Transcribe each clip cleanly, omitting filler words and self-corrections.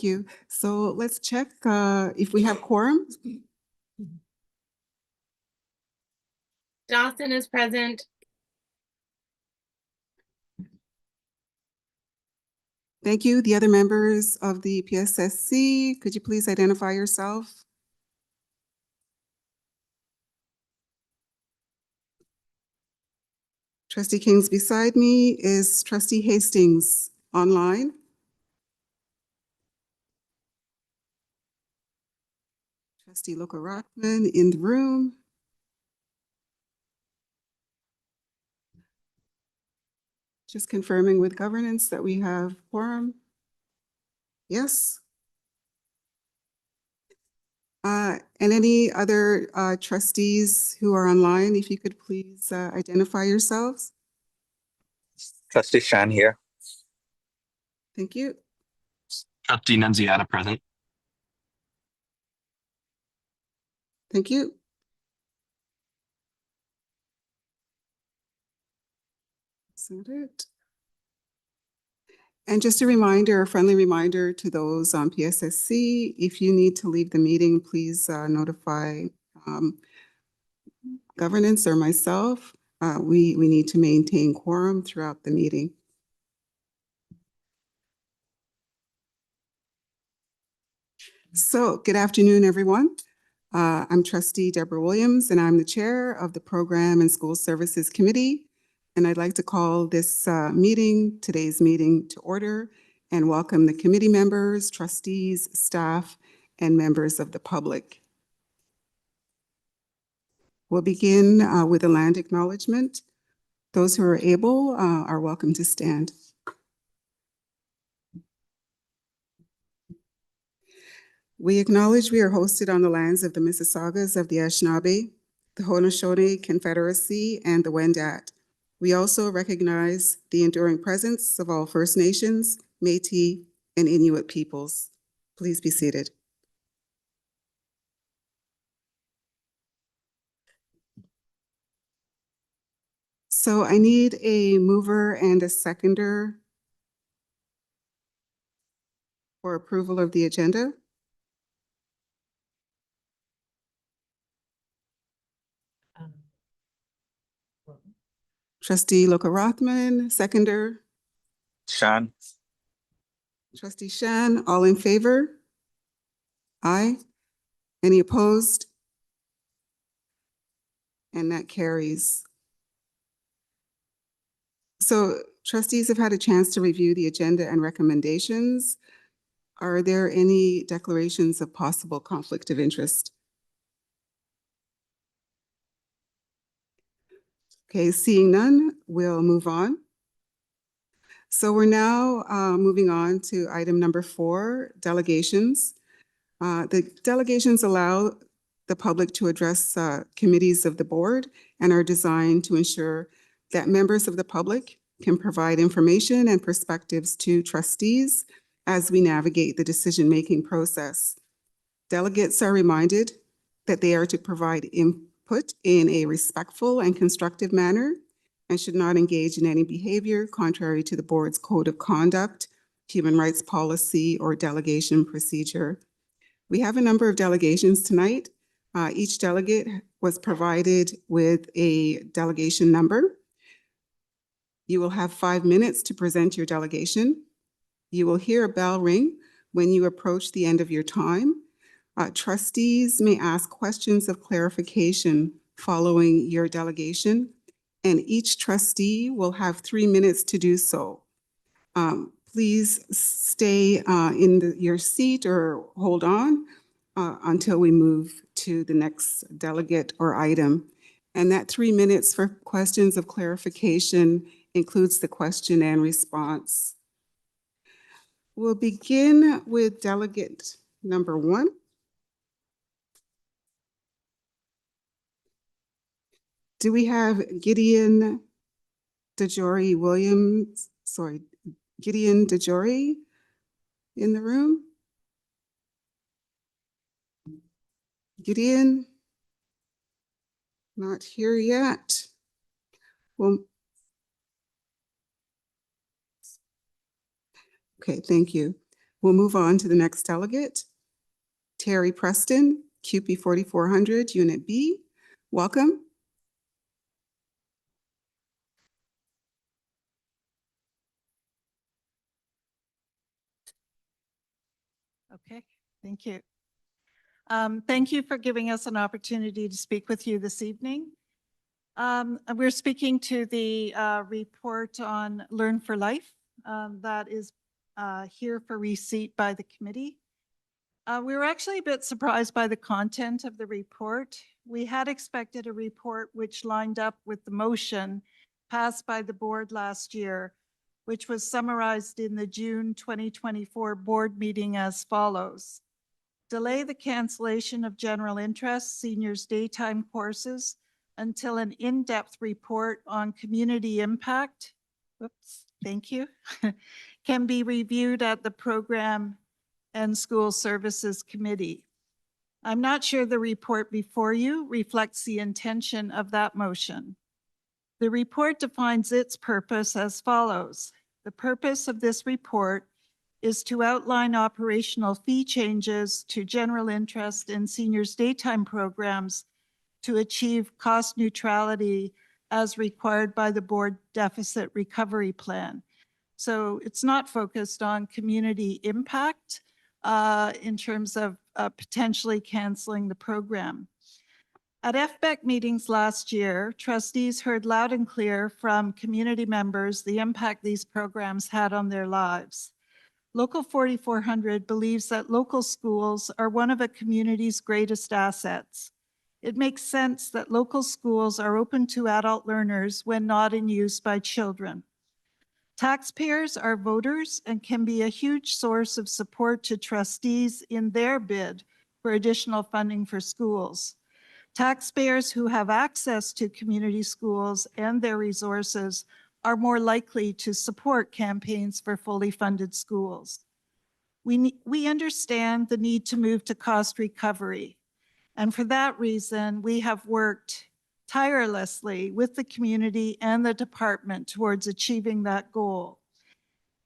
you. So let's check if we have quorum. Dawson is present. Thank you. The other members of the PSSC, could you please identify yourself? Trustee King's beside me. Is Trustee Hastings online? Trustee Loka-Rothman in the room. Just confirming with governance that we have quorum. Yes. And any other trustees who are online, if you could please identify yourselves. Trustee Shan here. Thank you. Trustee Nunziata present. Thank you. Is that it? And just a friendly reminder to those on PSSC, if you need to leave the meeting, please notify governance or myself. We need to maintain quorum throughout the meeting. So good afternoon, everyone. I'm Trustee Deborah Williams, and I'm the chair of the Program and School Services Committee. And I'd like to call this today's meeting to order and welcome the committee members, trustees, staff, and members of the public. We'll begin with a land acknowledgement. Those who are able are welcome to stand. We acknowledge we are hosted on the lands of the Mississaugas of the Anishinaabe, the Haudenosaunee Confederacy, and the Wendat. We also recognize the enduring presence of all First Nations, Métis, and Inuit peoples. Please be seated. So I need a mover and a seconder for approval of the agenda. Trustee Loka-Rothman, seconder. Shan. Trustee Shan, all in favor? Aye. Any opposed? And that carries. So trustees have had a chance to review the agenda and recommendations. Are there any declarations of possible conflict of interest? Okay, seeing none, we'll move on. So we're now moving on to item number 4, delegations. The delegations allow the public to address committees of the board and are designed to ensure that members of the public can provide information and perspectives to trustees as we navigate the decision-making process. Delegates are reminded that they are to provide input in a respectful and constructive manner and should not engage in any behavior contrary to the board's code of conduct, human rights policy, or delegation procedure. We have a number of delegations tonight. Each delegate was provided with a delegation number. You will have 5 minutes to present your delegation. You will hear a bell ring when you approach the end of your time. Trustees may ask questions of clarification following your delegation, and each trustee will have 3 minutes to do so. Please stay in your seat or hold on until we move to the next delegate or item. And that 3 minutes for questions of clarification includes the question and response. We'll begin with delegate number 1. Do we have Gideon Gideon DeJory in the room? Gideon? Not here yet. Well, okay, thank you. We'll move on to the next delegate, Terry Preston, QP 4400, Unit B. Welcome. Okay, thank you. Thank you for giving us an opportunity to speak with you this evening. We're speaking to the report on Learn for Life that is here for receipt by the committee. We were actually a bit surprised by the content of the report. We had expected a report which lined up with the motion passed by the board last year, which was summarized in the June 2024 board meeting as follows. Delay the cancellation of general interest seniors daytime courses until an in-depth report on community impact, thank you, can be reviewed at the Program and School Services Committee. I'm not sure the report before you reflects the intention of that motion. The report defines its purpose as follows. The purpose of this report is to outline operational fee changes to general interest in seniors daytime programs to achieve cost neutrality as required by the board deficit recovery plan. So it's not focused on community impact in terms of potentially canceling the program. At FBEC meetings last year, trustees heard loud and clear from community members the impact these programs had on their lives. Local 4400 believes that local schools are one of a community's greatest assets. It makes sense that local schools are open to adult learners when not in use by children. Taxpayers are voters and can be a huge source of support to trustees in their bid for additional funding for schools. Taxpayers who have access to community schools and their resources are more likely to support campaigns for fully funded schools. We understand the need to move to cost recovery. And for that reason, we have worked tirelessly with the community and the department towards achieving that goal.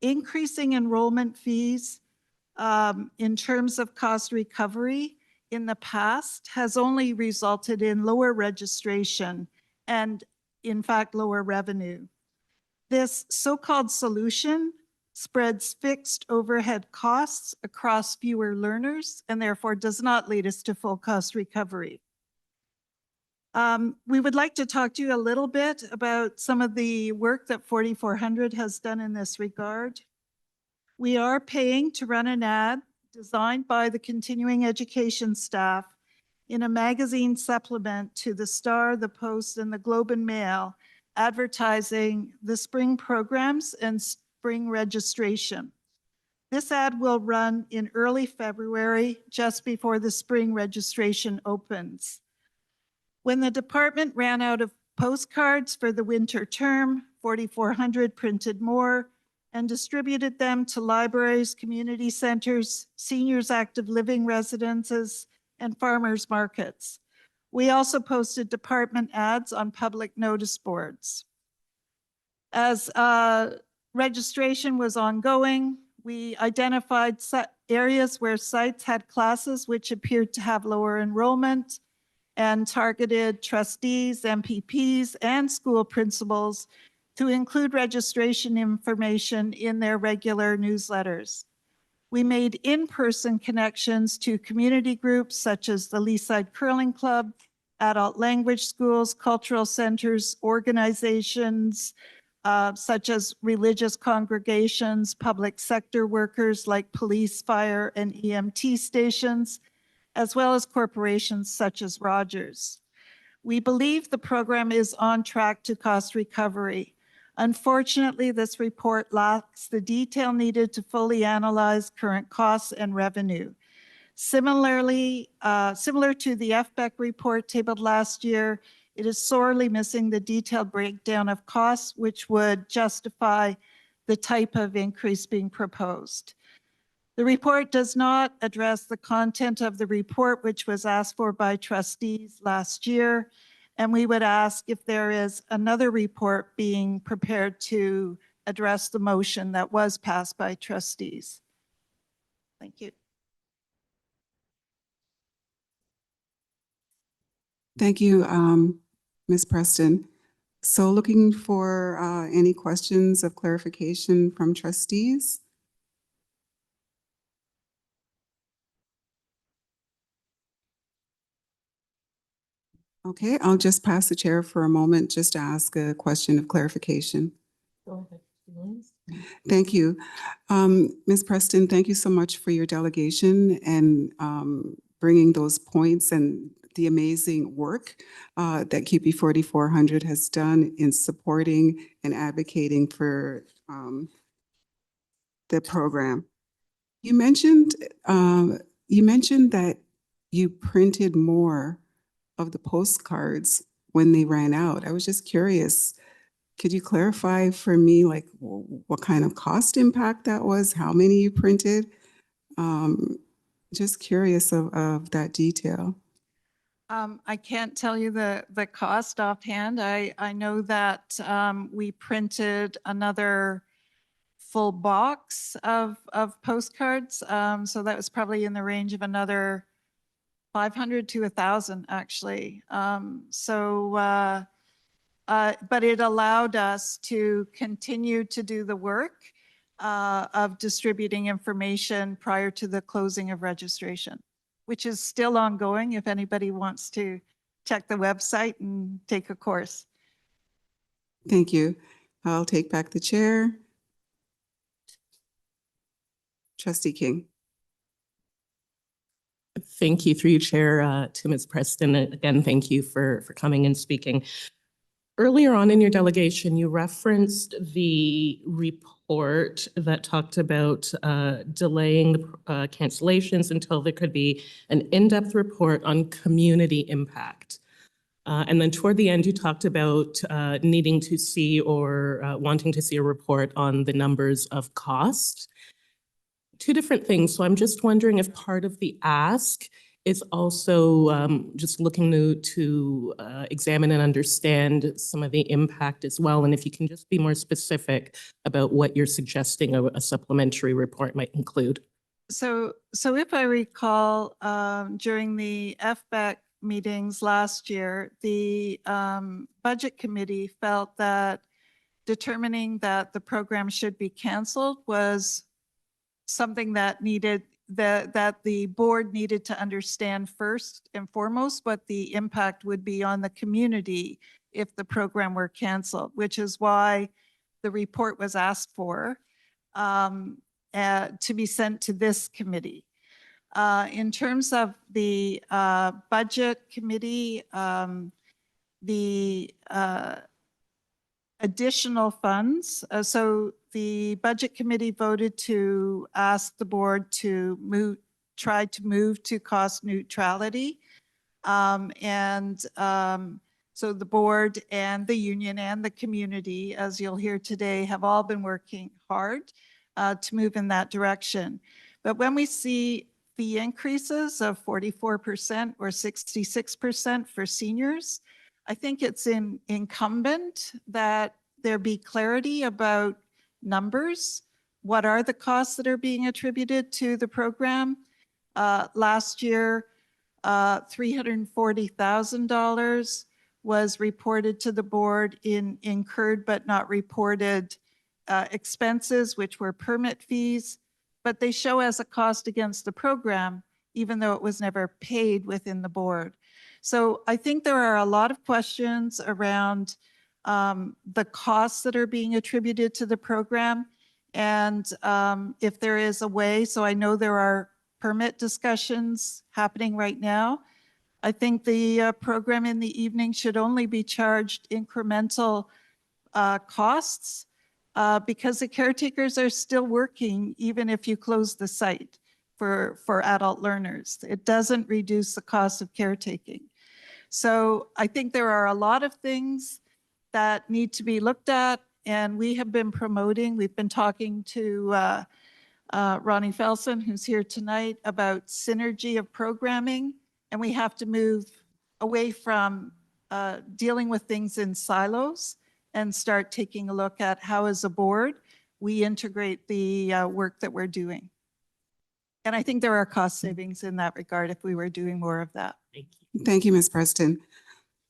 Increasing enrollment fees in terms of cost recovery in the past has only resulted in lower registration and, in fact, lower revenue. This so-called solution spreads fixed overhead costs across fewer learners and therefore does not lead us to full cost recovery. We would like to talk to you a little bit about some of the work that 4400 has done in this regard. We are paying to run an ad designed by the continuing education staff in a magazine supplement to the Star, the Post, and the Globe and Mail, advertising the spring programs and spring registration. This ad will run in early February, just before the spring registration opens. When the department ran out of postcards for the winter term, 4400 printed more and distributed them to libraries, community centers, seniors active living residences, and farmers markets. We also posted department ads on public notice boards. As registration was ongoing, we identified areas where sites had classes which appeared to have lower enrollment and targeted trustees, MPPs, and school principals to include registration information in their regular newsletters. We made in-person connections to community groups such as the Leaside Curling Club, adult language schools, cultural centers, organizations such as religious congregations, public sector workers like police, fire, and EMT stations, as well as corporations such as Rogers. We believe the program is on track to cost recovery. Unfortunately, this report lacks the detail needed to fully analyze current costs and revenue. Similarly, similar to the FBEC report tabled last year, it is sorely missing the detailed breakdown of costs, which would justify the type of increase being proposed. The report does not address the content of the report, which was asked for by trustees last year, and we would ask if there is another report being prepared to address the motion that was passed by trustees. Thank you. Thank you, Ms. Preston. So looking for any questions of clarification from trustees? Okay, I'll just pass the chair for a moment just to ask a question of clarification. Go ahead, Louise. Thank you. Ms. Preston, thank you so much for your delegation and bringing those points and the amazing work that QP 4400 has done in supporting and advocating for the program. You mentioned that you printed more of the postcards when they ran out. I was just curious. Could you clarify for me, like, what kind of cost impact that was? How many you printed? Just curious of that detail. I can't tell you the cost offhand. I know that we printed another full box of postcards. So that was probably in the range of another 500 to 1,000 actually. But it allowed us to continue to do the work of distributing information prior to the closing of registration, which is still ongoing if anybody wants to check the website and take a course. Thank you. I'll take back the chair. Trustee King. Thank you through you, Chair, to Ms. Preston. Again, thank you for coming and speaking. Earlier on in your delegation, you referenced the report that talked about delaying cancellations until there could be an in-depth report on community impact. And then toward the end, you talked about needing to see or wanting to see a report on the numbers of cost. Two different things. So I'm just wondering if part of the ask is also just looking to examine and understand some of the impact as well. And if you can just be more specific about what you're suggesting a supplementary report might include. So if I recall, during the FBAC meetings last year, the budget committee felt that determining that the program should be canceled was something that that the board needed to understand first and foremost what the impact would be on the community if the program were canceled, which is why the report was asked for to be sent to this committee. In terms of the budget committee, the additional funds. So the budget committee voted to ask the board to try to move to cost neutrality. So the board and the union and the community, as you'll hear today, have all been working hard to move in that direction. But when we see fee increases of 44% or 66% for seniors, I think it's incumbent that there be clarity about numbers. What are the costs that are being attributed to the program? Last year, $340,000 was reported to the board in incurred but not reported expenses, which were permit fees, but they show as a cost against the program, even though it was never paid within the board. So I think there are a lot of questions around the costs that are being attributed to the program. And if there is a way, so I know there are permit discussions happening right now. I think the program in the evening should only be charged incremental costs because the caretakers are still working even if you close the site for adult learners. It doesn't reduce the cost of caretaking. So I think there are a lot of things that need to be looked at, and we have been promoting, we've been talking to Ronnie Felson, who's here tonight, about synergy of programming, and we have to move away from dealing with things in silos and start taking a look at how, as a board, we integrate the work that we're doing. And I think there are cost savings in that regard if we were doing more of that. Thank you. Thank you, Ms. Preston.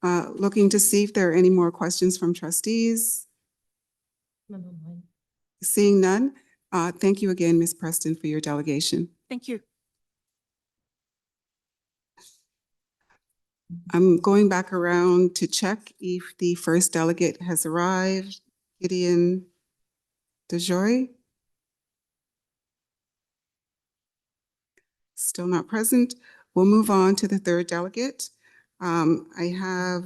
Looking to see if there are any more questions from trustees. Seeing none, thank you again, Ms. Preston, for your delegation. Thank you. I'm going back around to check if the first delegate has arrived. Gideon DeJoy? Still not present. We'll move on to the third delegate. I have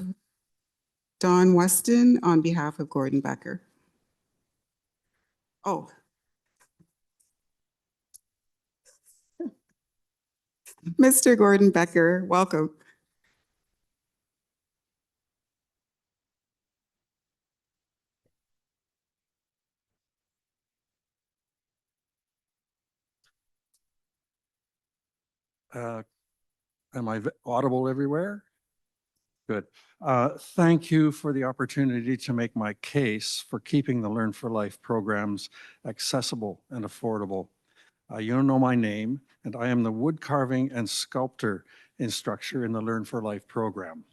Dawn Weston on behalf of Gordon Becker. Oh. Mr. Gordon Becker, welcome. Am I audible everywhere? Good. Thank you for the opportunity to make my case for keeping the Learn for Life programs accessible and affordable. You know my name, and I am the wood carving and sculptor instructor in the Learn for Life program.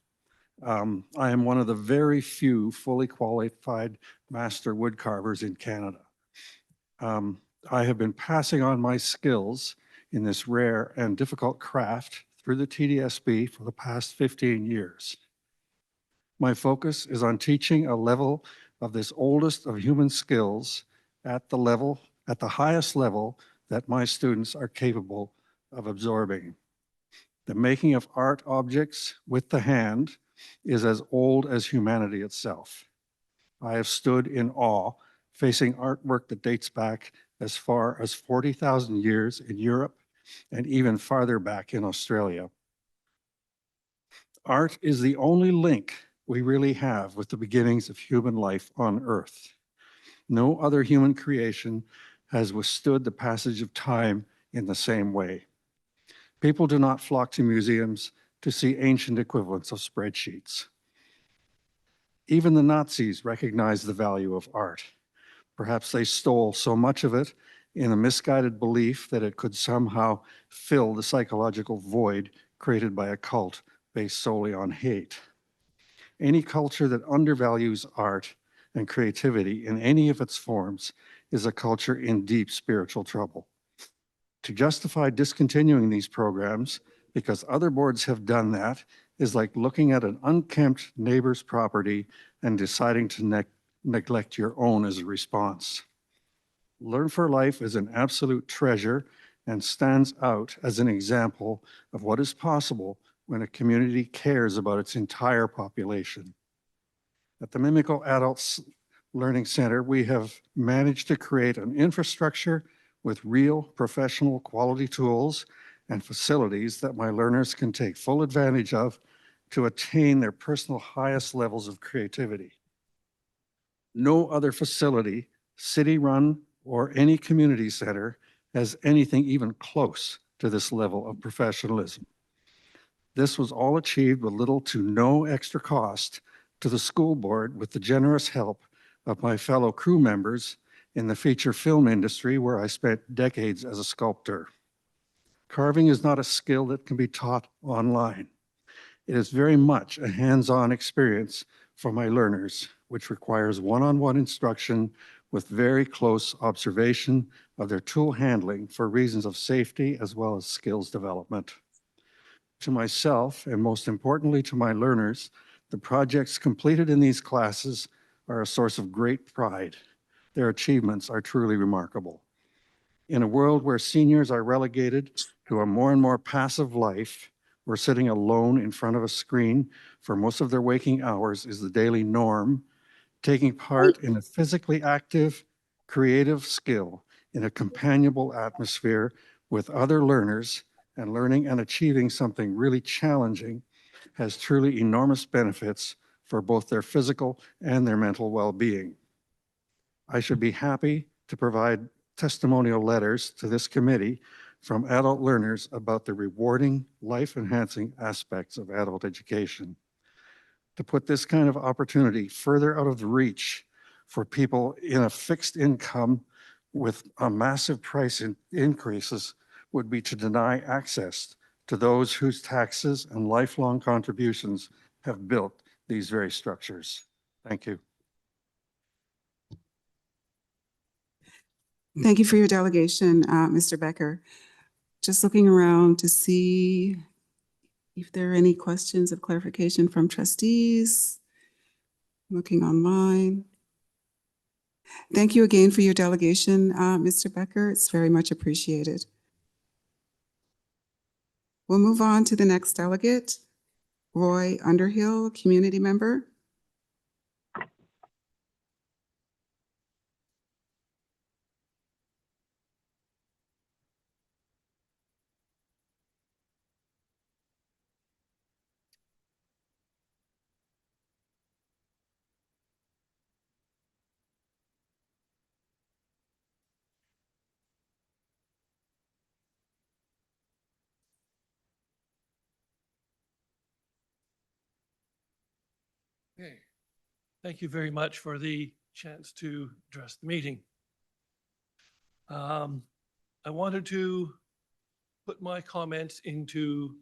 I am one of the very few fully qualified master wood carvers in Canada. I have been passing on my skills in this rare and difficult craft through the TDSB for the past 15 years. My focus is on teaching a level of this oldest of human skills at the highest level that my students are capable of absorbing. The making of art objects with the hand is as old as humanity itself. I have stood in awe facing artwork that dates back as far as 40,000 years in Europe and even farther back in Australia. Art is the only link we really have with the beginnings of human life on Earth. No other human creation has withstood the passage of time in the same way. People do not flock to museums to see ancient equivalents of spreadsheets. Even the Nazis recognized the value of art. Perhaps they stole so much of it in a misguided belief that it could somehow fill the psychological void created by a cult based solely on hate. Any culture that undervalues art and creativity in any of its forms is a culture in deep spiritual trouble. To justify discontinuing these programs because other boards have done that is like looking at an unkempt neighbor's property and deciding to neglect your own as a response. Learn for Life is an absolute treasure and stands out as an example of what is possible when a community cares about its entire population. At the Mimico Adults Learning Center, we have managed to create an infrastructure with real professional quality tools and facilities that my learners can take full advantage of to attain their personal highest levels of creativity. No other facility, city-run or any community center, has anything even close to this level of professionalism. This was all achieved with little to no extra cost to the school board with the generous help of my fellow crew members in the feature film industry where I spent decades as a sculptor. Carving is not a skill that can be taught online. It is very much a hands-on experience for my learners, which requires one-on-one instruction with very close observation of their tool handling for reasons of safety as well as skills development. To myself, and most importantly to my learners, the projects completed in these classes are a source of great pride. Their achievements are truly remarkable. In a world where seniors are relegated to a more and more passive life, where sitting alone in front of a screen for most of their waking hours is the daily norm, taking part in a physically active, creative skill in a companionable atmosphere with other learners and learning and achieving something really challenging has truly enormous benefits for both their physical and their mental well-being. I should be happy to provide testimonial letters to this committee from adult learners about the rewarding, life-enhancing aspects of adult education. To put this kind of opportunity further out of the reach for people in a fixed income with a massive price increases would be to deny access to those whose taxes and lifelong contributions have built these very structures. Thank you. Thank you for your delegation, Mr. Becker. Just looking around to see if there are any questions of clarification from trustees. Looking online. Thank you again for your delegation, Mr. Becker. It's very much appreciated. We'll move on to the next delegate, Roy Underhill, community member. Okay, thank you very much for the chance to address the meeting. I wanted to put my comments into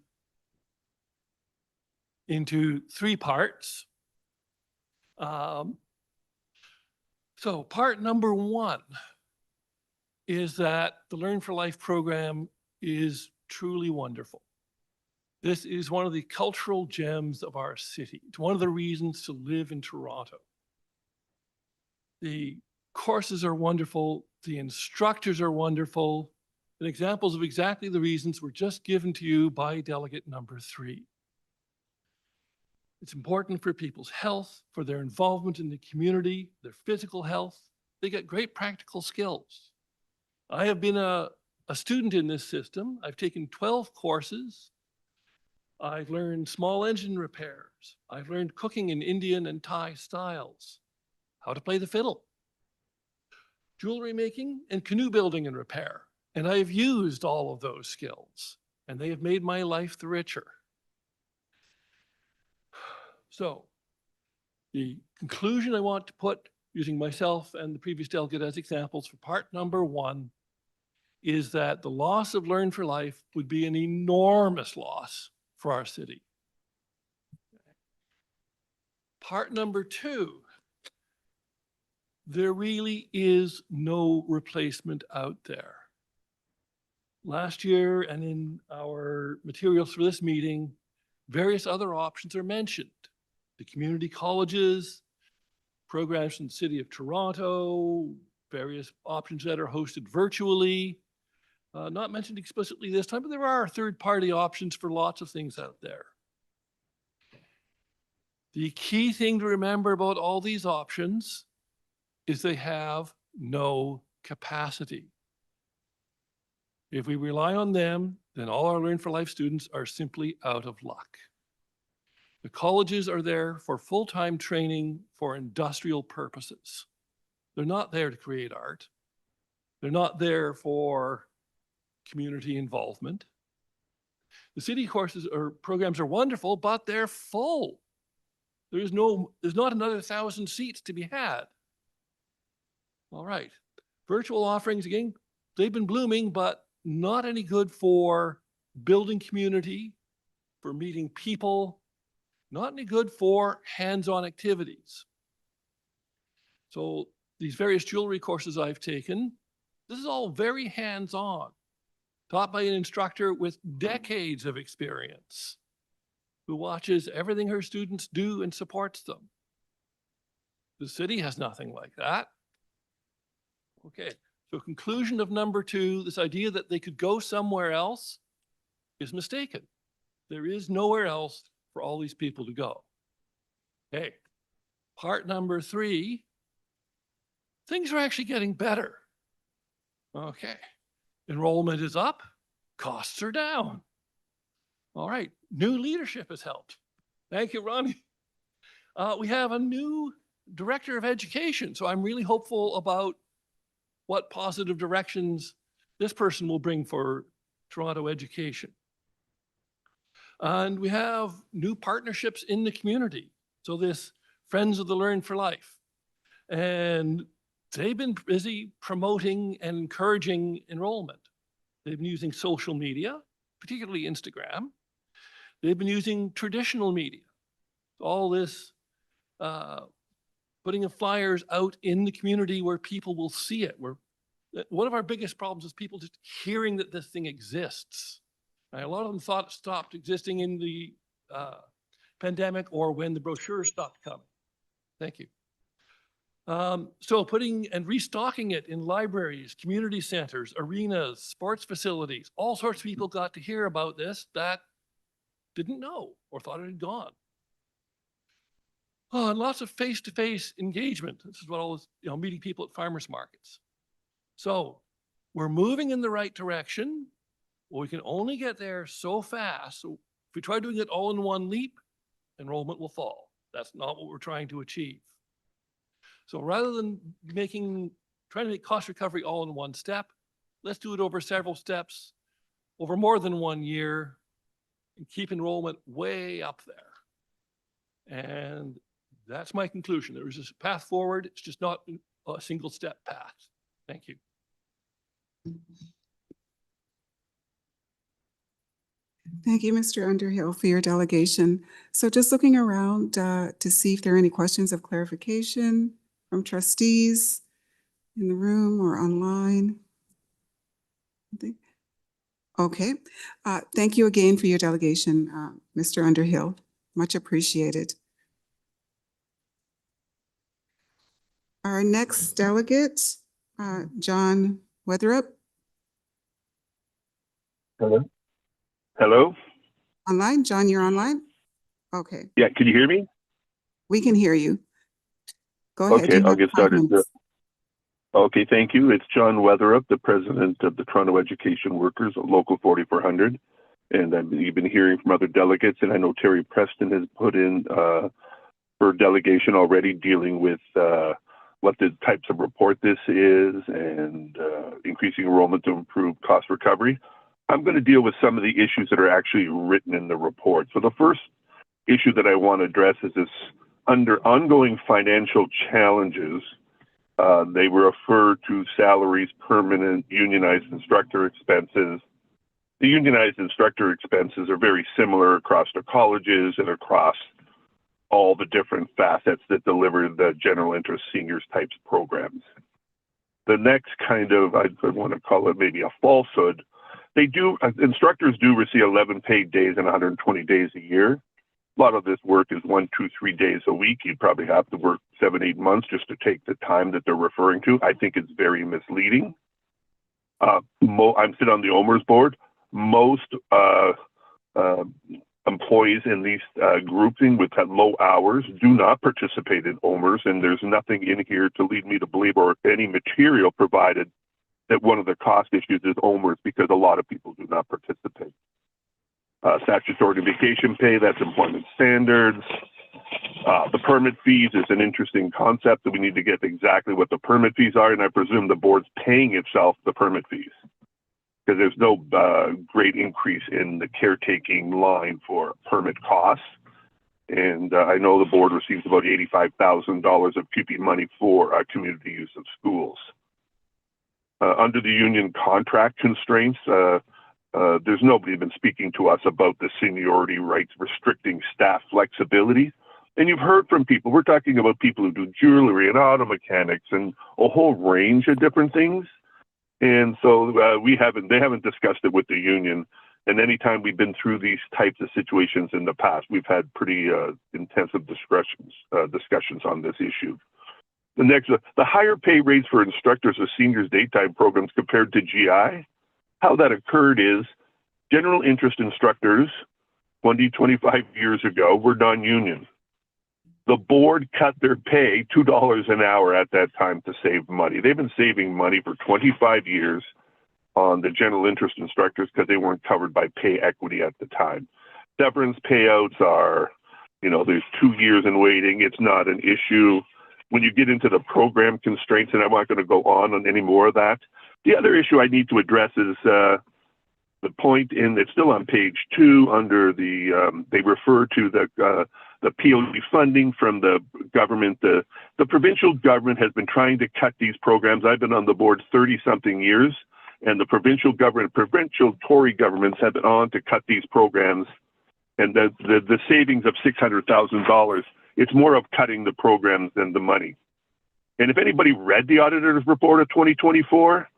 three parts. So part number one is that the Learn for Life program is truly wonderful. This is one of the cultural gems of our city. It's one of the reasons to live in Toronto. The courses are wonderful. The instructors are wonderful. And examples of exactly the reasons were just given to you by delegate number 3. It's important for people's health, for their involvement in the community, their physical health. They get great practical skills. I have been a student in this system. I've taken 12 courses. I've learned small engine repairs. I've learned cooking in Indian and Thai styles, how to play the fiddle, jewelry making, and canoe building and repair. And I have used all of those skills, and they have made my life the richer. So the conclusion I want to put, using myself and the previous delegate as examples for part number 1, is that the loss of Learn for Life would be an enormous loss for our city. Part number 2, there really is no replacement out there. Last year and in our materials for this meeting, various other options are mentioned. The community colleges, programs from the City of Toronto, various options that are hosted virtually. Not mentioned explicitly this time, but there are third-party options for lots of things out there. The key thing to remember about all these options is they have no capacity. If we rely on them, then all our Learn for Life students are simply out of luck. The colleges are there for full-time training for industrial purposes. They're not there to create art. They're not there for community involvement. The city courses or programs are wonderful, but they're full. There's not another 1,000 seats to be had. All right. Virtual offerings, again, they've been blooming, but not any good for building community, for meeting people, not any good for hands-on activities. So these various jewelry courses I've taken, this is all very hands-on, taught by an instructor with decades of experience, who watches everything her students do and supports them. The city has nothing like that. Okay, so conclusion of number 2, this idea that they could go somewhere else is mistaken. There is nowhere else for all these people to go. Okay, part number 3, things are actually getting better. Okay, enrollment is up, costs are down. All right, new leadership has helped. Thank you, Ronnie. We have a new director of education, so I'm really hopeful about what positive directions this person will bring for Toronto education. And we have new partnerships in the community. So this Friends of the Learn for Life. And they've been busy promoting and encouraging enrollment. They've been using social media, particularly Instagram. They've been using traditional media. All this putting of flyers out in the community where people will see it. One of our biggest problems is people just hearing that this thing exists. Right? A lot of them thought it stopped existing in the pandemic or when the brochures stopped coming. Thank you. So putting and restocking it in libraries, community centers, arenas, sports facilities, all sorts of people got to hear about this that didn't know or thought it had gone. Oh, and lots of face-to-face engagement. This is what all this, meeting people at farmers markets. So we're moving in the right direction. Well, we can only get there so fast. So if we try doing it all in one leap, enrollment will fall. That's not what we're trying to achieve. So rather than trying to make cost recovery all in one step, let's do it over several steps, over more than 1 year, and keep enrollment way up there. And that's my conclusion. There is a path forward. It's just not a single step path. Thank you. Thank you, Mr. Underhill, for your delegation. So just looking around to see if there are any questions of clarification from trustees in the room or online. Okay. Thank you again for your delegation, Mr. Underhill. Much appreciated. Our next delegate, John Weatherup. Hello? Hello? Online? John, you're online? Okay, Yeah, can you hear me? we can hear you. Go ahead. Okay, You I'll have get 5 started. minutes. Okay, thank you. It's John Weatherup, the president of the Toronto Education Workers, Local 4400. And you've been hearing from other delegates, and I know Terry Preston has put in for delegation already dealing with what the types of report this is and increasing enrollment to improve cost recovery. I'm going to deal with some of the issues that are actually written in the report. So the first issue that I want to address is this: under ongoing financial challenges, they refer to salaries, permanent, unionized instructor expenses. The unionized instructor expenses are very similar across the colleges and across all the different facets that deliver the general interest seniors types programs. The next kind of, I want to call it maybe a falsehood, instructors do receive 11 paid days and 120 days a year. A lot of this work is 1, 2, 3 days a week. You'd probably have to work 7, 8 months just to take the time that they're referring to. I think it's very misleading. I'm sitting on the OMERS board. Most employees in these grouping with low hours do not participate in OMERS, and there's nothing in here to lead me to believe, or any material provided, that one of the cost issues is OMERS, because a lot of people do not participate. Statutory vacation pay, that's employment standards. The permit fees is an interesting concept that we need to get exactly what the permit fees are, and I presume the board's paying itself the permit fees, because there's no great increase in the caretaking line for permit costs. And I know the board receives about $85,000 of QP money for community use of schools. Under the union contract constraints, there's nobody been speaking to us about the seniority rights restricting staff flexibility. And you've heard from people, we're talking about people who do jewelry and auto mechanics and a whole range of different things. And so they haven't discussed it with the union. And anytime we've been through these types of situations in the past, we've had pretty intensive discussions on this issue. The next, the higher pay rates for instructors of seniors daytime programs compared to GI. How that occurred is general interest instructors 20, 25 years ago were non-union. The board cut their pay $2 an hour at that time to save money. They've been saving money for 25 years on the general interest instructors because they weren't covered by pay equity at the time. Severance payouts are, there's 2 years in waiting. It's not an issue. When you get into the program constraints, and I'm not going to go on any more of that. The other issue I need to address is the point it's still on page 2 under they refer to the POD funding from the government. The provincial government has been trying to cut these programs. I've been on the board 30-something years. and the provincial Tory governments have been on to cut these programs, and the savings of $600,000, it's more of cutting the programs than the money. And if anybody read the auditor's report of 2024,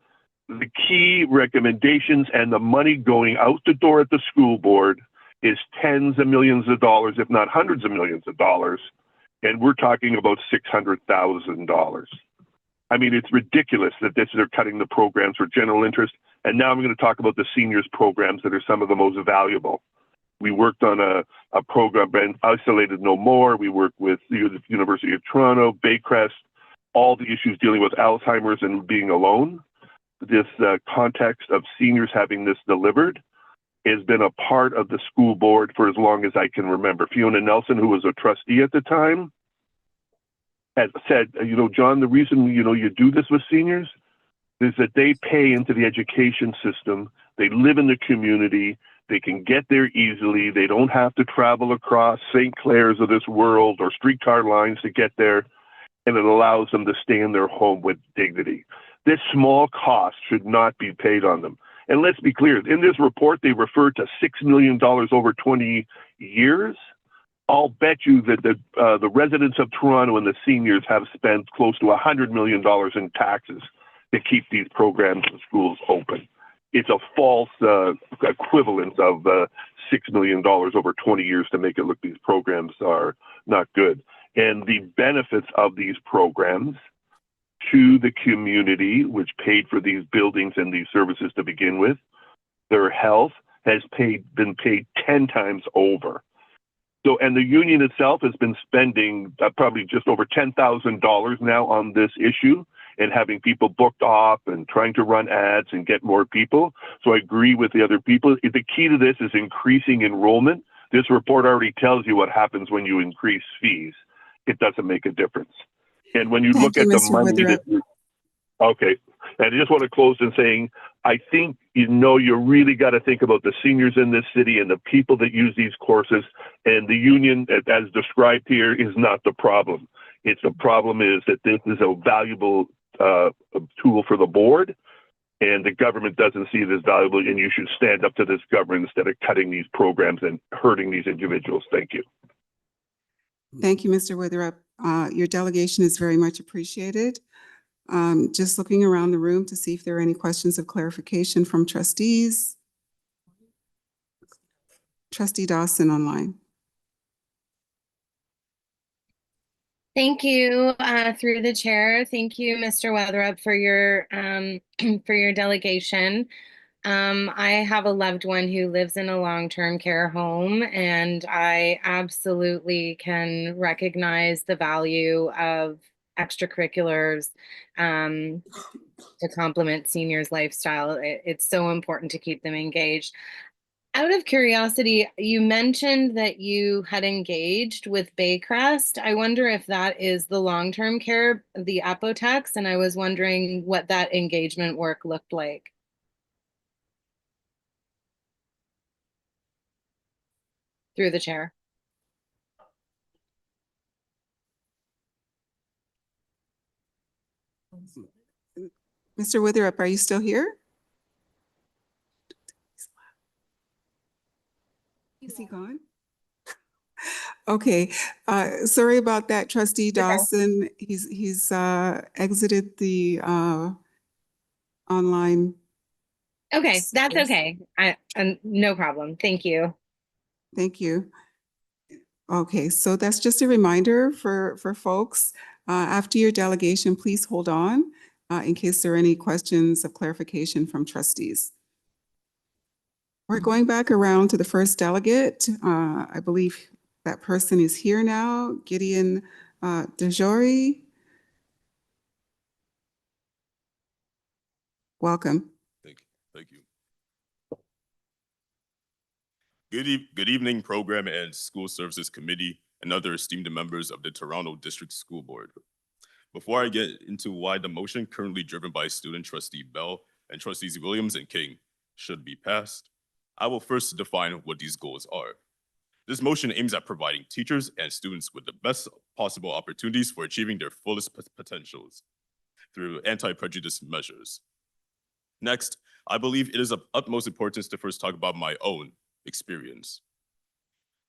the key recommendations and the money going out the door at the school board is tens of millions of dollars, if not hundreds of millions of dollars. And we're talking about $600,000. I mean, it's ridiculous that they're cutting the programs for general interest. And now I'm going to talk about the seniors programs that are some of the most valuable. We worked on a program, brand Isolated No More. We worked with the University of Toronto, Baycrest, all the issues dealing with Alzheimer's and being alone. This context of seniors having this delivered has been a part of the school board for as long as I can remember. Fiona Nelson, who was a trustee at the time, has said, John, the reason, you do this with seniors is that they pay into the education system. They live in the community. They can get there easily. They don't have to travel across St. Clair's of this world or streetcar lines to get there. And it allows them to stay in their home with dignity. This small cost should not be paid on them. And let's be clear, in this report, they refer to $6 million over 20 years. I'll bet you that the residents of Toronto and the seniors have spent close to $100 million in taxes to keep these programs and schools open. It's a false equivalent of $6 million over 20 years to make it look these programs are not good. And the benefits of these programs to the community, which paid for these buildings and these services to begin with, their health has been paid 10 times over. So, and the union itself has been spending probably just over $10,000 now on this issue and having people booked off and trying to run ads and get more people. So I agree with the other people. The key to this is increasing enrollment. This report already tells you what happens when you increase fees. It doesn't make a difference. And when you look at the money that, okay, and I just want to close in saying, I think, you really got to think about the seniors in this city and the people that use these courses, and the union, as described here, is not the problem. The problem is that this is a valuable tool for the board, and the government doesn't see it as valuable, and you should stand up to this government instead of cutting these programs and hurting these individuals. Thank you. Thank you, Mr. Witherup. Your delegation is very much appreciated. Just looking around the room to see if there are any questions of clarification from trustees. Trustee Dawson online. Thank you, through the chair. Thank you, Mr. Weatherup, for your for your delegation. I have a loved one who lives in a long-term care home, and I absolutely can recognize the value of extracurriculars to complement seniors' lifestyle. It's so important to keep them engaged. Out of curiosity, you mentioned that you had engaged with Baycrest. I wonder if that is the long-term care, the Apotex, and I was wondering what that engagement work looked like. Through the chair. Mr. Witherup, are you still here? Is he gone? Okay, sorry about that, Trustee Dawson. He's exited the online. Okay, that's okay. No problem. Thank you. Thank you. Okay, so that's just a reminder for folks. After your delegation, please hold on in case there are any questions of clarification from trustees. We're going back around to the first delegate. I believe that person is here now, Gideon DeJory. Welcome. Thank you. Good evening, Program and School Services Committee and other esteemed members of the Toronto District School Board. Before I get into why the motion currently driven by student trustee Bell and trustees Williams and King should be passed, I will first define what these goals are. This motion aims at providing teachers and students with the best possible opportunities for achieving their fullest potentials through anti-prejudice measures. Next, I believe it is of utmost importance to first talk about my own experience.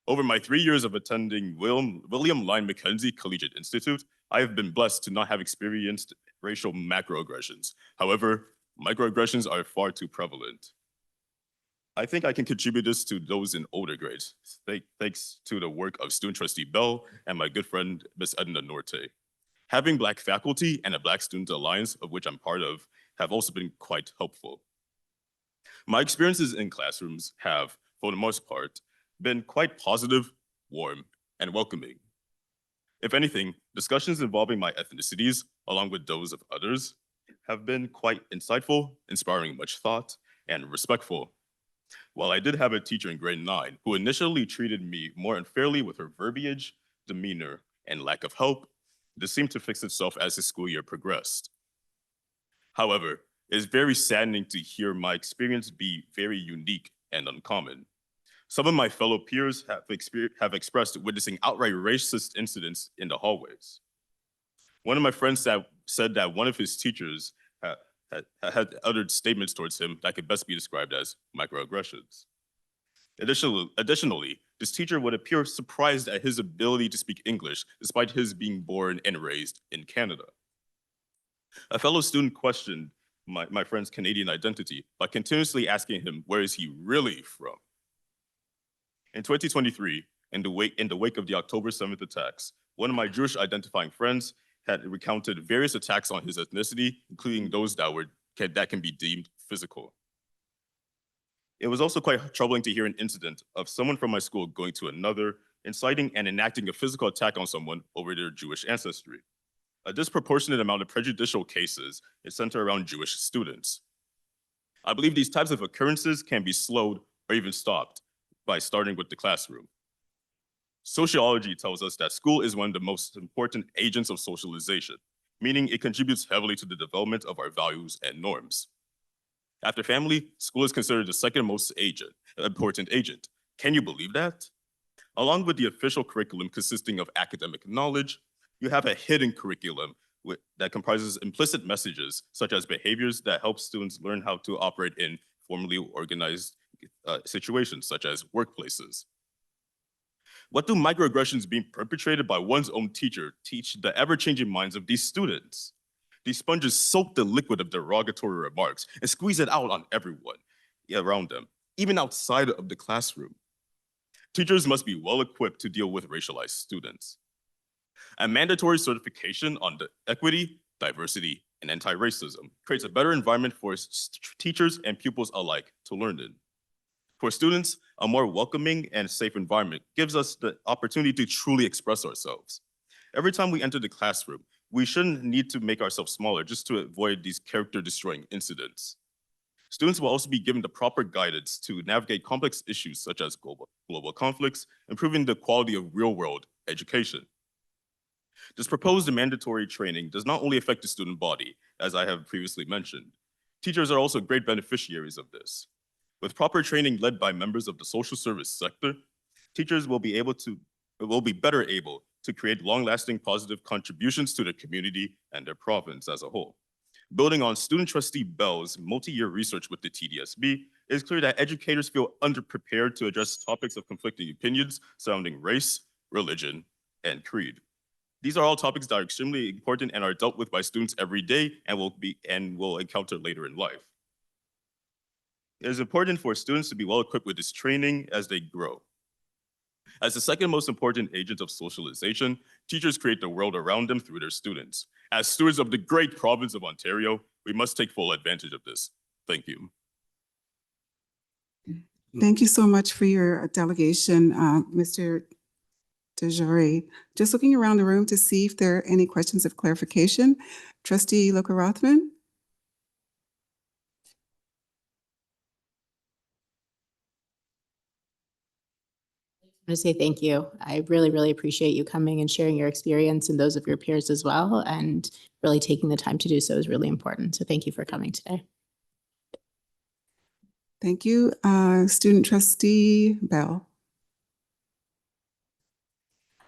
Over my 3 years of attending William Lyon Mackenzie Collegiate Institute, I have been blessed to not have experienced racial macroaggressions. However, microaggressions are far too prevalent. I think I can contribute this to those in older grades, thanks to the work of student trustee Bell and my good friend, Ms. Edna Norte. Having Black faculty and a Black Student Alliance, of which I'm part of, have also been quite helpful. My experiences in classrooms have, for the most part, been quite positive, warm, and welcoming. If anything, discussions involving my ethnicities, along with those of others, have been quite insightful, inspiring much thought, and respectful. While I did have a teacher in grade 9 who initially treated me more unfairly with her verbiage, demeanor, and lack of help, this seemed to fix itself as the school year progressed. However, it is very saddening to hear my experience be very unique and uncommon. Some of my fellow peers have expressed witnessing outright racist incidents in the hallways. One of my friends said that one of his teachers had uttered statements towards him that could best be described as microaggressions. Additionally, this teacher would appear surprised at his ability to speak English despite his being born and raised in Canada. A fellow student questioned my friend's Canadian identity by continuously asking him, where is he really from? In 2023, in the wake of the October 7th attacks, one of my Jewish identifying friends had recounted various attacks on his ethnicity, including those that can be deemed physical. It was also quite troubling to hear an incident of someone from my school going to another, inciting and enacting a physical attack on someone over their Jewish ancestry. A disproportionate amount of prejudicial cases is centered around Jewish students. I believe these types of occurrences can be slowed or even stopped by starting with the classroom. Sociology tells us that school is one of the most important agents of socialization, meaning it contributes heavily to the development of our values and norms. After family, school is considered the second most important agent. Can you believe that? Along with the official curriculum consisting of academic knowledge, you have a hidden curriculum that comprises implicit messages, such as behaviors that help students learn how to operate in formally organized situations, such as workplaces. What do microaggressions being perpetrated by one's own teacher teach the ever-changing minds of these students? These sponges soak the liquid of derogatory remarks and squeeze it out on everyone around them, even outside of the classroom. Teachers must be well-equipped to deal with racialized students. A mandatory certification on the equity, diversity, and anti-racism creates a better environment for teachers and pupils alike to learn in. For students, a more welcoming and safe environment gives us the opportunity to truly express ourselves. Every time we enter the classroom, we shouldn't need to make ourselves smaller just to avoid these character-destroying incidents. Students will also be given the proper guidance to navigate complex issues such as global conflicts, improving the quality of real-world education. This proposed mandatory training does not only affect the student body, as I have previously mentioned. Teachers are also great beneficiaries of this. With proper training led by members of the social service sector, teachers will be better able to create long-lasting positive contributions to their community and their province as a whole. Building on student trustee Bell's multi-year research with the TDSB, it is clear that educators feel underprepared to address topics of conflicting opinions surrounding race, religion, and creed. These are all topics that are extremely important and are dealt with by students every day and will encounter later in life. It is important for students to be well equipped with this training as they grow. As the second most important agent of socialization, teachers create the world around them through their students. As stewards of the great province of Ontario, we must take full advantage of this. Thank you. Thank you so much for your delegation, Mr. DeJory. Just looking around the room to see if there are any questions of clarification. Trustee Loka-Rothman? To say thank you. I really, really appreciate you coming and sharing your experience and those of your peers as well. And really taking the time to do so is really important. So thank you for coming today. Thank you. Student trustee Bell.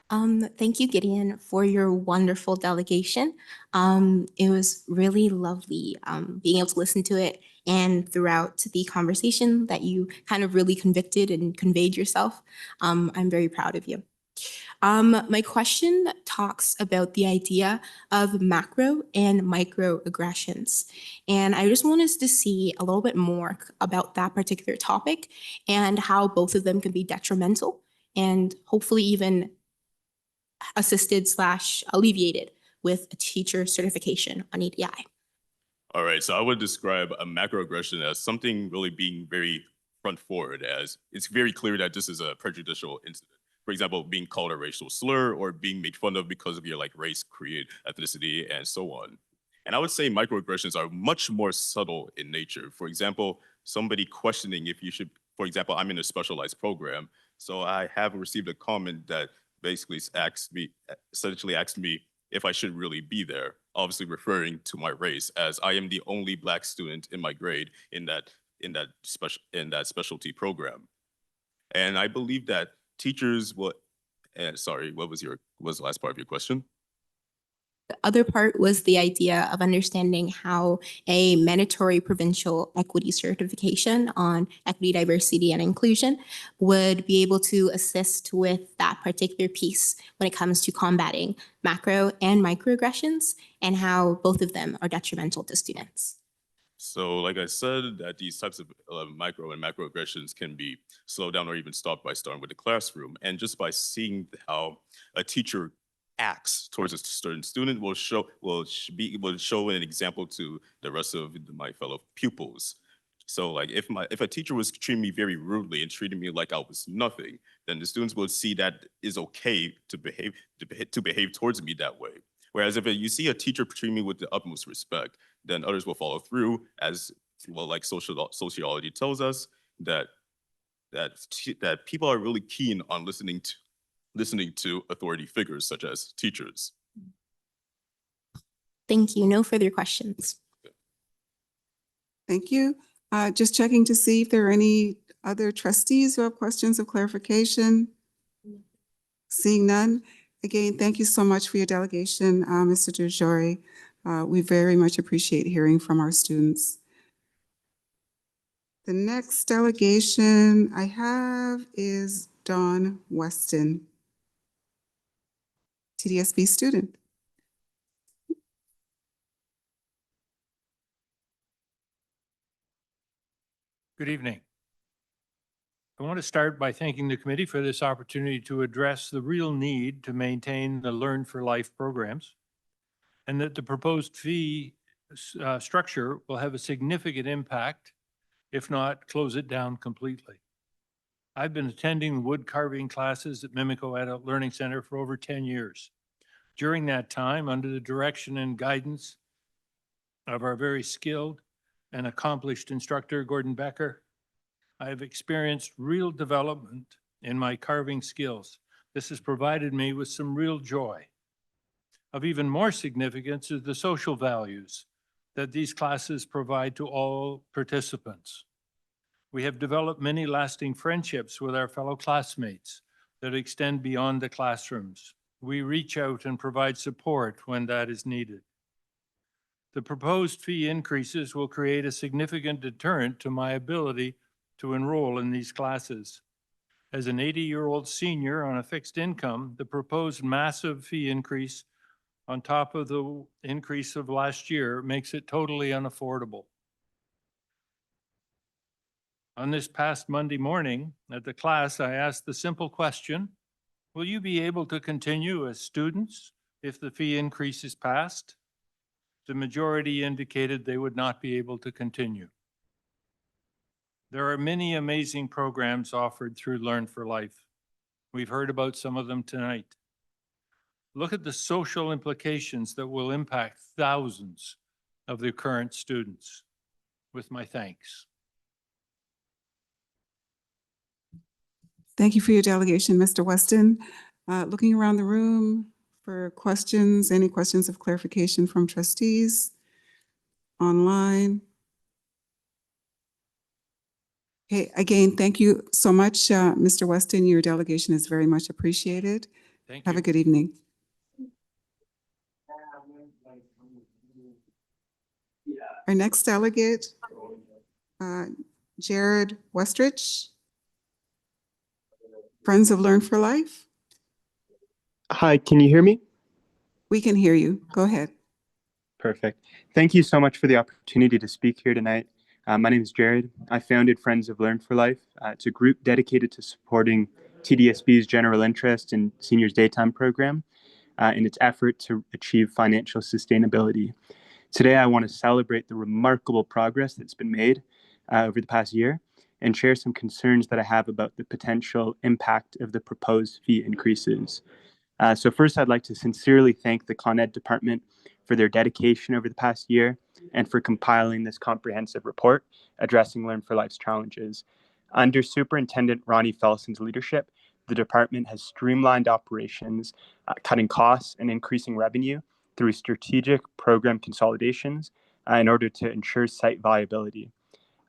Thank you, Gideon, for your wonderful delegation. It was really lovely being able to listen to it and throughout the conversation that you kind of really convicted and conveyed yourself. I'm very proud of you. My question talks about the idea of macro and microaggressions. And I just want us to see a little bit more about that particular topic and how both of them can be detrimental and hopefully even assisted / alleviated with a teacher certification on EDI. All right, so I would describe a macroaggression as something really being very front forward, as it's very clear that this is a prejudicial incident. For example, being called a racial slur or being made fun of because of your like race, creed, ethnicity, and so on. And I would say microaggressions are much more subtle in nature. For example, somebody questioning if you should, for example, I'm in a specialized program, so I have received a comment that basically essentially asked me if I should really be there, obviously referring to my race, as I am the only Black student in my grade in that specialty program. And I believe that teachers will, sorry, what was the last part of your question? The other part was the idea of understanding how a mandatory provincial equity certification on equity, diversity, and inclusion would be able to assist with that particular piece when it comes to combating macro and microaggressions and how both of them are detrimental to students. So like I said, that these types of micro and macroaggressions can be slowed down or even stopped by starting with the classroom. And just by seeing how a teacher acts towards a certain student will show an example to the rest of my fellow pupils. So like if a teacher was treating me very rudely and treating me like I was nothing, then the students will see that is okay to behave towards me that way. Whereas if you see a teacher treating me with the utmost respect, then others will follow through, as well, like sociology tells us that people are really keen on listening to authority figures such as teachers. Thank you. No further questions. Thank you. Just checking to see if there are any other trustees who have questions of clarification. Seeing none. Again, thank you so much for your delegation, Mr. DeJory. We very much appreciate hearing from our students. The next delegation I have is Dawn Weston, TDSB student. Good evening. I want to start by thanking the committee for this opportunity to address the real need to maintain the Learn for Life programs, and that the proposed fee structure will have a significant impact, if not close it down completely. I've been attending wood carving classes at Mimico Adult Learning Center for over 10 years. During that time, under the direction and guidance of our very skilled and accomplished instructor, Gordon Becker, I have experienced real development in my carving skills. This has provided me with some real joy. Of even more significance is the social values that these classes provide to all participants. We have developed many lasting friendships with our fellow classmates that extend beyond the classrooms. We reach out and provide support when that is needed. The proposed fee increases will create a significant deterrent to my ability to enroll in these classes. As an 80-year-old senior on a fixed income, the proposed massive fee increase on top of the increase of last year makes it totally unaffordable. On this past Monday morning at the class, I asked the simple question, will you be able to continue as students if the fee increase is passed? The majority indicated they would not be able to continue. There are many amazing programs offered through Learn for Life. We've heard about some of them tonight. Look at the social implications that will impact thousands of the current students. With my thanks. Thank you for your delegation, Mr. Weston. Looking around the room for questions, any questions of clarification from trustees online? Okay, again, thank you so much, Mr. Weston. Your delegation is very much appreciated. Thank you. Have a good evening. Our next delegate Jared Westrich, Friends of Learn for Life. Hi, can you hear me? We can hear you. Go ahead. Perfect. Thank you so much for the opportunity to speak here tonight. My name is Jared. I founded Friends of Learn for Life. It's a group dedicated to supporting TDSB's general interest in seniors daytime program in its effort to achieve financial sustainability. Today, I want to celebrate the remarkable progress that's been made over the past year and share some concerns that I have about the potential impact of the proposed fee increases. So first, I'd like to sincerely thank the Con Ed department for their dedication over the past year and for compiling this comprehensive report addressing Learn for Life's challenges. Under Superintendent Ronnie Felson's leadership, the department has streamlined operations, cutting costs and increasing revenue through strategic program consolidations in order to ensure site viability.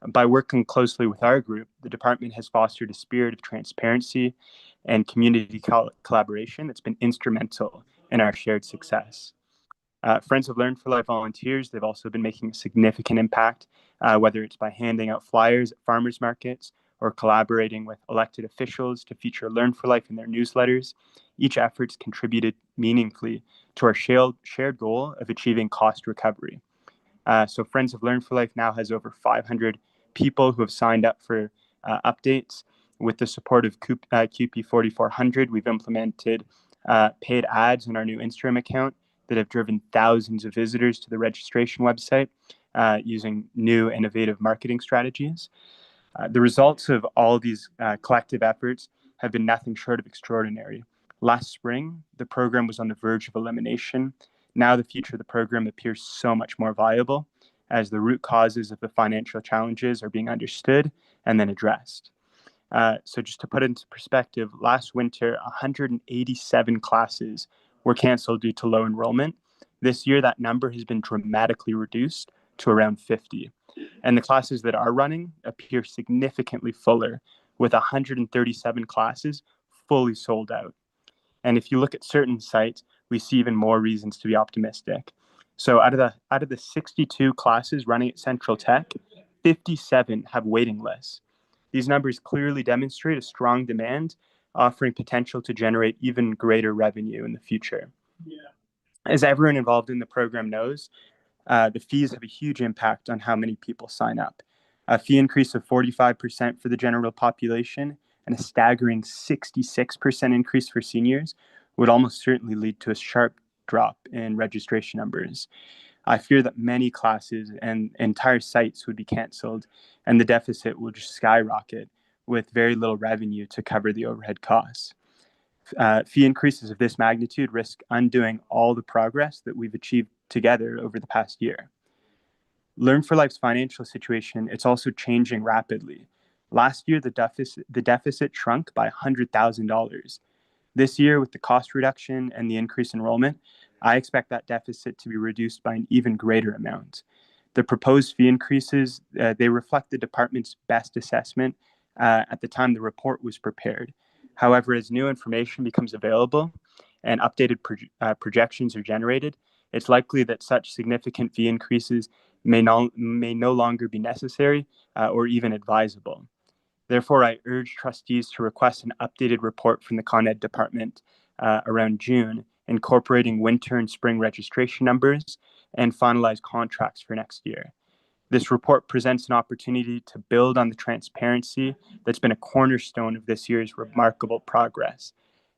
By working closely with our group, the department has fostered a spirit of transparency and community collaboration that's been instrumental in our shared success. Friends of Learn for Life volunteers, they've also been making a significant impact, whether it's by handing out flyers at farmers markets or collaborating with elected officials to feature Learn for Life in their newsletters. Each effort's contributed meaningfully to our shared goal of achieving cost recovery. So Friends of Learn for Life now has over 500 people who have signed up for updates. With the support of QP 4400, we've implemented paid ads in our new Instagram account that have driven thousands of visitors to the registration website using new innovative marketing strategies. The results of all these collective efforts have been nothing short of extraordinary. Last spring, the program was on the verge of elimination. Now the future of the program appears so much more viable as the root causes of the financial challenges are being understood and then addressed. So just to put it into perspective, last winter, 187 classes were canceled due to low enrollment. This year, that number has been dramatically reduced to around 50. And the classes that are running appear significantly fuller, with 137 classes fully sold out. And if you look at certain sites, we see even more reasons to be optimistic. So out of the 62 classes running at Central Tech, 57 have waiting lists. These numbers clearly demonstrate a strong demand, offering potential to generate even greater revenue in the future. As everyone involved in the program knows, the fees have a huge impact on how many people sign up. A fee increase of 45% for the general population and a staggering 66% increase for seniors would almost certainly lead to a sharp drop in registration numbers. I fear that many classes and entire sites would be canceled, and the deficit will just skyrocket with very little revenue to cover the overhead costs. Fee increases of this magnitude risk undoing all the progress that we've achieved together over the past year. Learn for Life's financial situation, it's also changing rapidly. Last year, the deficit shrunk by $100,000. This year, with the cost reduction and the increased enrollment, I expect that deficit to be reduced by an even greater amount. The proposed fee increases, they reflect the department's best assessment at the time the report was prepared. However, as new information becomes available and updated projections are generated, it's likely that such significant fee increases may no longer be necessary or even advisable. Therefore, I urge trustees to request an updated report from the Con Ed department around June, incorporating winter and spring registration numbers and finalize contracts for next year. This report presents an opportunity to build on the transparency that's been a cornerstone of this year's remarkable progress.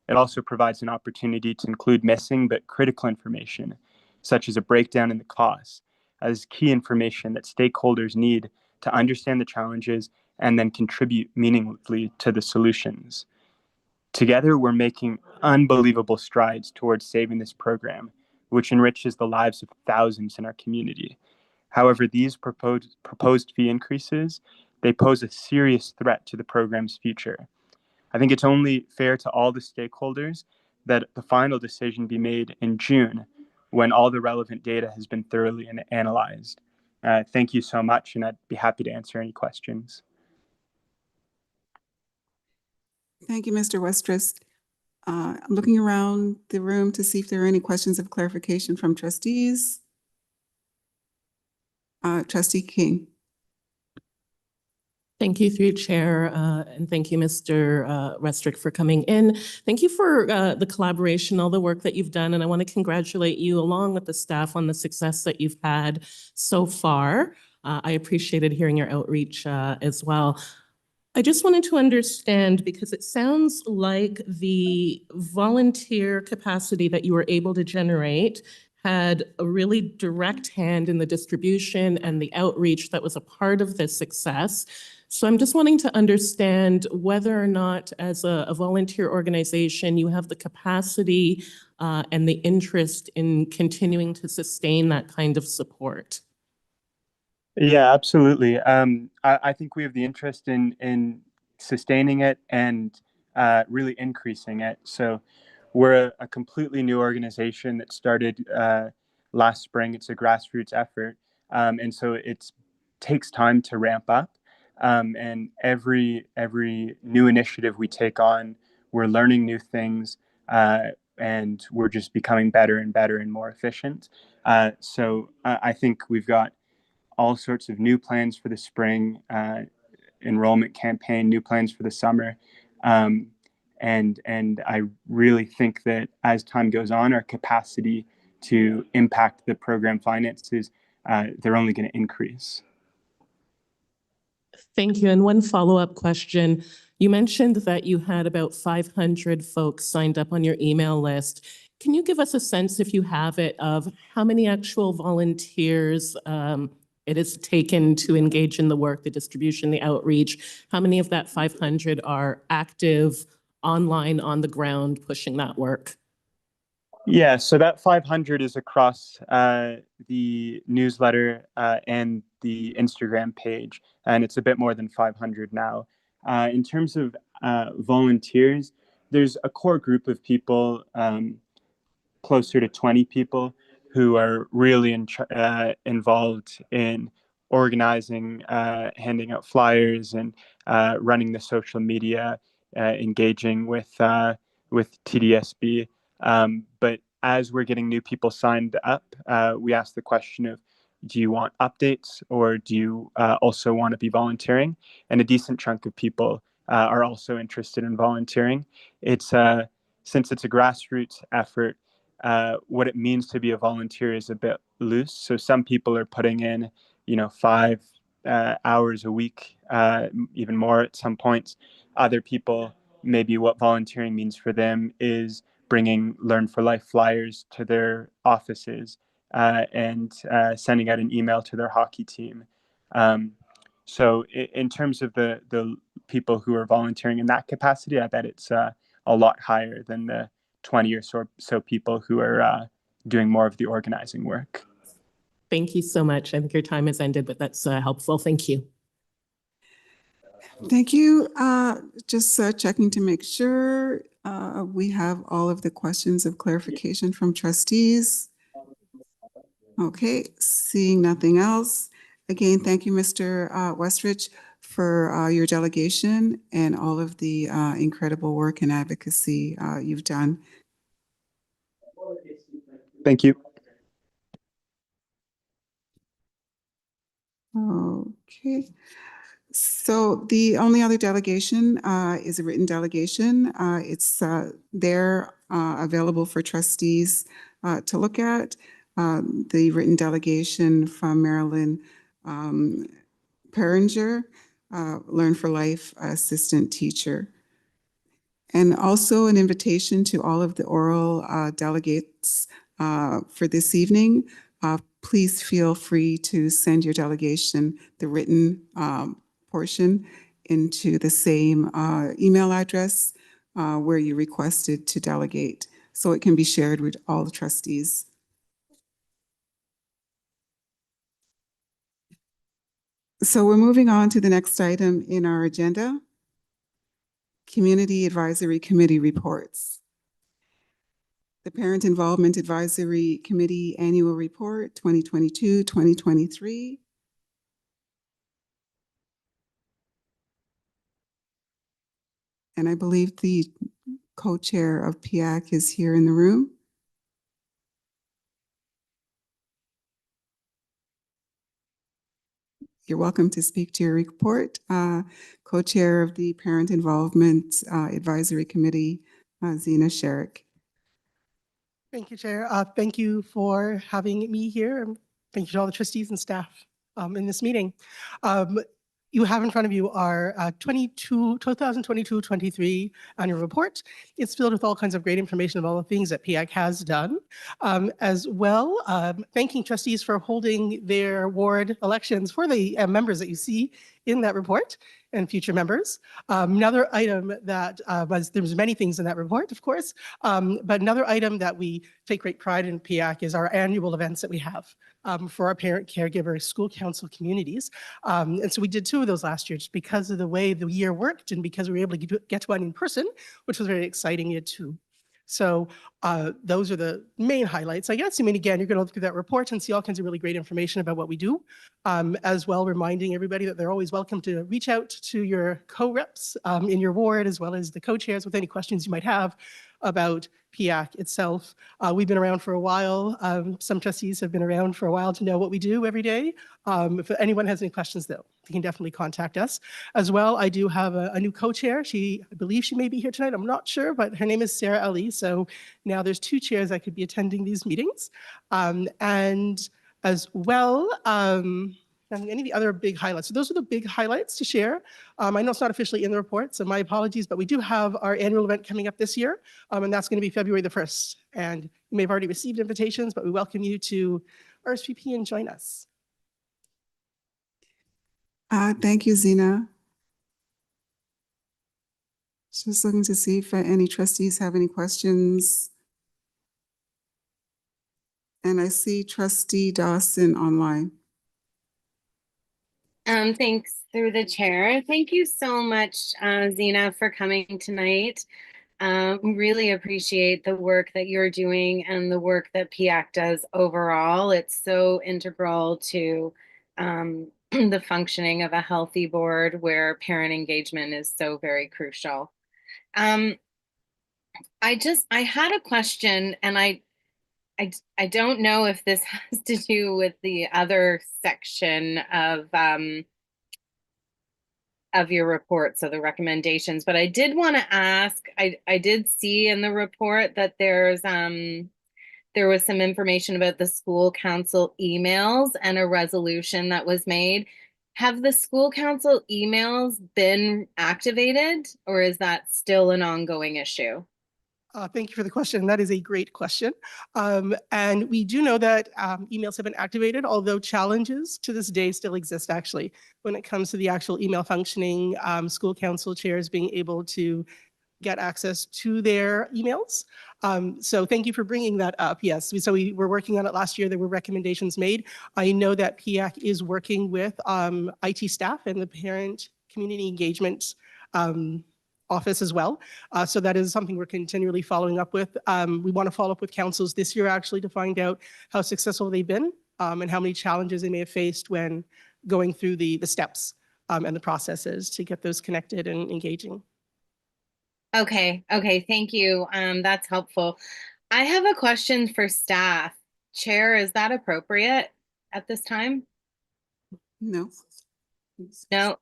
It also provides an opportunity to include missing but critical information, such as a breakdown in the costs, as key information that stakeholders need to understand the challenges and then contribute meaningfully to the solutions. Together, we're making unbelievable strides towards saving this program, which enriches the lives of thousands in our community. However, these proposed fee increases, they pose a serious threat to the program's future. I think it's only fair to all the stakeholders that the final decision be made in June when all the relevant data has been thoroughly analyzed. Thank you so much, and I'd be happy to answer any questions. Thank you, Mr. Westrich. I'm looking around the room to see if there are any questions of clarification from trustees. Trustee King. Thank you through your chair, and thank you, Mr. Restrick, for coming in. Thank you for the collaboration, all the work that you've done, and I want to congratulate you along with the staff on the success that you've had so far. I appreciated hearing your outreach as well. I just wanted to understand, because it sounds like the volunteer capacity that you were able to generate had a really direct hand in the distribution and the outreach that was a part of this success. So I'm just wanting to understand whether or not, as a volunteer organization, you have the capacity and the interest in continuing to sustain that kind of support. Yeah, absolutely. I think we have the interest in sustaining it and really increasing it. So we're a completely new organization that started last spring. It's a grassroots effort, and so it takes time to ramp up. And every new initiative we take on, we're learning new things, and we're just becoming better and better and more efficient. So I think we've got all sorts of new plans for the spring enrollment campaign, new plans for the summer. And I really think that as time goes on, our capacity to impact the program finances, they're only going to increase. Thank you. And one follow-up question. You mentioned that you had about 500 folks signed up on your email list. Can you give us a sense, if you have it, of how many actual volunteers it has taken to engage in the work, the distribution, the outreach? How many of that 500 are active, online, on the ground, pushing that work? Yeah, so that 500 is across the newsletter and the Instagram page, and it's a bit more than 500 now. In terms of volunteers, there's a core group of people, closer to 20 people, who are really involved in organizing, handing out flyers, and running the social media, engaging with TDSB. But as we're getting new people signed up, we ask the question of, do you want updates, or do you also want to be volunteering? And a decent chunk of people are also interested in volunteering. It's since it's a grassroots effort, what it means to be a volunteer is a bit loose. So some people are putting in, 5 hours a week, even more at some points. Other people, maybe what volunteering means for them is bringing Learn for Life flyers to their offices and sending out an email to their hockey team. So in terms of the people who are volunteering in that capacity, I bet it's a lot higher than the 20 or so people who are doing more of the organizing work. Thank you so much. I think your time has ended, but that's helpful. Thank you. Thank you. Just checking to make sure we have all of the questions of clarification from trustees. Okay, seeing nothing else. Again, thank you, Mr. Westrich, for your delegation and all of the incredible work and advocacy you've done. Thank you. Okay. So the only other delegation is a written delegation. It's there available for trustees to look at. The written delegation from Marilyn Peringer, Learn for Life assistant teacher. And also an invitation to all of the oral delegates for this evening. Please feel free to send your delegation the written portion into the same email address where you requested to delegate, so it can be shared with all the trustees. So we're moving on to the next item in our agenda, Community Advisory Committee reports. The Parent Involvement Advisory Committee Annual Report 2022-2023. And I believe the co-chair of PIAC is here in the room. you're welcome to speak to your report. Co-chair of the Parent Involvement Advisory Committee, Zena Sherrick. Thank you, Chair. Thank you for having me here. And thank you to all the trustees and staff in this meeting. You have in front of you our 2022-23 annual report. It's filled with all kinds of great information of all the things that PIAC has done. As well, thanking trustees for holding their ward elections for the members that you see in that report and future members. Another item that there's many things in that report, of course, but another item that we take great pride in PIAC is our annual events that we have for our parent, caregiver, school council communities. And so we did 2 of those last year just because of the way the year worked and because we were able to get one in person, which was very exciting too. So those are the main highlights, I guess. I mean, again, you're going to look through that report and see all kinds of really great information about what we do, as well reminding everybody that they're always welcome to reach out to your co-reps in your ward, as well as the co-chairs with any questions you might have about PIAC itself. We've been around for a while. Some trustees have been around for a while to know what we do every day. If anyone has any questions, though, they can definitely contact us. As well, I do have a new co-chair. I believe she may be here tonight. I'm not sure, but her name is Sarah Ali. So now there's 2 chairs that could be attending these meetings. And as well, any of the other big highlights. So those are the big highlights to share. I know it's not officially in the report, so my apologies, but we do have our annual event coming up this year, and that's going to be February the 1st. And you may have already received invitations, but we welcome you to RSVP and join us. Thank you, Zena. Just looking to see if any trustees have any questions. And I see Trustee Dawson online. Thanks through the chair. Thank you so much, Zena, for coming tonight. Really appreciate the work that you're doing and the work that PIAC does overall. It's so integral to the functioning of a healthy board where parent engagement is so very crucial. I had a question, and I don't know if this has to do with the other section of your report, so the recommendations, but I did want to ask, I did see in the report that there was some information about the school council emails and a resolution that was made. Have the school council emails been activated, or is that still an ongoing issue? Thank you for the question. That is a great question. And we do know that emails have been activated, although challenges to this day still exist, actually, when it comes to the actual email functioning, school council chairs being able to get access to their emails. So thank you for bringing that up. Yes, so we were working on it last year. There were recommendations made. I know that PIAC is working with IT staff and the parent community engagement office as well. So that is something we're continually following up with. We want to follow up with councils this year actually to find out how successful they've been and how many challenges they may have faced when going through the steps and the processes to get those connected and engaging. Okay, thank you. That's helpful. I have a question for staff. Chair, is that appropriate at this time? No. No.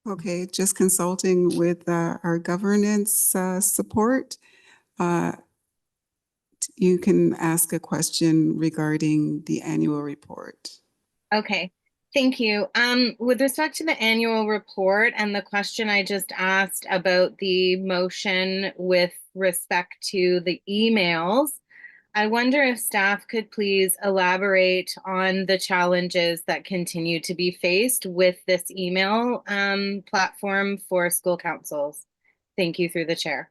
Okay, just consulting with our governance support. You can ask a question regarding the annual report. Okay, thank you. With respect to the annual report and the question I just asked about the motion with respect to the emails, I wonder if staff could please elaborate on the challenges that continue to be faced with this email platform for school councils. Thank you through the chair.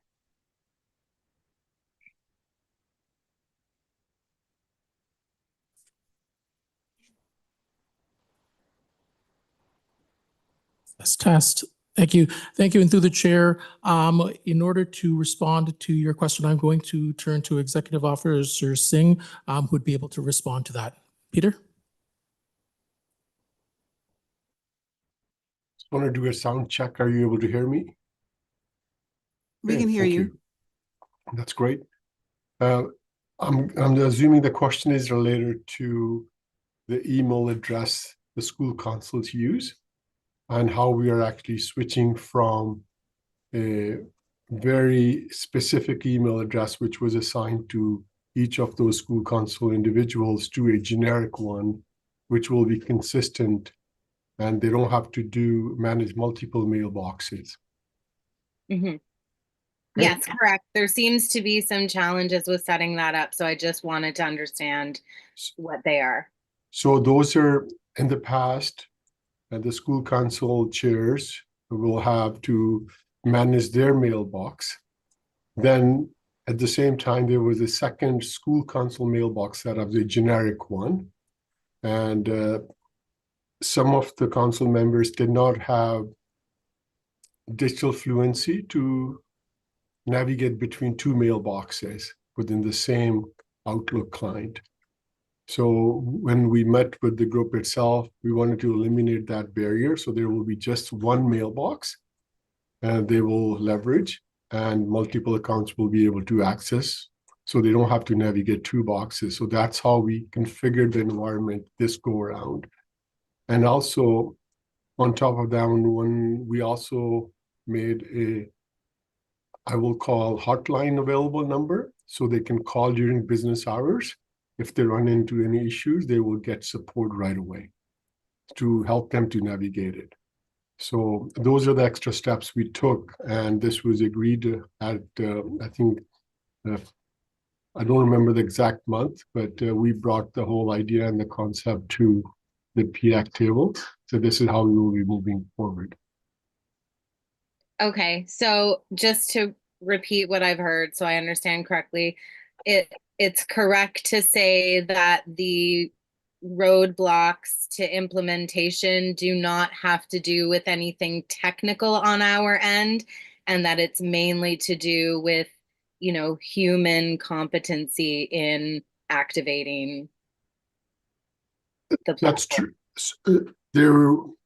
Test. Thank you. Thank you. And through the chair, in order to respond to your question, I'm going to turn to Executive Officer Singh, who would be able to respond to that. Peter? want to do a sound check. Are you able to hear me? We Okay, can hear thank you. That's great. I'm assuming the question is related to the email address the school councils use and how we are actually switching from a very specific email address, which was assigned to each of those school council individuals, to a generic one, which will be consistent and they don't have to manage multiple mailboxes. Mhm. Yes, correct. There seems to be some challenges with setting that up, so I just wanted to understand what they are. So those are in the past, and the school council chairs will have to manage their mailbox. Then at the same time, there was a second school council mailbox set up, the generic one. And some of the council members did not have digital fluency to navigate between two mailboxes within the same Outlook client. So when we met with the group itself, we wanted to eliminate that barrier. So there will be just one mailbox and they will leverage and multiple accounts will be able to access. So they don't have to navigate two boxes. So that's how we configured the environment this go around. And also on top of that, when we also made I will call hotline available number so they can call during business hours. If they run into any issues, they will get support right away to help them to navigate it. So those are the extra steps we took, and this was agreed at, I think, I don't remember the exact month, but we brought the whole idea and the concept to the PAC table. So this is how we will be moving forward. Okay, so just to repeat what I've heard so I understand correctly, it's correct to say that the roadblocks to implementation do not have to do with anything technical on our end, and that it's mainly to do with, human competency in activating the That's platform. true.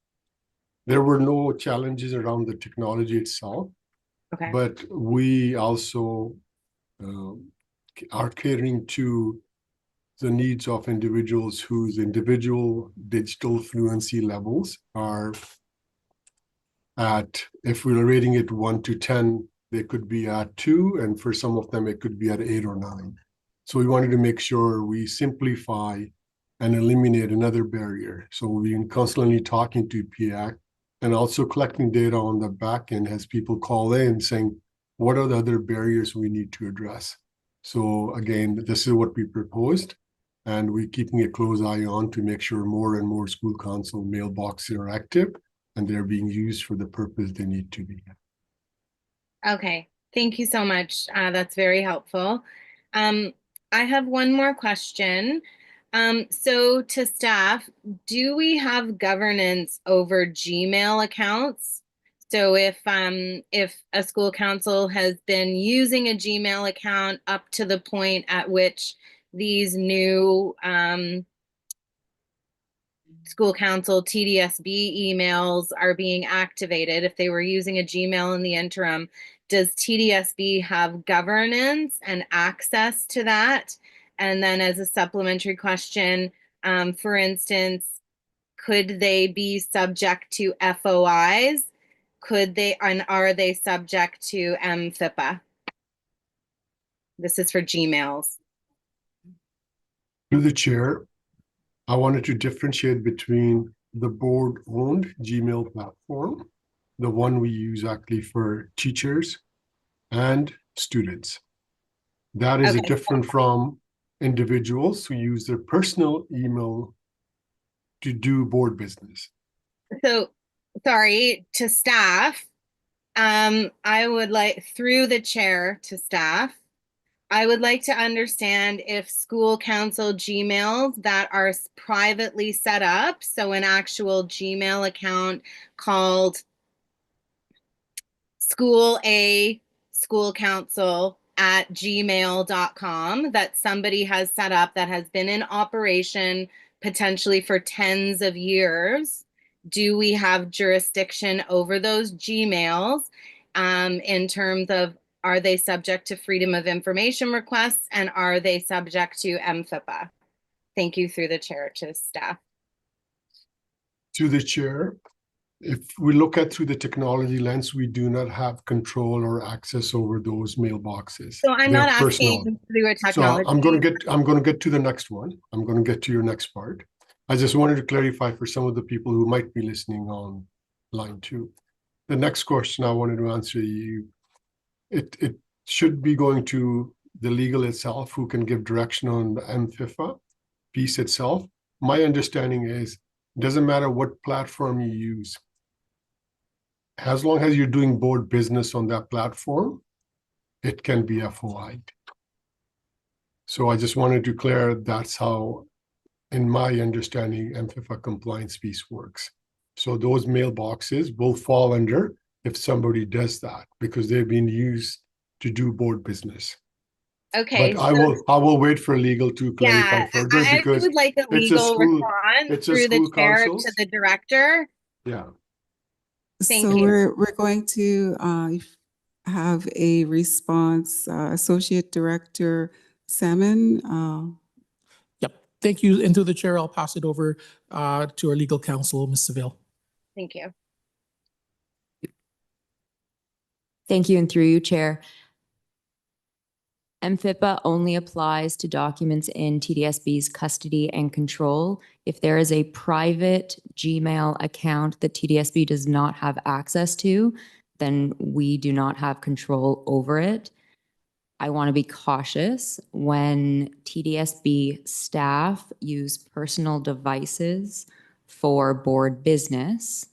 There were no challenges around the technology itself, Okay. but we also are catering to the needs of individuals whose individual digital fluency levels are at, if we are rating it 1 to 10, they could be at 2, and for some of them, it could be at 8 or 9. So we wanted to make sure we simplify and eliminate another barrier. So we've been constantly talking to PAC and also collecting data on the back end as people call in saying, what are the other barriers we need to address? So again, this is what we proposed, and we're keeping a close eye on to make sure more and more school council mailboxes are active and they're being used for the purpose they need to be. Okay, thank you so much. That's very helpful. I have one more question. So to staff, do we have governance over Gmail accounts? So if a school council has been using a Gmail account up to the point at which these new school council TDSB emails are being activated, if they were using a Gmail in the interim, does TDSB have governance and access to that? And then as a supplementary question, for instance, could they be subject to FOIs? And are they subject to MFIPA? This is for Gmails. Through the chair, I wanted to differentiate between the board-owned Gmail platform, the one we use actually for teachers and students. That is different from individuals who use their personal email to do board business. So, sorry, to staff, I would like, through the chair to staff, I would like to understand if school council Gmails that are privately set up, so an actual Gmail account called schoolcouncil@gmail.com that somebody has set up that has been in operation potentially for tens of years. do we have jurisdiction over those Gmails in terms of, are they subject to freedom of information requests, and are they subject to MFIPA? Thank you through the chair to staff. To the chair, if we look at through the technology lens, we do not have control or access over those mailboxes. So I'm They're not personal. asking through a So technology. I'm going to get to the next one. I'm going to get to your next part. I just wanted to clarify for some of the people who might be listening on line 2. The next question I wanted to answer you, it should be going to the legal itself, who can give direction on the MFIFA piece itself. My understanding is, it doesn't matter what platform you use, as long as you're doing board business on that platform, it can be FOI'd. So I just wanted to clear that's how, in my understanding, MFIFA compliance piece works. So those mailboxes will fall under if somebody does that, because they've been used to do board business. Okay. But I will wait for legal to clarify Yeah, further, I because would like a it's a legal school, response it's a through the school chair council. to the director. Yeah. Thank So you. we're going to have a response, Associate Director Salmon. Yep. Thank you. And through the chair, I'll pass it over to our legal counsel, Ms. Seville. Thank you. Thank you, and through you, Chair. MFIPA only applies to documents in TDSB's custody and control. If there is a private Gmail account that TDSB does not have access to, then we do not have control over it. I want to be cautious when TDSB staff use personal devices for board business.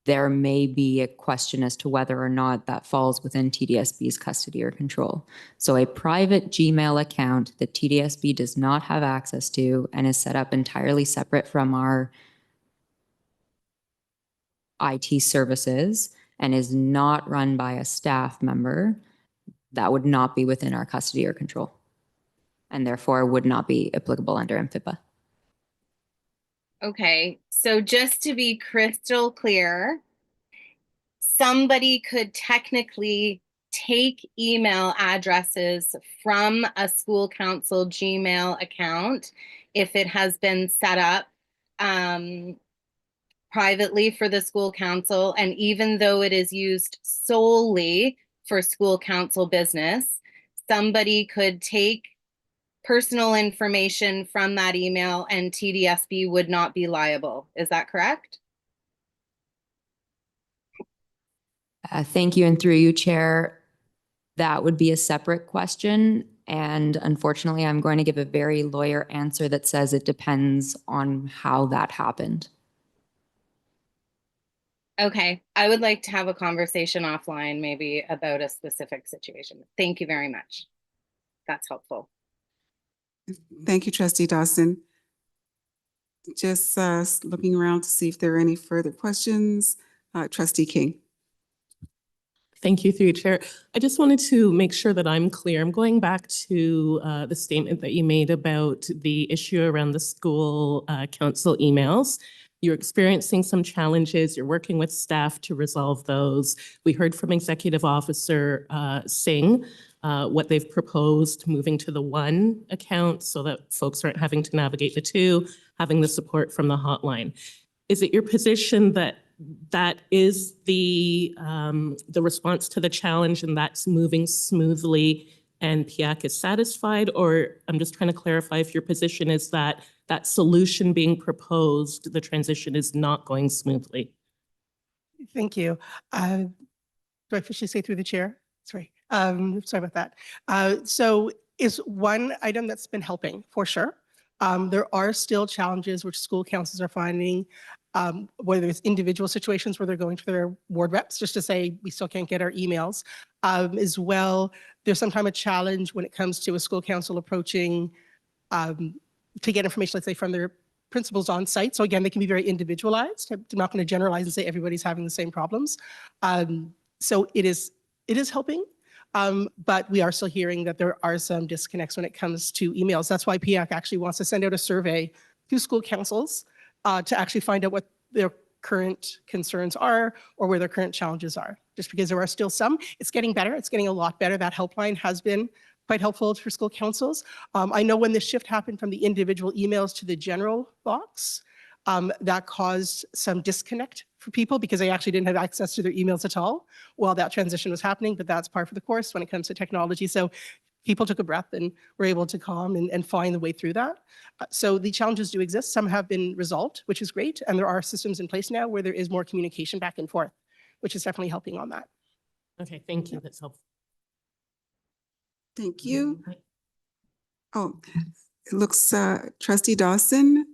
There may be a question as to whether or not that falls within TDSB's custody or control. So a private Gmail account that TDSB does not have access to and is set up entirely separate from our IT services and is not run by a staff member, that would not be within our custody or control, and therefore would not be applicable under MFIPA. Okay, so just to be crystal clear, somebody could technically take email addresses from a school council Gmail account if it has been set up privately for the school council, and even though it is used solely for school council business, somebody could take personal information from that email and TDSB would not be liable. Is that correct? Thank you, and through you, Chair. That would be a separate question. And unfortunately, I'm going to give a very lawyer answer that says it depends on how that happened. Okay, I would like to have a conversation offline maybe about a specific situation. Thank you very much. That's helpful. Thank you, Trustee Dawson. Just looking around to see if there are any further questions. Trustee King. Thank you, through you, Chair. I just wanted to make sure that I'm clear. I'm going back to the statement that you made about the issue around the school council emails. You're experiencing some challenges. You're working with staff to resolve those. We heard from Executive Officer Singh what they've proposed, moving to the one account so that folks aren't having to navigate the two, having the support from the hotline. Is it your position that that is the response to the challenge and that's moving smoothly and PIAC is satisfied? Or I'm just trying to clarify if your position is that that solution being proposed, the transition is not going smoothly. Thank you. Do I officially say through the chair? Sorry. Sorry about that. So is one item that's been helping for sure. There are still challenges which school councils are finding, whether it's individual situations where they're going to their ward reps just to say we still can't get our emails. As well, there's sometimes a challenge when it comes to a school council approaching to get information, let's say, from their principals on site. So again, they can be very individualized. I'm not going to generalize and say everybody's having the same problems. So it is helping. But we are still hearing that there are some disconnects when it comes to emails. That's why PIAC actually wants to send out a survey to school councils to actually find out what their current concerns are or where their current challenges are. Just because there are still some, it's getting better. It's getting a lot better. That helpline has been quite helpful for school councils. I know when the shift happened from the individual emails to the general box, that caused some disconnect for people because they actually didn't have access to their emails at all while that transition was happening, but that's par for the course when it comes to technology. So people took a breath and were able to calm and find the way through that. So the challenges do exist. Some have been resolved, which is great. And there are systems in place now where there is more communication back and forth, which is definitely helping on that. Okay, thank you. That's helpful. Thank you. Oh, it looks, Trustee Dawson,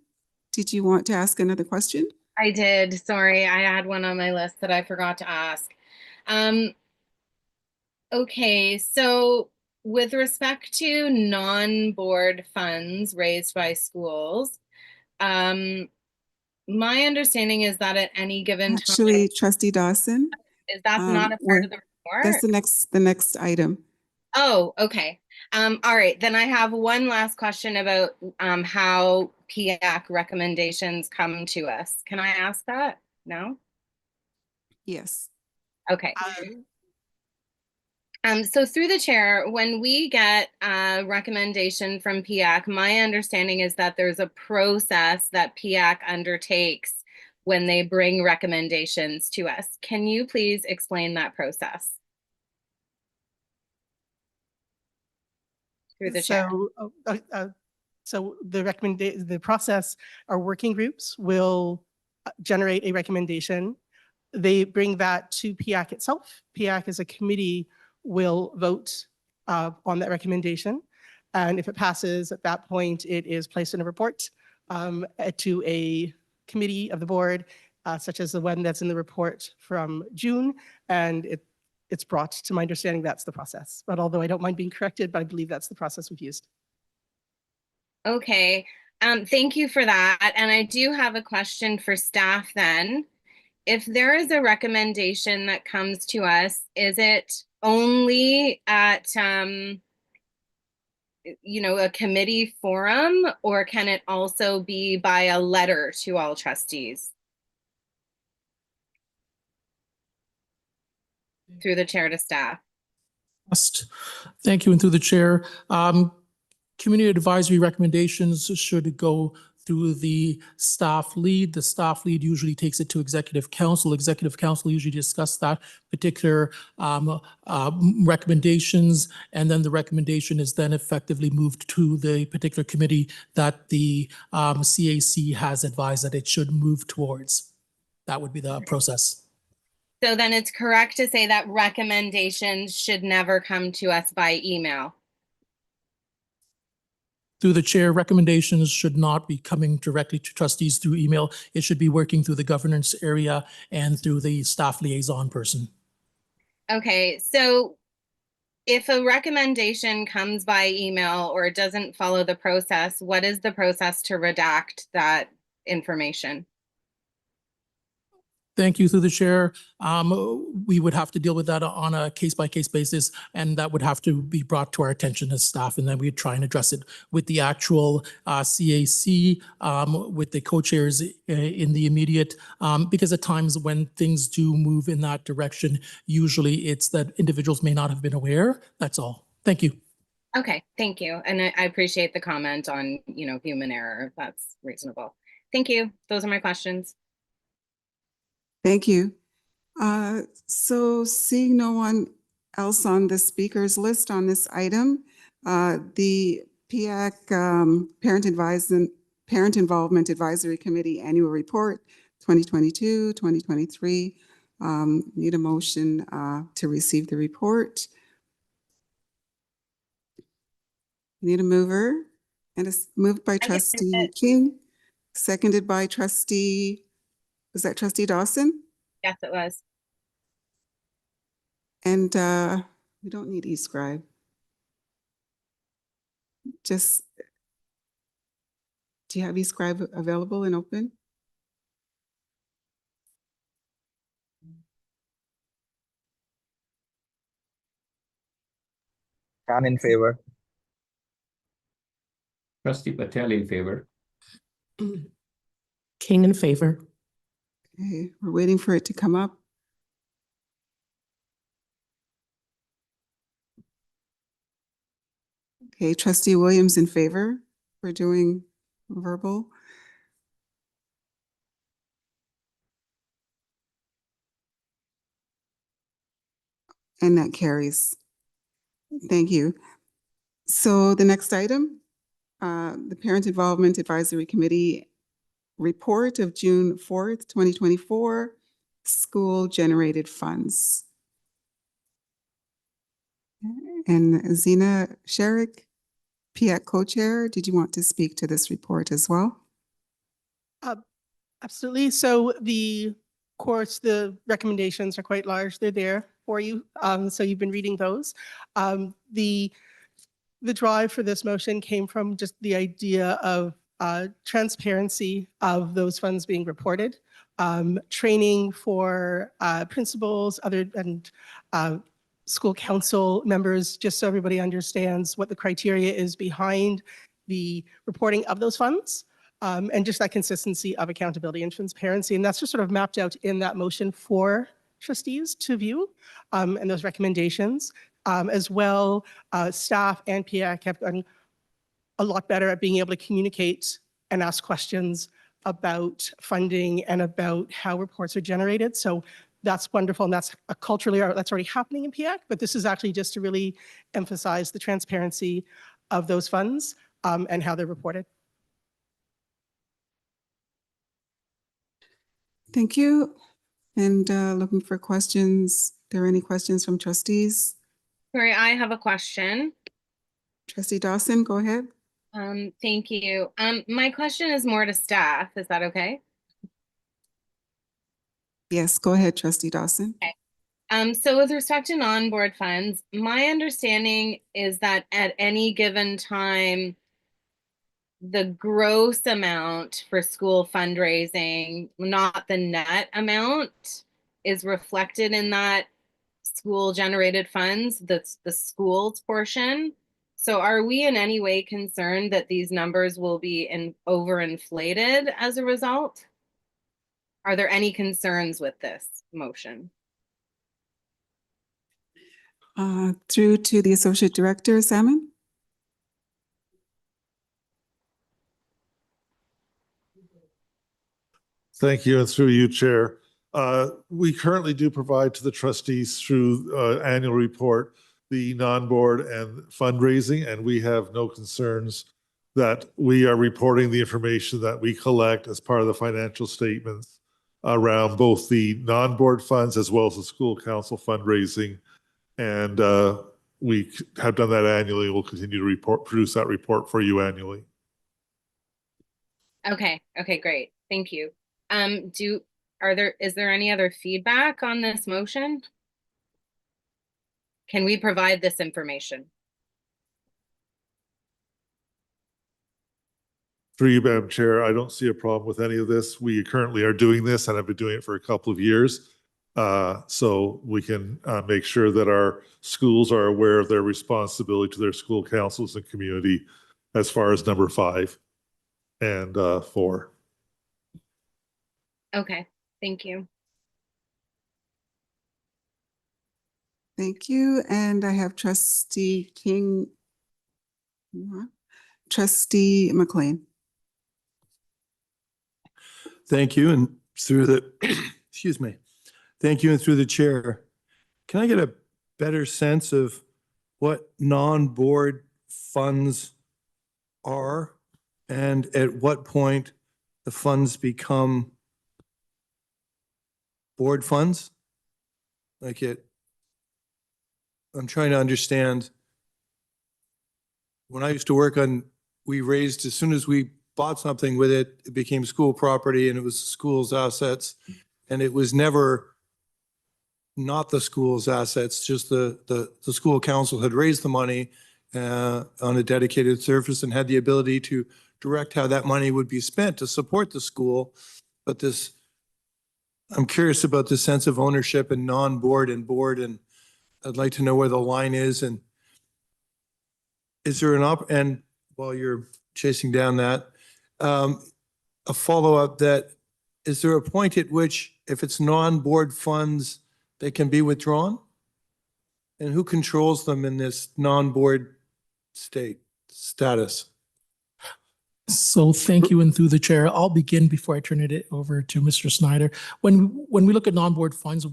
did you want to ask another question? I did. Sorry, I had one on my list that I forgot to ask. Okay, so with respect to non-board funds raised by schools, my understanding is that at any given time, Actually, Trustee Dawson. is that not a part of the That's report? the next item. Oh, okay. All right, then I have one last question about how PIAC recommendations come to us. Can I ask that? No? Yes. Okay. So through the chair, when we get a recommendation from PIAC, my understanding is that there's a process that PIAC undertakes when they bring recommendations to us. Can you please explain that process? Through the chair. So the process, our working groups will generate a recommendation. They bring that to PIAC itself. PIAC as a committee will vote on that recommendation. And if it passes, at that point, it is placed in a report to a committee of the board, such as the one that's in the report from June. And it's brought to my understanding that's the process. But although I don't mind being corrected, but I believe that's the process we've used. Okay, thank you for that. And I do have a question for staff then. If there is a recommendation that comes to us, is it only at, a committee forum, or can it also be by a letter to all trustees? Through the chair to staff. Thank you, and through the chair. Community advisory recommendations should go through the staff lead. The staff lead usually takes it to executive council. Executive council usually discuss that particular recommendations, and then the recommendation is then effectively moved to the particular committee that the CAC has advised that it should move towards. That would be the process. So then it's correct to say that recommendations should never come to us by email. Through the chair, recommendations should not be coming directly to trustees through email. It should be working through the governance area and through the staff liaison person. Okay, so if a recommendation comes by email or it doesn't follow the process, what is the process to redact that information? Thank you, through the chair. We would have to deal with that on a case-by-case basis, and that would have to be brought to our attention as staff, and then we'd try and address it with the actual CAC, with the co-chairs in the immediate, because at times when things do move in that direction, usually it's that individuals may not have been aware. That's all. Thank you. Okay, thank you. And I appreciate the comment on, human error. That's reasonable. Thank you. Those are my questions. Thank you. So seeing no one else on the speakers list on this item, the PIAC Parent Involvement Advisory Committee Annual Report 2022-2023. Need a motion to receive the report. Need a mover, and it's moved by Trustee King, seconded by Trustee, was that Trustee Dawson? Yes, it was. And we don't need eScribe. Just, do you have eScribe available and open? Shan in favor. Trustee Patel in favor. King in favor. Okay, we're waiting for it to come up. Okay, trustee Williams in favor. We're doing verbal. And that carries. Thank you. So the next item, the Parent Involvement Advisory Committee report of June 4th, 2024, school generated funds. And Zina Sherrick, PIAC co-chair, did you want to speak to this report as well? Absolutely. So of course, the recommendations are quite large. They're there for you. So you've been reading those. The drive for this motion came from just the idea of transparency of those funds being reported, training for principals, and school council members, just so everybody understands what the criteria is behind the reporting of those funds, and just that consistency of accountability and transparency. And that's just sort of mapped out in that motion for trustees to view, and those recommendations. As well, staff and PIAC have gotten a lot better at being able to communicate and ask questions about funding and about how reports are generated. So that's wonderful, and that's culturally that's already happening in PIAC, but this is actually just to really emphasize the transparency of those funds and how they're reported. Thank you. And looking for questions. Are there any questions from trustees? Sorry, I have a question. Trustee Dawson, go ahead. Thank you. My question is more to staff. Is that okay? Yes, go ahead, Trustee Dawson. Okay. So with respect to non-board funds, my understanding is that at any given time, the gross amount for school fundraising, not the net amount, is reflected in that school generated funds, that's the school's portion. So are we in any way concerned that these numbers will be overinflated as a result? Are there any concerns with this motion? Through to the Associate Director, Salmon. Thank you, and through you, Chair. We currently do provide to the trustees through annual report the non-board and fundraising, and we have no concerns that we are reporting the information that we collect as part of the financial statements around both the non-board funds as well as the school council fundraising. And we have done that annually. We'll continue to produce that report for you annually. Okay, great. Thank you. Is there any other feedback on this motion? Can we provide this information? Through you, Madam Chair, I don't see a problem with any of this. We currently are doing this and have been doing it for a couple of years. So we can make sure that our schools are aware of their responsibility to their school councils and community as far as number 5 and 4. Okay, thank you. Thank you. And I have Trustee King, Trustee McLean. Thank you. And through the, excuse me. Thank you. And through the chair, can I get a better sense of what non-board funds are and at what point the funds become board funds? I'm trying to understand. When I used to work on, we raised, as soon as we bought something with it, it became school property and it was the school's assets. And it was never not the school's assets, just the school council had raised the money on a dedicated surface and had the ability to direct how that money would be spent to support the school. But I'm curious about the sense of ownership and non-board and board, and I'd like to know where the line is. And is there and while you're chasing down that, a follow-up that, is there a point at which if it's non-board funds, they can be withdrawn? And who controls them in this non-board status? So thank you, and through the chair, I'll begin before I turn it over to Mr. Snyder. When we look at non-board funds,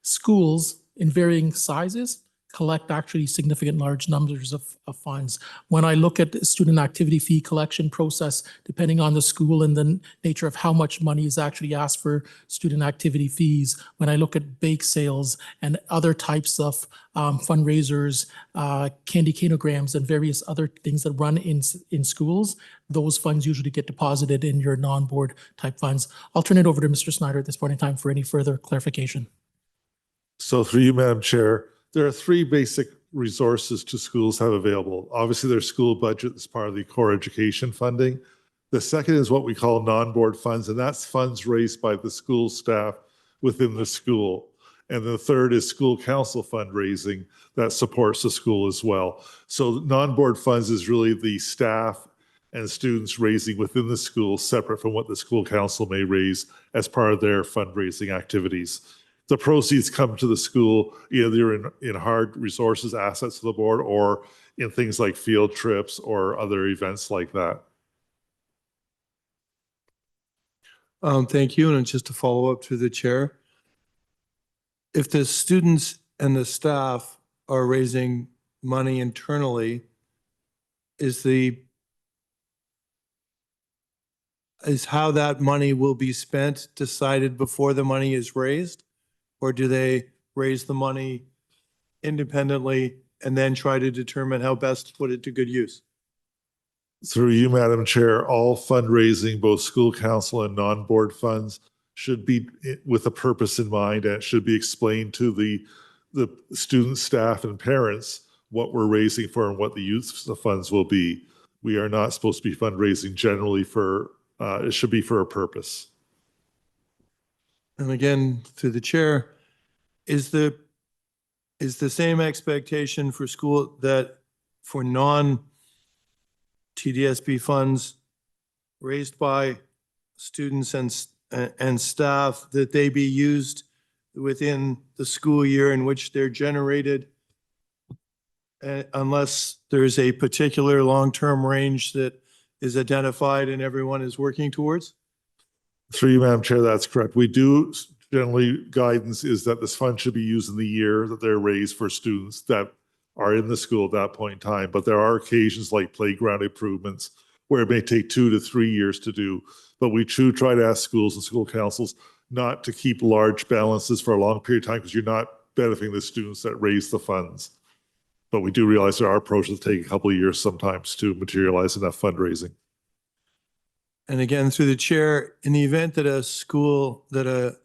schools in varying sizes collect actually significant large numbers of funds. When I look at the student activity fee collection process, depending on the school and the nature of how much money is actually asked for student activity fees, when I look at bake sales and other types of fundraisers, candy canograms and various other things that run in schools, those funds usually get deposited in your non-board type funds. I'll turn it over to Mr. Snyder at this point in time for any further clarification. So through you, Madam Chair, there are three basic resources to schools have available. Obviously, their school budget is part of the core education funding. The second is what we call non-board funds, and that's funds raised by the school staff within the school. And the third is school council fundraising that supports the school as well. So non-board funds is really the staff and students raising within the school, separate from what the school council may raise as part of their fundraising activities. The proceeds come to the school either in hard resources, assets to the board, or in things like field trips or other events like that. Thank you. And just to follow up to the chair, if the students and the staff are raising money internally, is how that money will be spent decided before the money is raised? Or do they raise the money independently and then try to determine how best to put it to good use? Through you, Madam Chair, all fundraising, both school council and non-board funds, should be with a purpose in mind, and it should be explained to the student, staff, and parents what we're raising for and what the use of the funds will be. We are not supposed to be fundraising generally for, it should be for a purpose. And again, through the chair, is the same expectation for school that for non-TDSB funds raised by students and staff, that they be used within the school year in which they're generated, unless there's a particular long-term range that is identified and everyone is working towards? Through you, Madam Chair, that's correct. We do generally, guidance is that this fund should be used in the year that they're raised for students that are in the school at that point in time. But there are occasions like playground improvements where it may take 2 to 3 years to do. But we try to ask schools and school councils not to keep large balances for a long period of time, because you're not benefiting the students that raise the funds. But we do realize there are approaches that take a couple of years sometimes to materialize enough fundraising. And again, through the chair, in the event that a school, that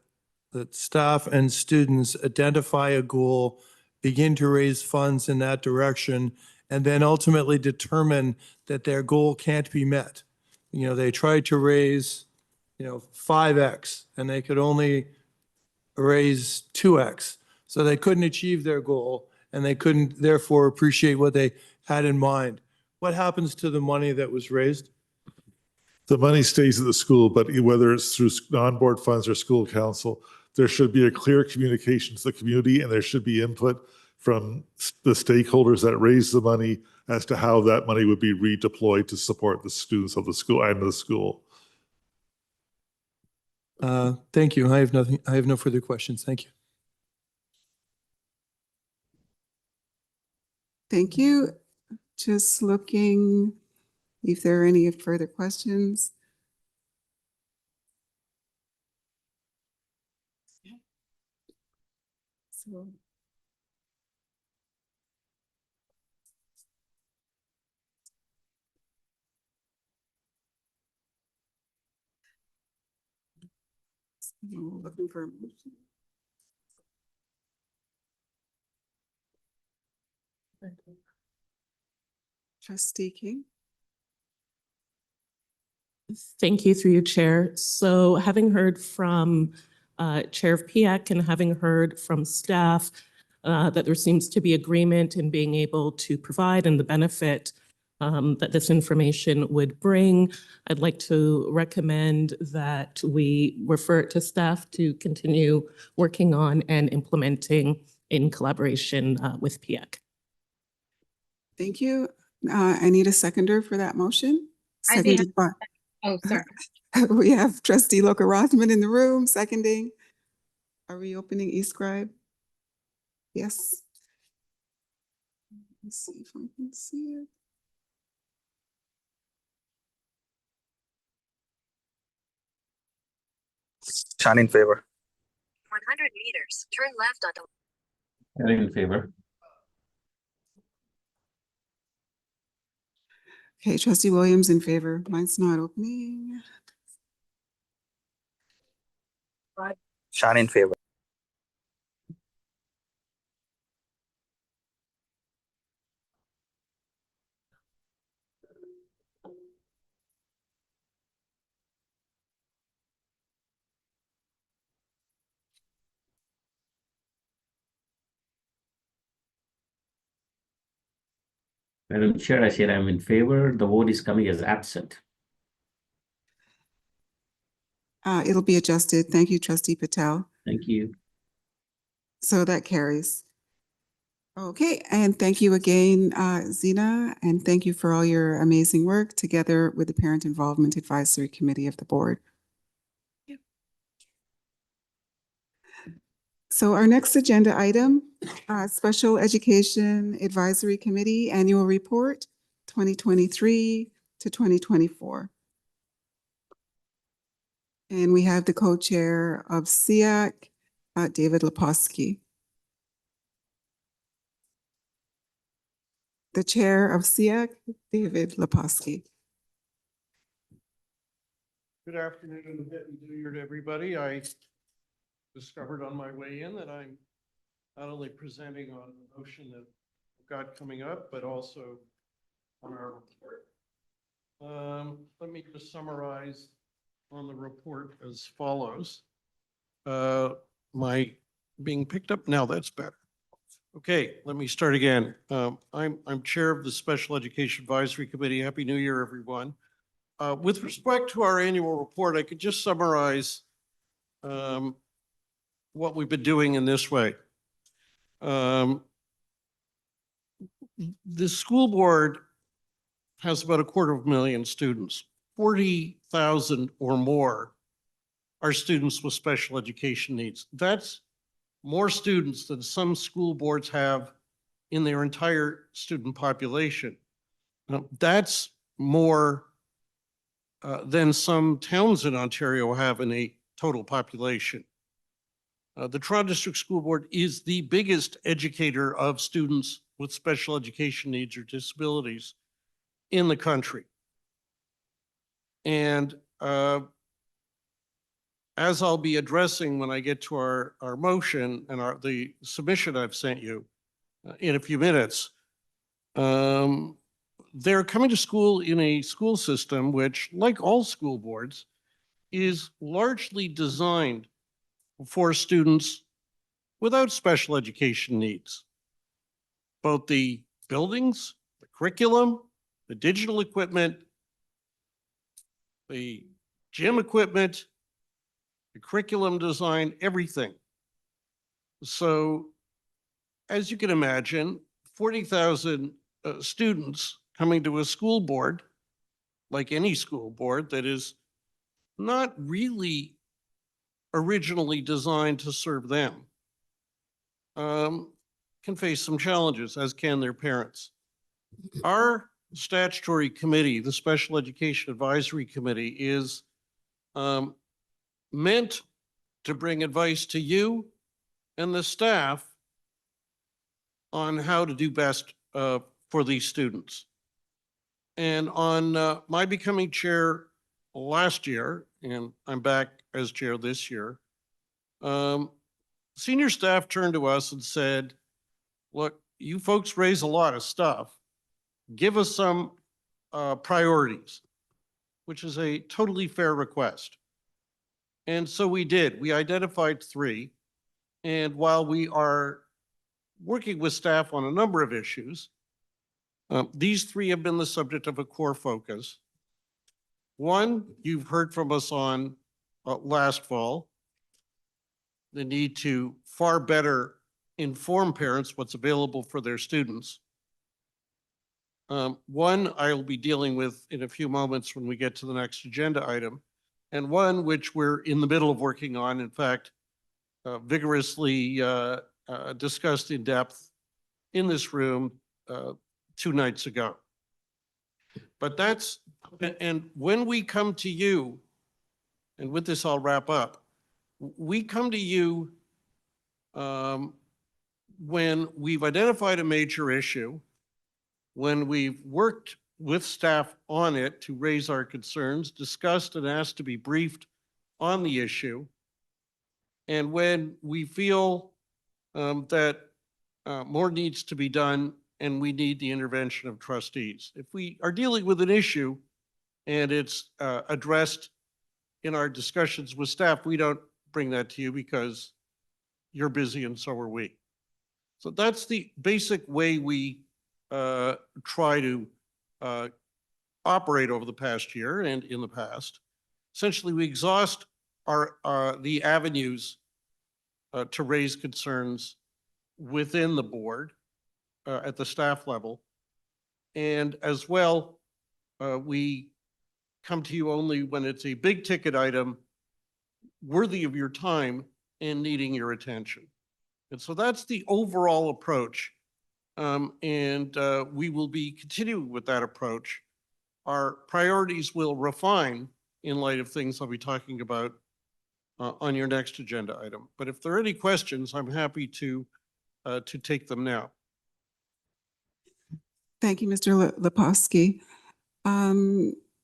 staff and students identify a goal, begin to raise funds in that direction, and then ultimately determine that their goal can't be met. They tried to raise, 5X, and they could only raise 2X. So they couldn't achieve their goal, and they couldn't therefore appreciate what they had in mind. What happens to the money that was raised? The money stays at the school, but whether it's through non-board funds or school council, there should be a clear communication to the community, and there should be input from the stakeholders that raise the money as to how that money would be redeployed to support the students of the school and the school. Thank you. I have no further questions. Thank you. Thank you. Just looking if there are any further questions. So, looking for a motion. Trustee King. Thank you, through you, Chair. So having heard from Chair of PIAC and having heard from staff that there seems to be agreement in being able to provide and the benefit that this information would bring. I'd like to recommend that we refer it to staff to continue working on and implementing in collaboration with PIAC. Thank you. I need a seconder for that motion. I'd be Seconded by, Oh, sorry. we have trustee Loka Rothman in the room seconding. Are we opening eScribe? Yes. Let's see if I can see it. Sean in favor. 100 meters, turn left onto. Eric in favor. Okay, trustee Williams in favor. Mine's not opening. Sean in favor. Madam Chair, I said I'm in favor. The vote is coming as absent. It'll be adjusted. Thank you, trustee Patel. Thank you. So that carries. Okay, and thank you again, Zena, and thank you for all your amazing work together with the Parent Involvement Advisory Committee of the board. So our next agenda item, Special Education Advisory Committee Annual Report 2023 to 2024. And we have the co-chair of SEAC, David Leposki. The chair of SEAC, David Leposki. Good afternoon and happy New Year to everybody. I discovered on my way in that I'm not only presenting on the motion that we've got coming up, but also on our report. Let me just summarize on the report as follows. My being picked up now, that's better. Okay, let me start again. I'm chair of the Special Education Advisory Committee. Happy New Year, everyone. With respect to our annual report, I could just summarize what we've been doing in this way. The school board has about 250,000 students. 40,000 or more are students with special education needs. That's more students than some school boards have in their entire student population. Now, that's more than some towns in Ontario have in a total population. The Toronto District School Board is the biggest educator of students with special education needs or disabilities in the country. And as I'll be addressing when I get to our motion and the submission I've sent you in a few minutes, they're coming to school in a school system which, like all school boards, is largely designed for students without special education needs. Both the buildings, the curriculum, the digital equipment, the gym equipment, the curriculum design, everything. So as you can imagine, 40,000 students coming to a school board, like any school board that is not really originally designed to serve them, can face some challenges, as can their parents. Our statutory committee, the Special Education Advisory Committee, is meant to bring advice to you and the staff on how to do best for these students. And on my becoming chair last year, and I'm back as chair this year, senior staff turned to us and said, look, you folks raise a lot of stuff. Give us some priorities, which is a totally fair request. And so we did. We identified 3. And while we are working with staff on a number of issues, These three have been the subject of a core focus. One, you've heard from us on last fall, the need to far better inform parents what's available for their students. One I'll be dealing with in a few moments when we get to the next agenda item, and one which we're in the middle of working on, in fact, vigorously discussed in depth in this room 2 nights ago. But that's, and when we come to you, and with this I'll wrap up, we come to you when we've identified a major issue, when we've worked with staff on it to raise our concerns, discussed and asked to be briefed on the issue, and when we feel that more needs to be done and we need the intervention of trustees. If we are dealing with an issue and it's addressed in our discussions with staff, we don't bring that to you because you're busy and so are we. So that's the basic way we try to operate over the past year and in the past. Essentially, we exhaust the avenues to raise concerns within the board at the staff level. And as well, we come to you only when it's a big ticket item worthy of your time and needing your attention. And so that's the overall approach. We will be continuing with that approach. Our priorities will refine in light of things I'll be talking about on your next agenda item. But if there are any questions, I'm happy to take them now. Thank you, Mr. Leposki.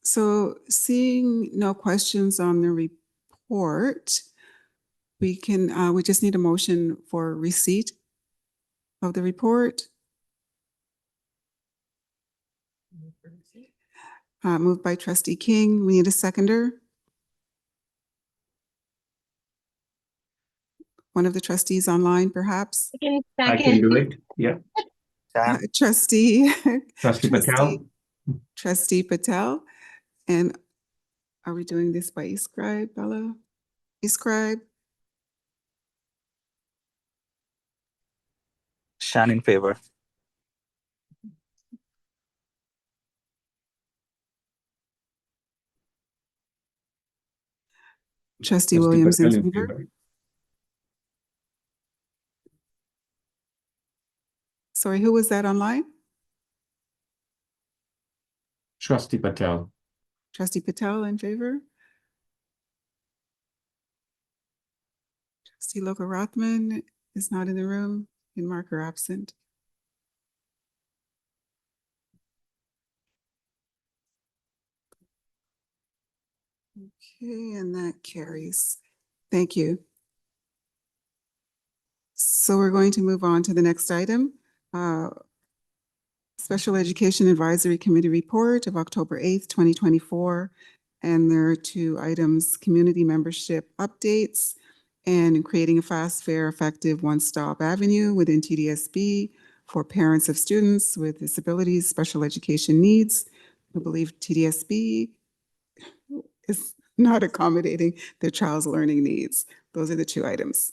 So seeing no questions on the report, we just need a motion for receipt of the report. Moved by Trustee King. We need a seconder. One of the trustees online, perhaps. I can do it. Yeah. Trustee Patel. Trustee Patel. And are we doing this by e-scribe, Bella? E-scribe? Shan in favor. Trustee Williams in Patel in favor. favor. Sorry, who was that online? Trustee Patel. Trustee Patel in favor. Trustee Loka Rothman is not in the room. And marker absent. Okay, and that carries. Thank you. So we're going to move on to the next item. Special Education Advisory Committee report of October 8th, 2024. And there are 2 items: community membership updates and creating a fast, fair, effective one-stop avenue within TDSB for parents of students with disabilities, special education needs. I believe TDSB is not accommodating their child's learning needs. Those are the 2 items.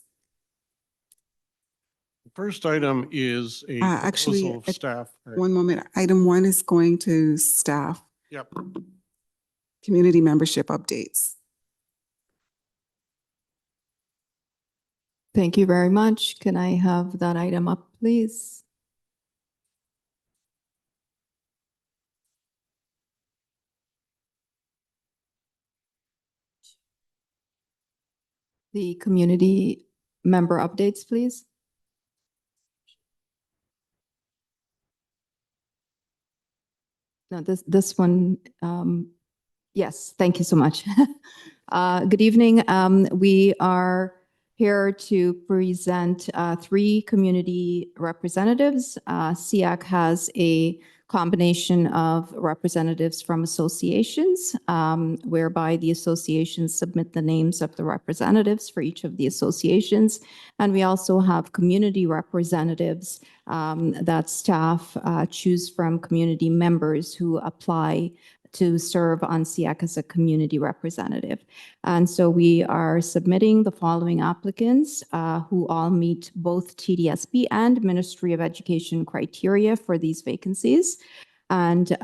The first item is a Actually, proposal of staff. One moment. Item 1 is going to staff. Yep. Community membership updates. Thank you very much. Can I have that item up, please? The community member updates, please. No, this one, yes, thank you so much. Good evening. We are here to present 3 community representatives. SEAC has a combination of representatives from associations, whereby the associations submit the names of the representatives for each of the associations. And we also have community representatives that staff choose from community members who apply to serve on SEAC as a community representative. And so we are submitting the following applicants who all meet both TDSB and Ministry of Education criteria for these vacancies. And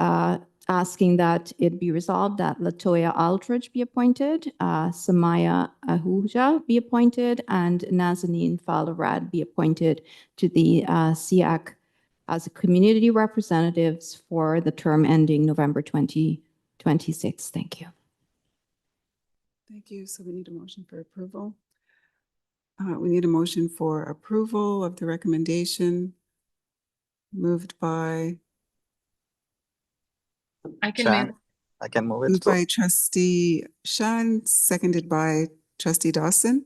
asking that it be resolved that Latoya Aldridge be appointed, Samaya Ahuja be appointed, and Nazanin Falarad be appointed to the SEAC as community representatives for the term ending November 2026. Thank you. Thank you. So we need a motion for approval. We need a motion for approval of the recommendation moved by I can Shan, move. I can move it. moved by Trustee Shan, seconded by Trustee Dawson.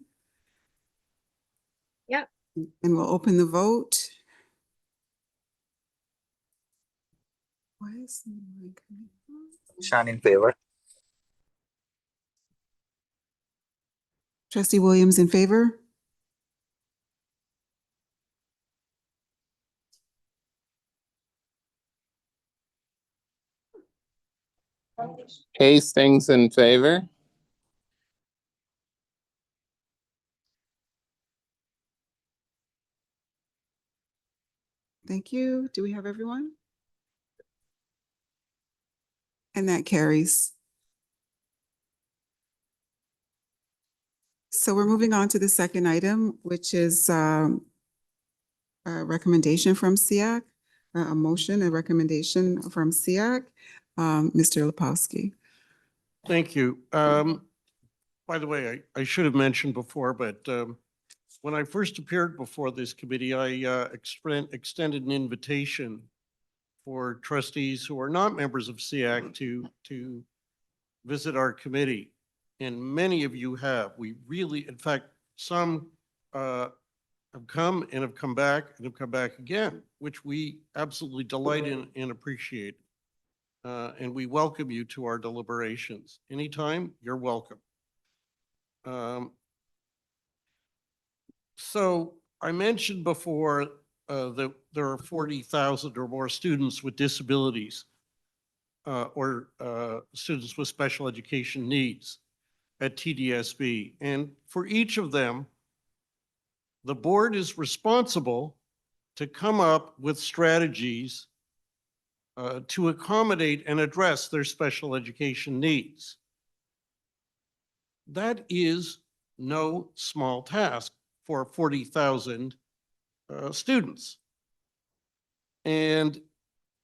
Yep. And we'll open the vote. Why is my coming up? Shan in favor. Trustee Williams in favor? Hastings in favor. Thank you. Do we have everyone? And that carries. So we're moving on to the second item, which is a recommendation from SEAC, a motion, a recommendation from SEAC. Mr. Lepowski. Thank you. By the way, I should have mentioned before, but when I first appeared before this committee, I extended an invitation for trustees who are not members of SEAC to visit our committee. And many of you have. We really, in fact, some have come and have come back and have come back again, which we absolutely delight in and appreciate. And we welcome you to our deliberations. Anytime, you're welcome. So I mentioned before that there are 40,000 or more students with disabilities or students with special education needs at TDSB. And for each of them, the board is responsible to come up with strategies to accommodate and address their special education needs. That is no small task for 40,000 students. And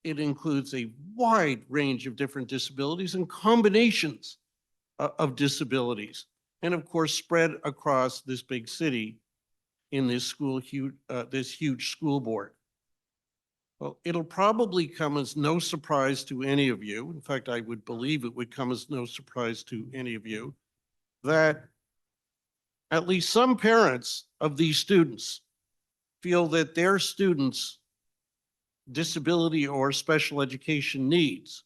it includes a wide range of different disabilities and combinations of disabilities. And of course, spread across this big city in this huge school board. Well, it'll probably come as no surprise to any of you. In fact, I would believe it would come as no surprise to any of you that at least some parents of these students feel that their students' disability or special education needs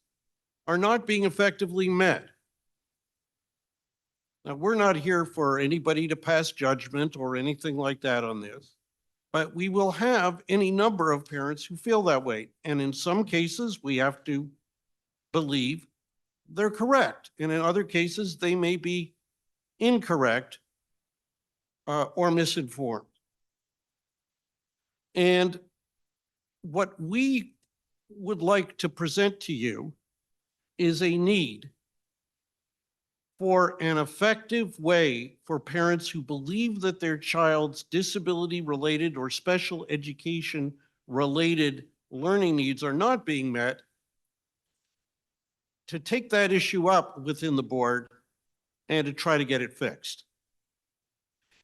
are not being effectively met. Now, we're not here for anybody to pass judgment or anything like that on this, but we will have any number of parents who feel that way. And in some cases, we have to believe they're correct. And in other cases, they may be incorrect or misinformed. And what we would like to present to you is a need for an effective way for parents who believe that their child's disability-related or special education-related learning needs are not being met, to take that issue up within the board and to try to get it fixed.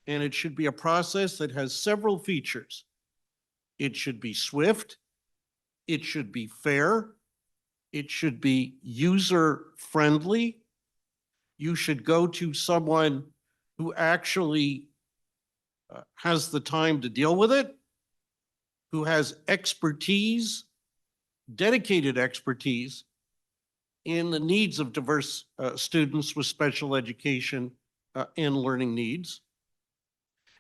And it should be a process that has several features. It should be swift, it should be fair, it should be user-friendly. You should go to someone who actually has the time to deal with it, who has expertise dedicated expertise in the needs of diverse students with special education and learning needs,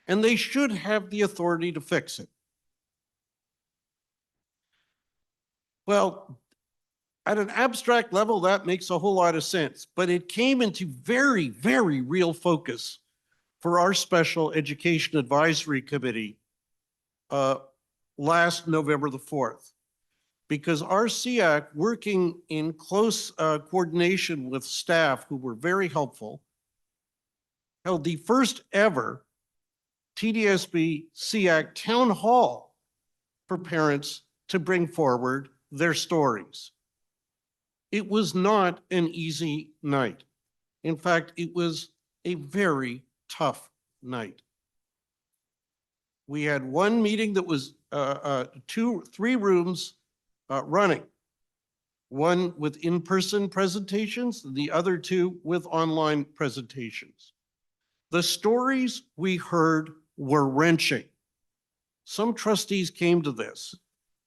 and they should have the authority to fix it. Well, at an abstract level, that makes a whole lot of sense, but it came into very, very real focus for our Special Education Advisory Committee last November the 4th. Because our SEAC, working in close coordination with staff who were very helpful, held the first ever TDSB SEAC town hall for parents to bring forward their stories. It was not an easy night. In fact, it was a very tough night. We had one meeting that was 3 rooms running, one with in-person presentations, the other 2 with online presentations. The stories we heard were wrenching. Some trustees came to this,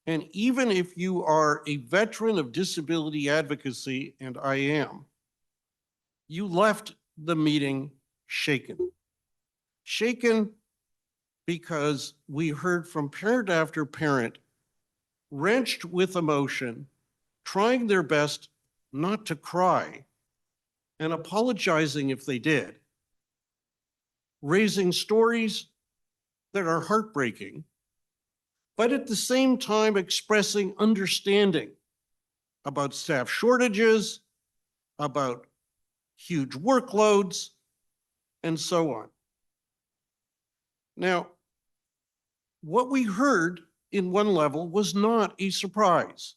and even if you are a veteran of disability advocacy, and I am, you left the meeting shaken. Shaken because we heard from parent after parent, wrenched with emotion, trying their best not to cry, and apologizing if they did, raising stories that are heartbreaking, but at the same time expressing understanding about staff shortages, about huge workloads, and so on. Now, what we heard in one level was not a surprise,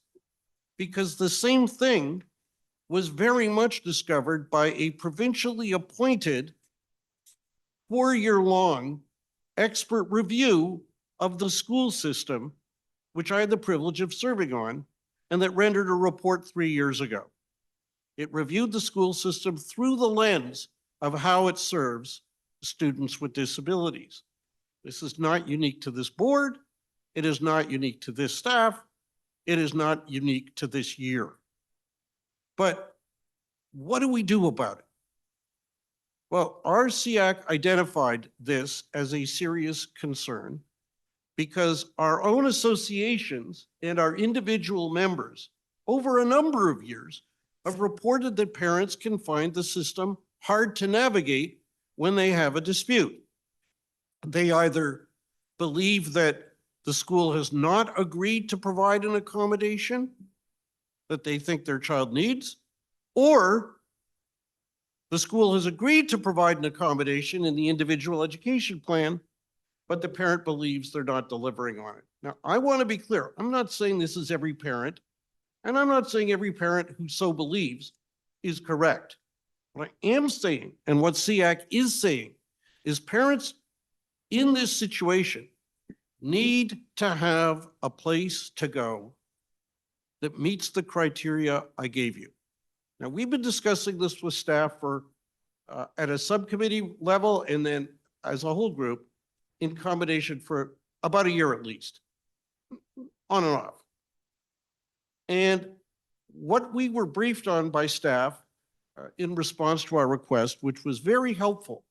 because the same thing was very much discovered by a provincially appointed 4-year-long expert review of the school system, which I had the privilege of serving on, and that rendered a report 3 years ago. It reviewed the school system through the lens of how it serves students with disabilities. This is not unique to this board. It is not unique to this staff. It is not unique to this year. But what do we do about it? Well, our SEAC identified this as a serious concern because our own associations and our individual members over a number of years have reported that parents can find the system hard to navigate when they have a dispute. They either believe that the school has not agreed to provide an accommodation that they think their child needs, or the school has agreed to provide an accommodation in the individual education plan, but the parent believes they're not delivering on it. Now, I want to be clear. I'm not saying this is every parent, and I'm not saying every parent who so believes is correct. What I am saying, and what SEAC is saying, is parents in this situation need to have a place to go that meets the criteria I gave you. Now, we've been discussing this with staff for at a subcommittee level and then as a whole group in combination for about a year at least, on and off. And what we were briefed on by staff in response to our request, which was very helpful,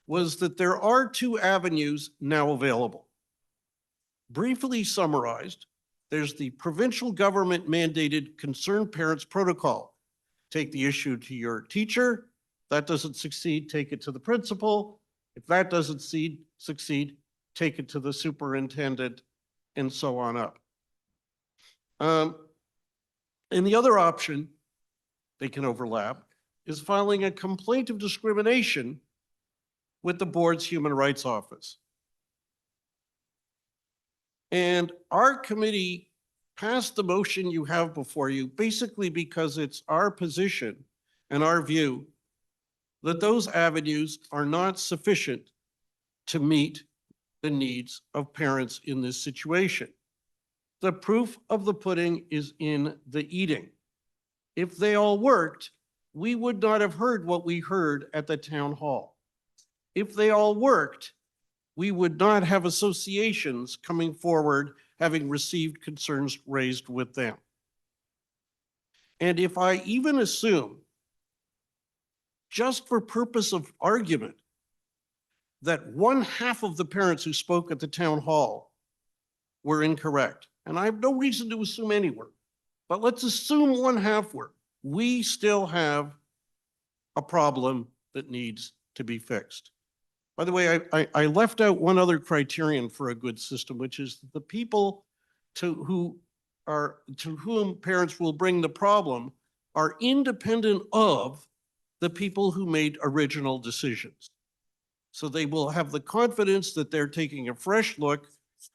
was that there are 2 avenues now available. Briefly summarized, there's the provincial government mandated concerned parents protocol. Take the issue to your teacher. That doesn't succeed, take it to the principal. If that doesn't succeed, take it to the superintendent, and so on up. And the other option, they can overlap, is filing a complaint of discrimination with the board's Human Rights Office. And our committee passed the motion you have before you, basically because it's our position and our view that those avenues are not sufficient to meet the needs of parents in this situation. The proof of the pudding is in the eating. If they all worked, we would not have heard what we heard at the town hall. If they all worked, we would not have associations coming forward having received concerns raised with them. And if I even assume, just for purpose of argument, that 1/2 of the parents who spoke at the town hall were incorrect, and I have no reason to assume any were, but let's assume 1/2 were, we still have a problem that needs to be fixed. By the way, I left out one other criterion for a good system, which is the people to whom parents will bring the problem are independent of the people who made original decisions. So they will have the confidence that they're taking a fresh look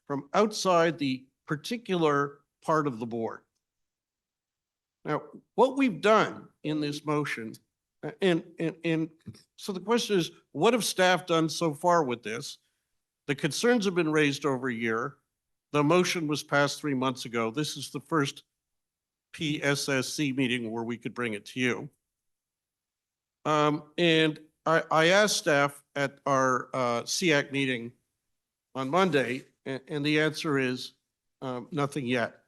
from outside the particular part of the board. Now, what we've done in this motion, and so the question is, what have staff done so far with this? The concerns have been raised over a year. The motion was passed 3 months ago. This is the first PSSC meeting where we could bring it to you. And I asked staff at our SEAC meeting on Monday, and the answer is nothing yet.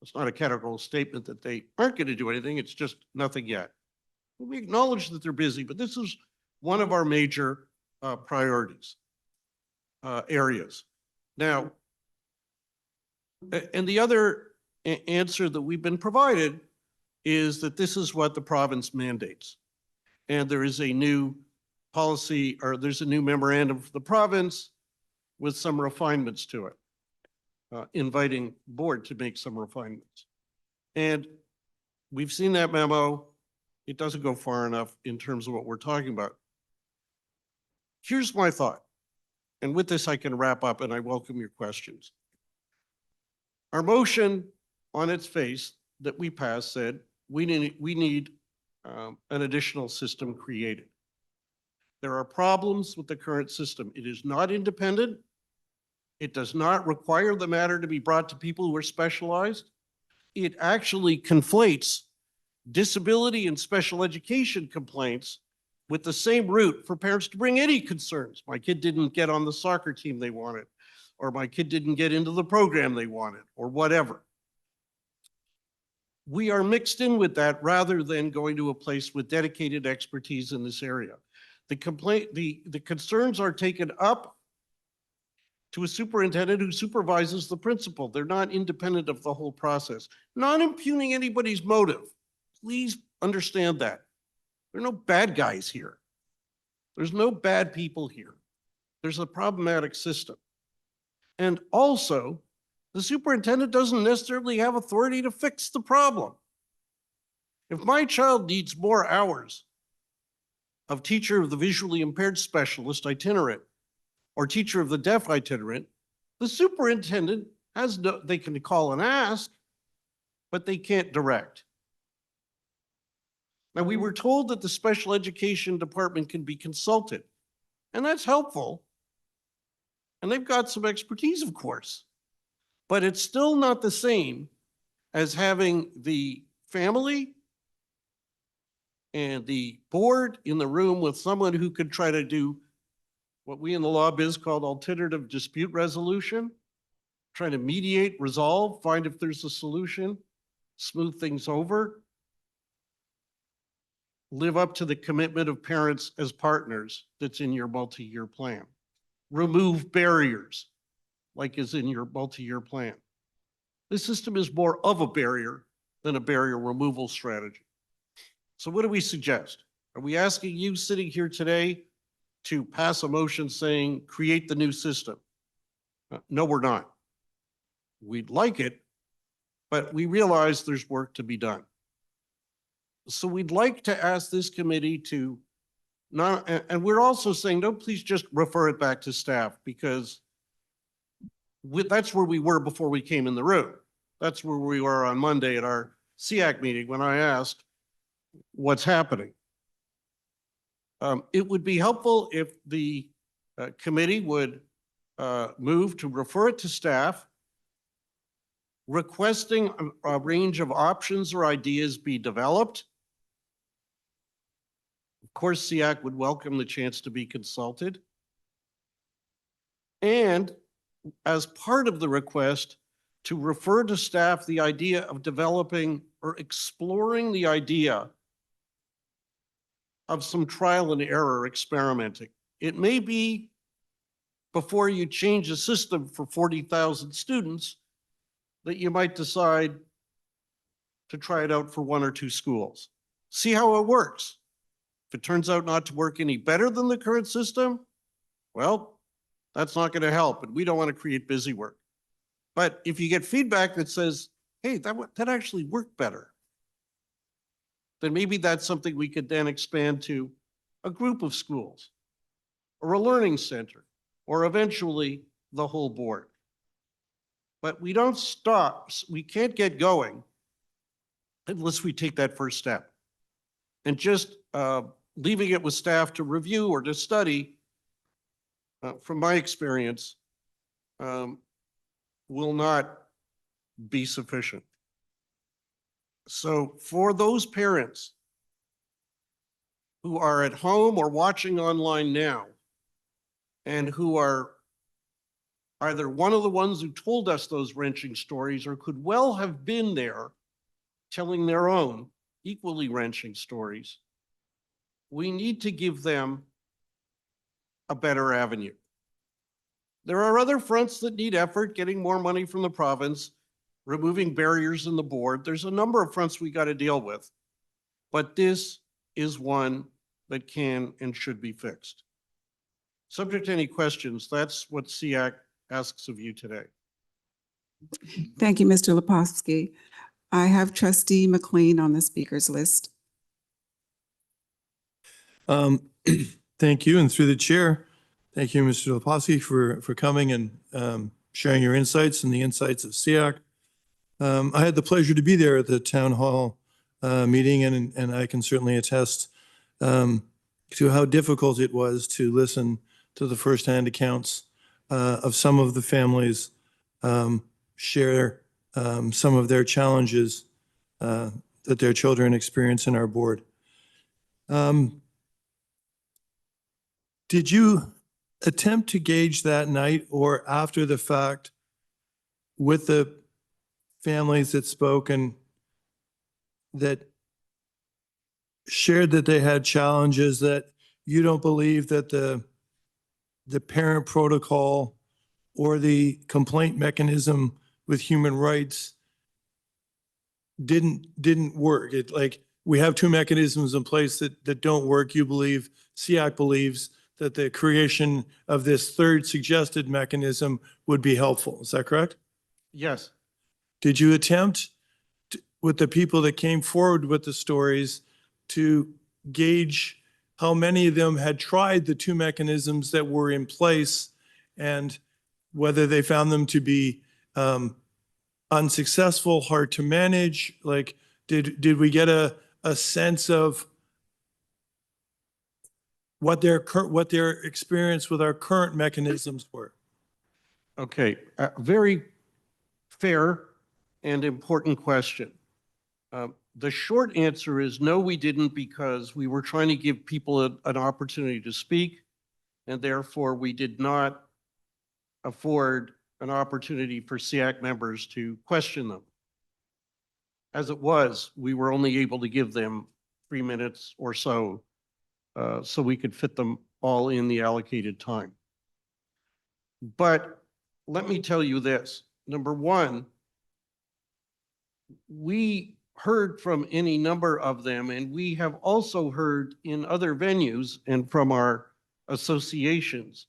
It's not a categorical statement that they aren't going to do anything. It's just nothing yet. We acknowledge that they're busy, but this is one of our major priorities, areas. Now, and the other answer that we've been provided is that this is what the province mandates. And there is a new policy, or there's a new memorandum for the province with some refinements to it, inviting board to make some refinements. And we've seen that memo. It doesn't go far enough in terms of what we're talking about. Here's my thought. And with this, I can wrap up, and I welcome your questions. Our motion on its face that we passed said we need an additional system created. There are problems with the current system. It is not independent. It does not require the matter to be brought to people who are specialized. It actually conflates disability and special education complaints with the same route for parents to bring any concerns. My kid didn't get on the soccer team they wanted, or my kid didn't get into the program they wanted, or whatever. We are mixed in with that rather than going to a place with dedicated expertise in this area. The concerns are taken up to a superintendent who supervises the principal. They're not independent of the whole process. Not impugning anybody's motive. Please understand that. There are no bad guys here. There's no bad people here. There's a problematic system. And also, the superintendent doesn't necessarily have authority to fix the problem. If my child needs more hours of teacher of the visually impaired specialist itinerant or teacher of the deaf itinerant, the superintendent has no, they can call and ask, but they can't direct. Now, we were told that the special education department can be consulted, and that's helpful. And they've got some expertise, of course, but it's still not the same as having the family and the board in the room with someone who could try to do what we in the law biz called alternative dispute resolution, trying to mediate, resolve, find if there's a solution, smooth things over, live up to the commitment of parents as partners that's in your multi-year plan. Remove barriers, like is in your multi-year plan. This system is more of a barrier than a barrier removal strategy. So what do we suggest? Are we asking you sitting here today to pass a motion saying, create the new system? No, we're not. We'd like it, but we realize there's work to be done. So we'd like to ask this committee to not, and we're also saying, no, please just refer it back to staff, because that's where we were before we came in the room. That's where we were on Monday at our SEAC meeting when I asked what's happening. It would be helpful if the committee would move to refer it to staff, requesting a range of options or ideas be developed. Of course, SEAC would welcome the chance to be consulted. And as part of the request, to refer to staff the idea of developing or exploring the idea of some trial and error experimenting. It may be before you change a system for 40,000 students that you might decide to try it out for 1 or 2 schools. See how it works. If it turns out not to work any better than the current system, well, that's not going to help, and we don't want to create busy work. But if you get feedback that says, hey, that actually worked better, then maybe that's something we could then expand to a group of schools or a learning center or eventually the whole board. But we don't stop. We can't get going unless we take that first step. And just leaving it with staff to review or to study, from my experience, will not be sufficient. So for those parents who are at home or watching online now, and who are either one of the ones who told us those wrenching stories or could well have been there telling their own equally wrenching stories, we need to give them a better avenue. There are other fronts that need effort, getting more money from the province, removing barriers in the board. There's a number of fronts we got to deal with, but this is one that can and should be fixed. Subject to any questions, that's what SEAC asks of you today. Thank you, Mr. Lepofsky. I have Trustee McLean on the speakers list. Thank you, and through the chair, thank you, Mr. Lepofsky, for coming and sharing your insights and the insights of SEAC. I had the pleasure to be there at the town hall meeting, and I can certainly attest to how difficult it was to listen to the firsthand accounts of some of the families share some of their challenges that their children experience in our board. Did you attempt to gauge that night or after the fact with the families that spoke and that shared that they had challenges, that you don't believe that the parent protocol or the complaint mechanism with human rights didn't work? It, like, we have 2 mechanisms in place that don't work. You believe, SEAC believes, that the creation of this third suggested mechanism would be helpful. Is that correct? Yes. Did you attempt with the people that came forward with the stories to gauge how many of them had tried the 2 mechanisms that were in place and whether they found them to be unsuccessful, hard to manage? Like, did we get a sense of what their experience with our current mechanisms were? Okay, very fair and important question. The short answer is no, we didn't, because we were trying to give people an opportunity to speak, and therefore we did not afford an opportunity for SEAC members to question them. As it was, we were only able to give them 3 minutes or so we could fit them all in the allocated time. But let me tell you this. Number one, we heard from any number of them, and we have also heard in other venues and from our associations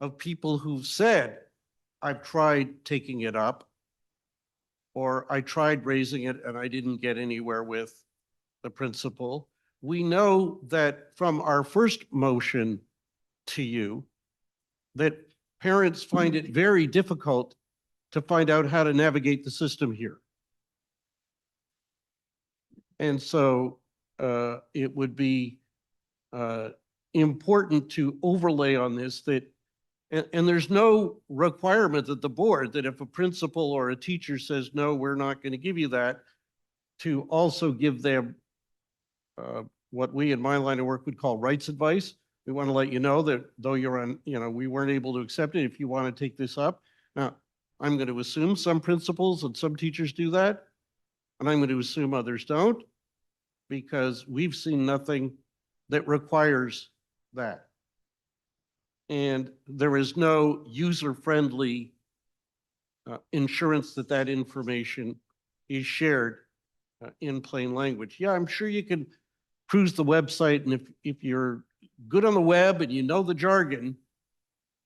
of people who've said, I've tried taking it up, or I tried raising it and I didn't get anywhere with the principal. We know that from our first motion to you, that parents find it very difficult to find out how to navigate the system here. And so it would be important to overlay on this that, and there's no requirement that the board, that if a principal or a teacher says, no, we're not going to give you that, to also give them what we in my line of work would call rights advice. We want to let you know that though you're on, we weren't able to accept it, if you want to take this up. Now, I'm going to assume some principals and some teachers do that, and I'm going to assume others don't, because we've seen nothing that requires that. And there is no user-friendly insurance that that information is shared in plain language. Yeah, I'm sure you can cruise the website, and if you're good on the web and you know the jargon,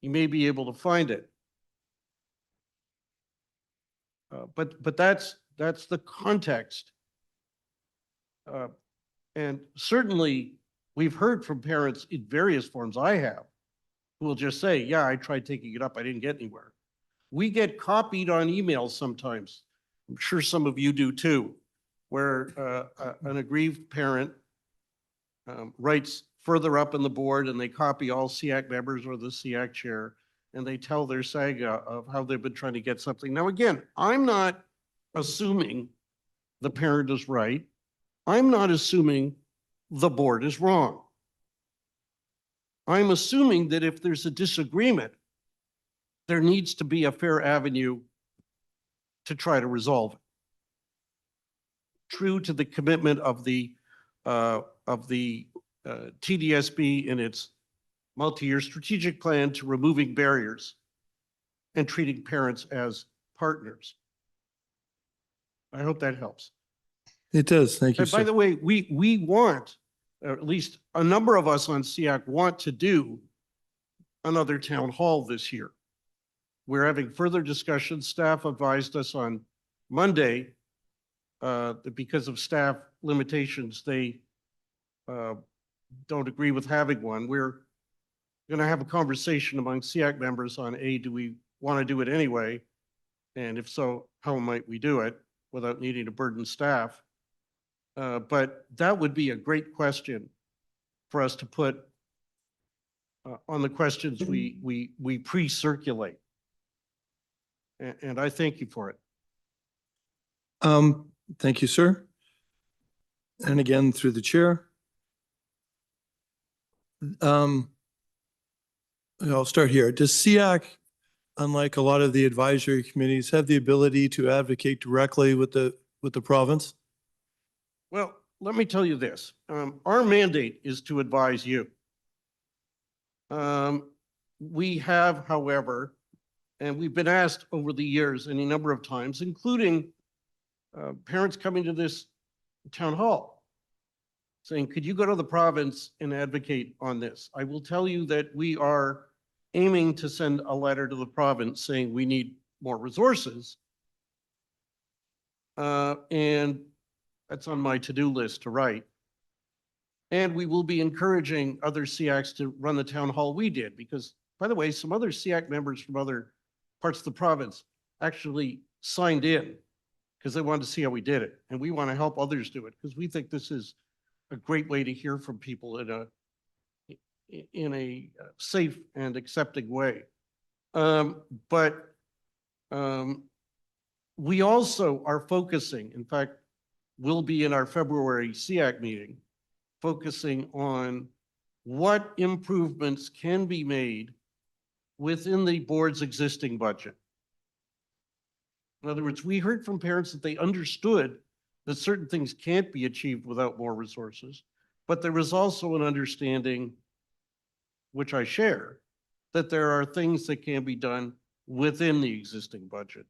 you may be able to find it. But that's the context. And certainly we've heard from parents in various forms, I have, who will just say, yeah, I tried taking it up, I didn't get anywhere. We get copied on emails sometimes. I'm sure some of you do too, where an aggrieved parent writes further up in the board and they copy all SEAC members or the SEAC chair, and they tell their saga of how they've been trying to get something. Now, again, I'm not assuming the parent is right. I'm not assuming the board is wrong. I'm assuming that if there's a disagreement, there needs to be a fair avenue to try to resolve it. True to the commitment of the TDSB in its multi-year strategic plan to removing barriers and treating parents as partners. I hope that helps. It does. Thank you, And by sir. the way, we want, or at least a number of us on SEAC want to do another town hall this year. We're having further discussions. Staff advised us on Monday that because of staff limitations, they don't agree with having one. We're going to have a conversation among SEAC members on do we want to do it anyway? And if so, how might we do it without needing to burden staff? But that would be a great question for us to put on the questions we pre-circulate. And I thank you for it. Thank you, sir. And again, through the chair. I'll start here. Does SEAC, unlike a lot of the advisory committees, have the ability to advocate directly with the province? Well, let me tell you this. Our mandate is to advise you. We have, however, and we've been asked over the years any number of times, including parents coming to this town hall, saying, could you go to the province and advocate on this? I will tell you that we are aiming to send a letter to the province saying we need more resources. And that's on my to-do list to write. And we will be encouraging other SEACs to run the town hall we did, because, by the way, some other SEAC members from other parts of the province actually signed in because they wanted to see how we did it. And we want to help others do it because we think this is a great way to hear from people in a safe and accepting way. But we also are focusing, in fact, we'll be in our February SEAC meeting, focusing on what improvements can be made within the board's existing budget. In other words, we heard from parents that they understood that certain things can't be achieved without more resources, but there was also an understanding, which I share, that there are things that can be done within the existing budget.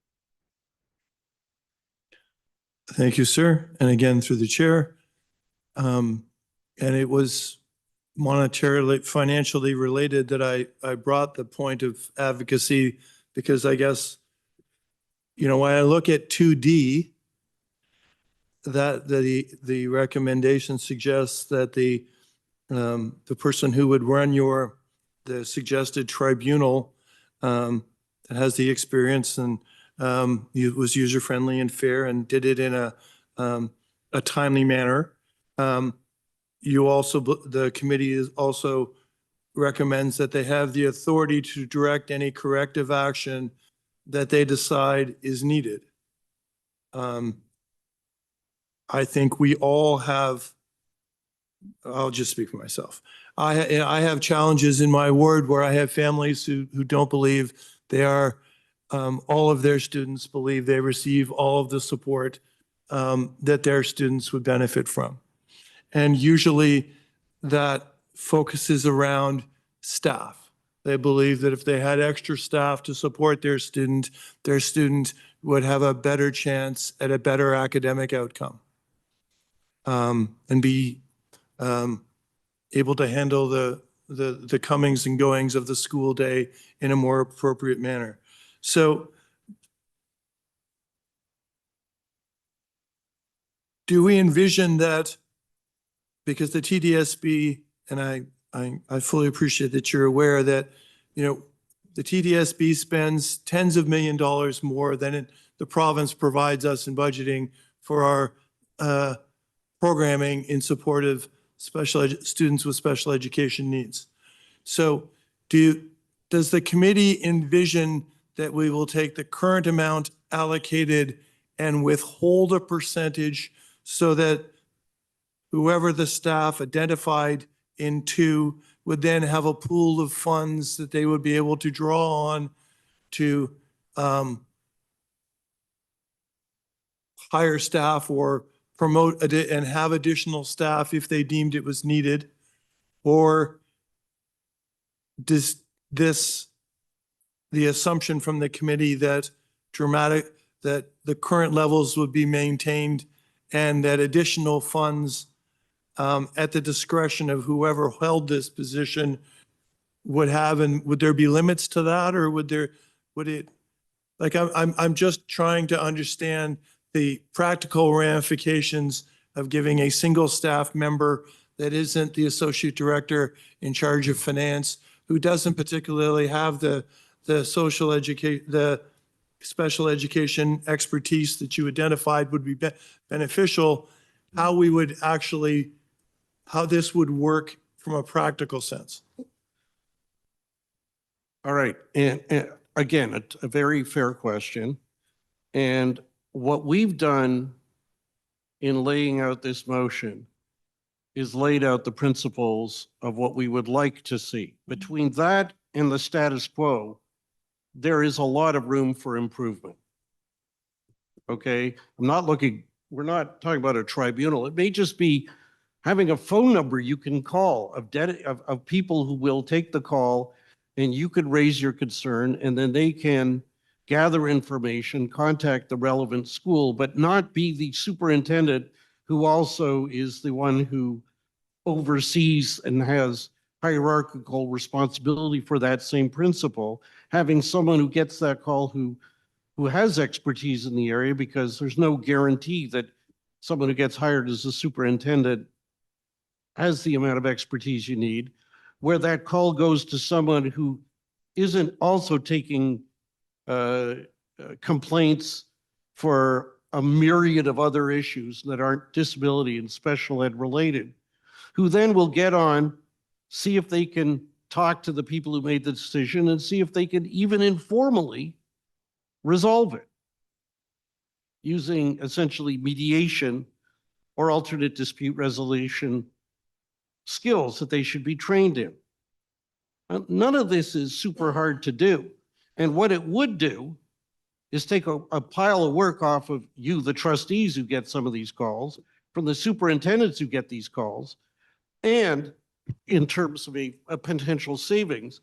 Thank you, sir. And again, through the chair. And it was monetarily, financially related that I brought the point of advocacy, because I guess, you know, when I look at 2D, that the recommendation suggests that the person who would run the suggested tribunal that has the experience and it was user-friendly and fair and did it in a timely manner. The committee also recommends that they have the authority to direct any corrective action that they decide is needed. I think we all have, I'll just speak for myself. I have challenges in my ward where I have families who don't believe they are all of their students believe they receive all of the support that their students would benefit from. And usually that focuses around staff. They believe that if they had extra staff to support their student would have a better chance at a better academic outcome, and be able to handle the comings and goings of the school day in a more appropriate manner. So do we envision that, because the TDSB, and I fully appreciate that you're aware that, you know, the TDSB spends tens of millions of dollars more than the province provides us in budgeting for our programming in support of students with special education needs. So does the committee envision that we will take the current amount allocated and withhold a percentage so that whoever the staff identified in 2 would then have a pool of funds that they would be able to draw on to hire staff or promote and have additional staff if they deemed it was needed? Or does the assumption from the committee that the current levels would be maintained and that additional funds at the discretion of whoever held this position would have, and would there be limits to that, or would it, like, I'm just trying to understand the practical ramifications of giving a single staff member that isn't the associate director in charge of finance, who doesn't particularly have the special education expertise that you identified would be beneficial, how this would work from a practical sense. All right. And again, a very fair question. And what we've done in laying out this motion is laid out the principles of what we would like to see. Between that and the status quo, there is a lot of room for improvement. Okay? We're not talking about a tribunal. It may just be having a phone number you can call of people who will take the call, and you could raise your concern, and then they can gather information, contact the relevant school, but not be the superintendent who also is the one who oversees and has hierarchical responsibility for that same principal. Having someone who gets that call who has expertise in the area, because there's no guarantee that someone who gets hired as a superintendent has the amount of expertise you need, where that call goes to someone who isn't also taking complaints for a myriad of other issues that aren't disability and special ed related, who then will get on, see if they can talk to the people who made the decision and see if they can even informally resolve it using essentially mediation or alternate dispute resolution skills that they should be trained in. None of this is super hard to do. And what it would do is take a pile of work off of you, the trustees who get some of these calls, from the superintendents who get these calls, and in terms of a potential savings,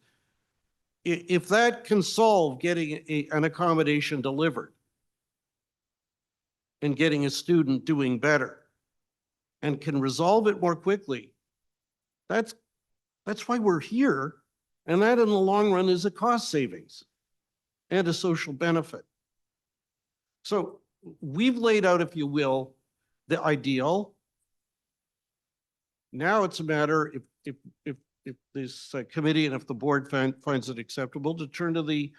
if that can solve getting an accommodation delivered and getting a student doing better and can resolve it more quickly, that's why we're here. And that in the long run is a cost savings and a social benefit. So we've laid out, if you will, the ideal. Now it's a matter, if this committee and if the board finds it acceptable, to turn to the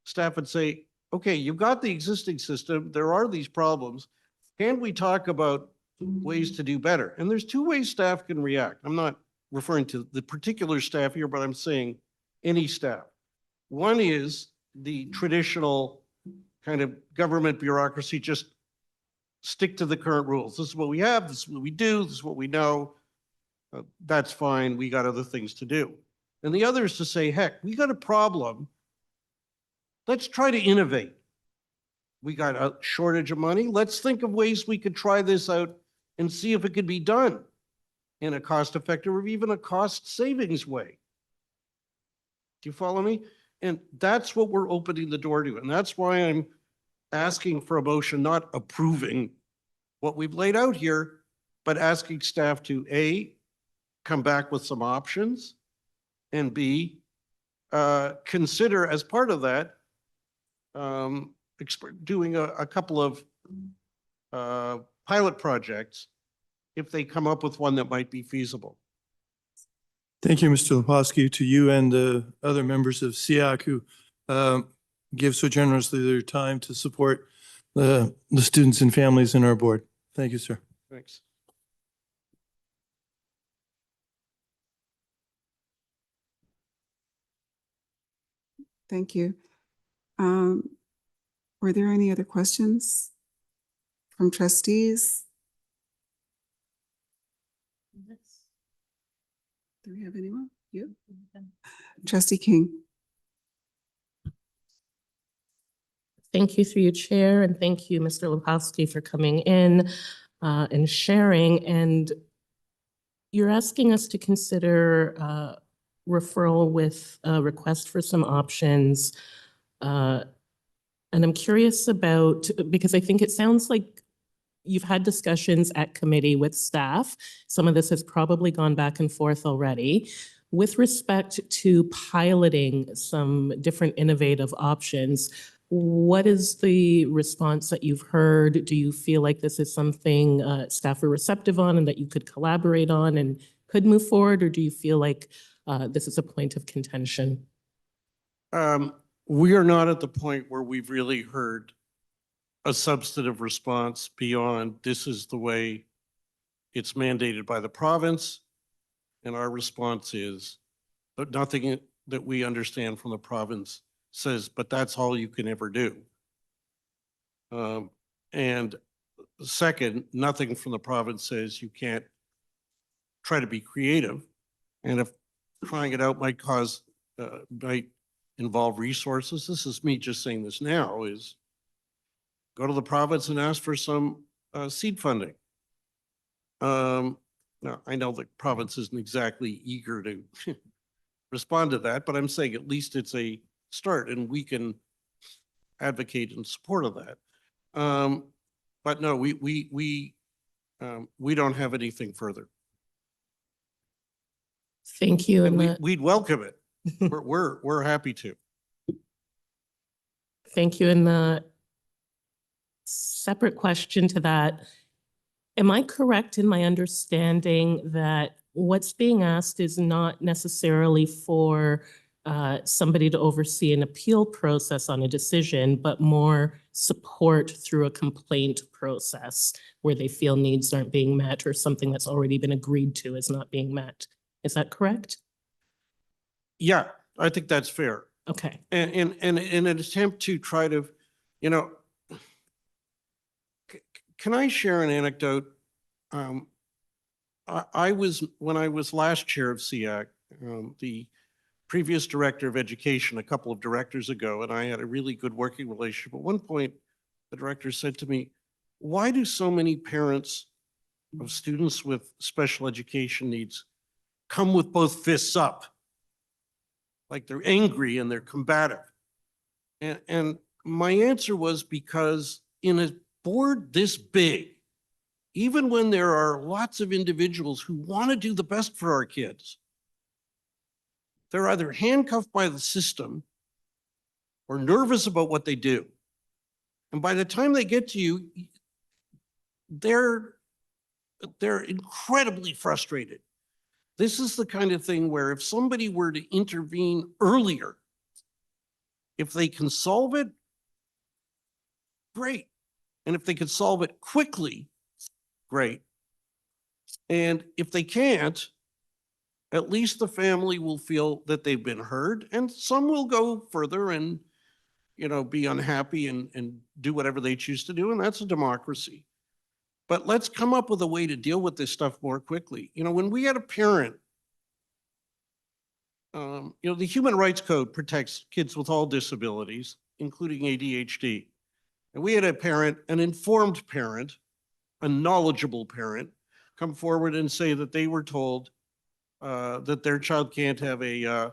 staff and say, okay, you've got the existing system, there are these problems. Can we talk about ways to do better? And there's 2 ways staff can react. I'm not referring to the particular staff here, but I'm saying any staff. One is the traditional kind of government bureaucracy, just stick to the current rules. This is what we have, this is what we do, this is what we know. That's fine, we got other things to do. And the other is to say, heck, we got a problem. let's try to innovate. We got a shortage of money. Let's think of ways we could try this out and see if it could be done in a cost-effective or even a cost savings way. Do you follow me? And that's what we're opening the door to. And that's why I'm asking for a motion, not approving what we've laid out here, but asking staff to A, come back with some options, and B, consider as part of that, doing a couple of pilot projects if they come up with one that might be feasible. Thank you, Mr. Leposki, to you and the other members of SEAC who give so generously their time to support the students and families in our board. Thank you, sir. Thanks. Thank you. Were there any other questions from trustees? Do we have anyone? You? Trustee King. Thank you through your chair, and thank you, Mr. Leposki, for coming in and sharing. And you're asking us to consider referral with a request for some options. And I'm curious about, because I think it sounds like you've had discussions at committee with staff. Some of this has probably gone back and forth already. With respect to piloting some different innovative options, what is the response that you've heard? Do you feel like this is something staff are receptive on and that you could collaborate on and could move forward? Or do you feel like this is a point of contention? We are not at the point where we've really heard a substantive response beyond this is the way it's mandated by the province. And our response is, but nothing that we understand from the province says, but that's all you can ever do. And second, nothing from the province says you can't try to be creative. And if trying it out might involve resources, this is me just saying this now, is go to the province and ask for some seed funding. Now, I know the province isn't exactly eager to respond to that, but I'm saying at least it's a start and we can advocate in support of that. But no, we don't have anything further. Thank you. And we'd welcome it. We're happy to. Thank you. And the separate question to that, am I correct in my understanding that what's being asked is not necessarily for somebody to oversee an appeal process on a decision, but more support through a complaint process where they feel needs aren't being met or something that's already been agreed to is not being met? Is that correct? Yeah, I think that's fair. Okay. And in an attempt to try to, you know, can I share an anecdote? When I was last chair of SEAC, the previous director of education a couple of directors ago, and I had a really good working relationship. At one point, the director said to me, why do so many parents of students with special education needs come with both fists up? Like they're angry and they're combative. And my answer was because in a board this big, even when there are lots of individuals who want to do the best for our kids, they're either handcuffed by the system or nervous about what they do. And by the time they get to you, they're incredibly frustrated. This is the kind of thing where if somebody were to intervene earlier, if they can solve it, great. And if they can solve it quickly, great. And if they can't, at least the family will feel that they've been heard, and some will go further and, you know, be unhappy and do whatever they choose to do, and that's a democracy. But let's come up with a way to deal with this stuff more quickly. You know, when we had a parent, you know, the Human Rights Code protects kids with all disabilities, including ADHD. And we had a parent, an informed parent, a knowledgeable parent, come forward and say that they were told that their child can't have an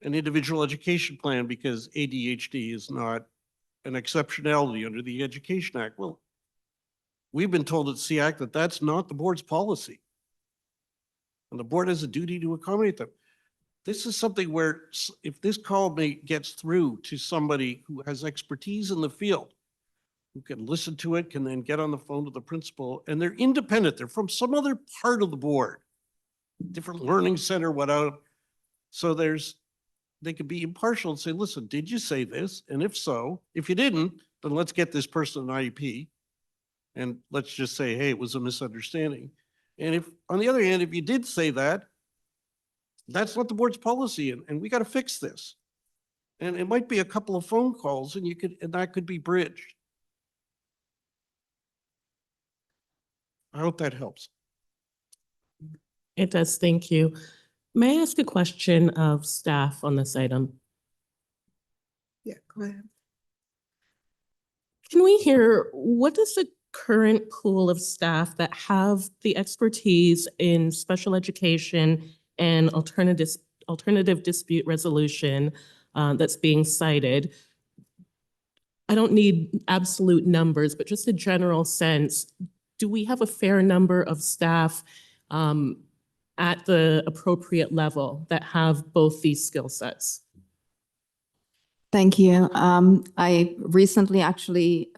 individual education plan because ADHD is not an exceptionality under the Education Act. Well, we've been told at SEAC that that's not the board's policy. And the board has a duty to accommodate them. This is something where if this call gets through to somebody who has expertise in the field, who can listen to it, can then get on the phone to the principal, and they're independent. They're from some other part of the board, different learning center, whatever. So they could be impartial and say, listen, did you say this? And if so, if you didn't, then let's get this person an IEP. And let's just say, hey, it was a misunderstanding. And if, on the other hand, if you did say that, that's not the board's policy, and we got to fix this. And it might be a couple of phone calls, and that could be bridged. I hope that helps. It does, thank you. May I ask a question of staff on this item? Yeah, go ahead. Can we hear, what does the current pool of staff that have the expertise in special education and alternative dispute resolution that's being cited? I don't need absolute numbers, but just a general sense. Do we have a fair number of staff at the appropriate level that have both these skill sets? Thank you. I recently actually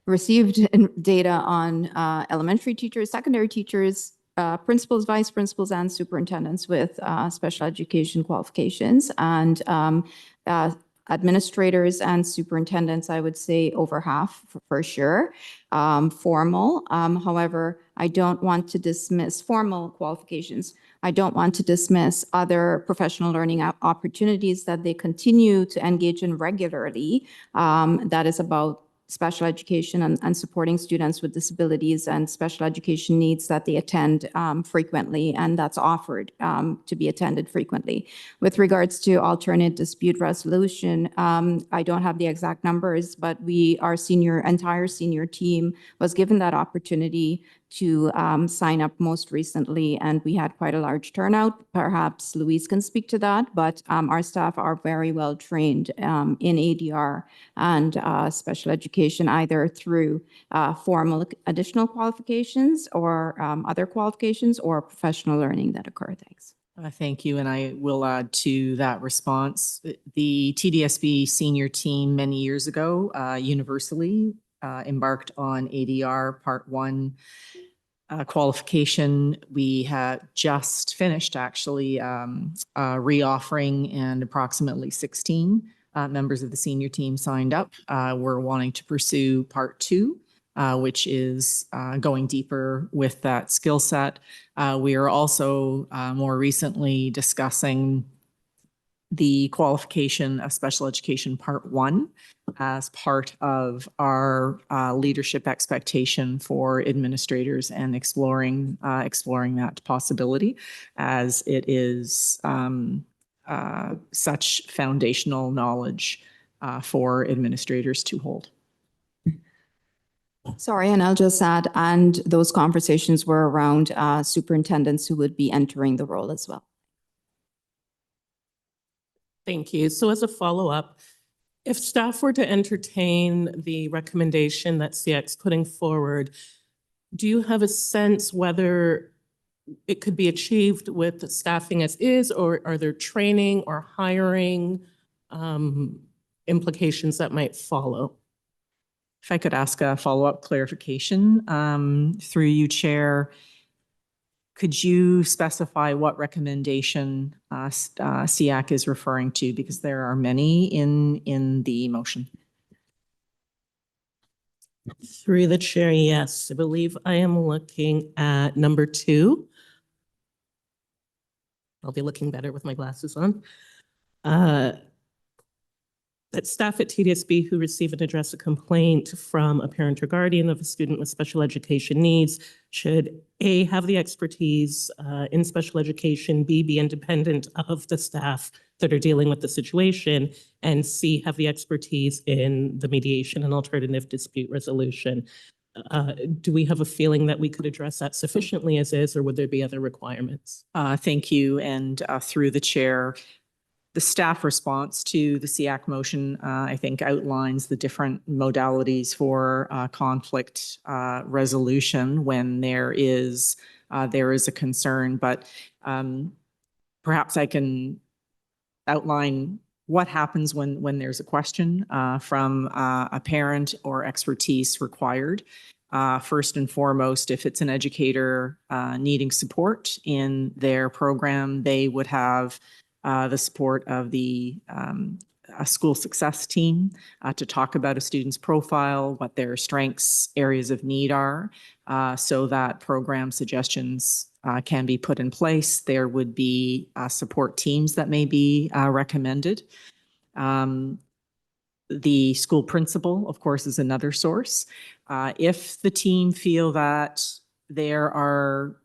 received data on elementary teachers, secondary teachers, principals, vice principals, and superintendents with special education qualifications. And administrators and superintendents, I would say over half for sure, formal. However, I don't want to dismiss formal qualifications. I don't want to dismiss other professional learning opportunities that they continue to engage in regularly. That is about special education and supporting students with disabilities and special education needs that they attend frequently, and that's offered to be attended frequently. With regards to alternate dispute resolution, I don't have the exact numbers, but our entire senior team was given that opportunity to sign up most recently, and we had quite a large turnout. Perhaps Louise can speak to that, but our staff are very well trained in ADR and special education, either through formal additional qualifications or other qualifications or professional learning that occur. Thanks. Thank you, and I will add to that response. The TDSB senior team many years ago universally embarked on ADR Part 1 qualification. We had just finished actually reoffering, and approximately 16 members of the senior team signed up. We're wanting to pursue Part 2, which is going deeper with that skill set. We are also more recently discussing the qualification of special education Part 1 as part of our leadership expectation for administrators, and exploring that possibility, as it is such foundational knowledge for administrators to hold. Sorry, and I'll just add, and those conversations were around superintendents who would be entering the role as well. Thank you. So as a follow-up, if staff were to entertain the recommendation that CX putting forward, do you have a sense whether it could be achieved with the staffing as is, or are there training or hiring implications that might follow? If I could ask a follow-up clarification through you, Chair, could you specify what recommendation SEAC is referring to? Because there are many in the motion. Through the chair, yes. I believe I am looking at number 2. I'll be looking better with my glasses on. that staff at TDSB who receive and address a complaint from a parent or guardian of a student with special education needs should A, have the expertise in special education, B, be independent of the staff that are dealing with the situation, and C, have the expertise in the mediation and alternative dispute resolution. Do we have a feeling that we could address that sufficiently as is, or would there be other requirements? Thank you. And through the chair, the staff response to the SEAC motion, I think, outlines the different modalities for conflict resolution when there is a concern. But perhaps I can outline what happens when there's a question from a parent or expertise required. First and foremost, if it's an educator needing support in their program, they would have the support of a school success team to talk about a student's profile, what their strengths, areas of need are, so that program suggestions can be put in place. There would be support teams that may be recommended. The school principal, of course, is another source. If the team feel that there are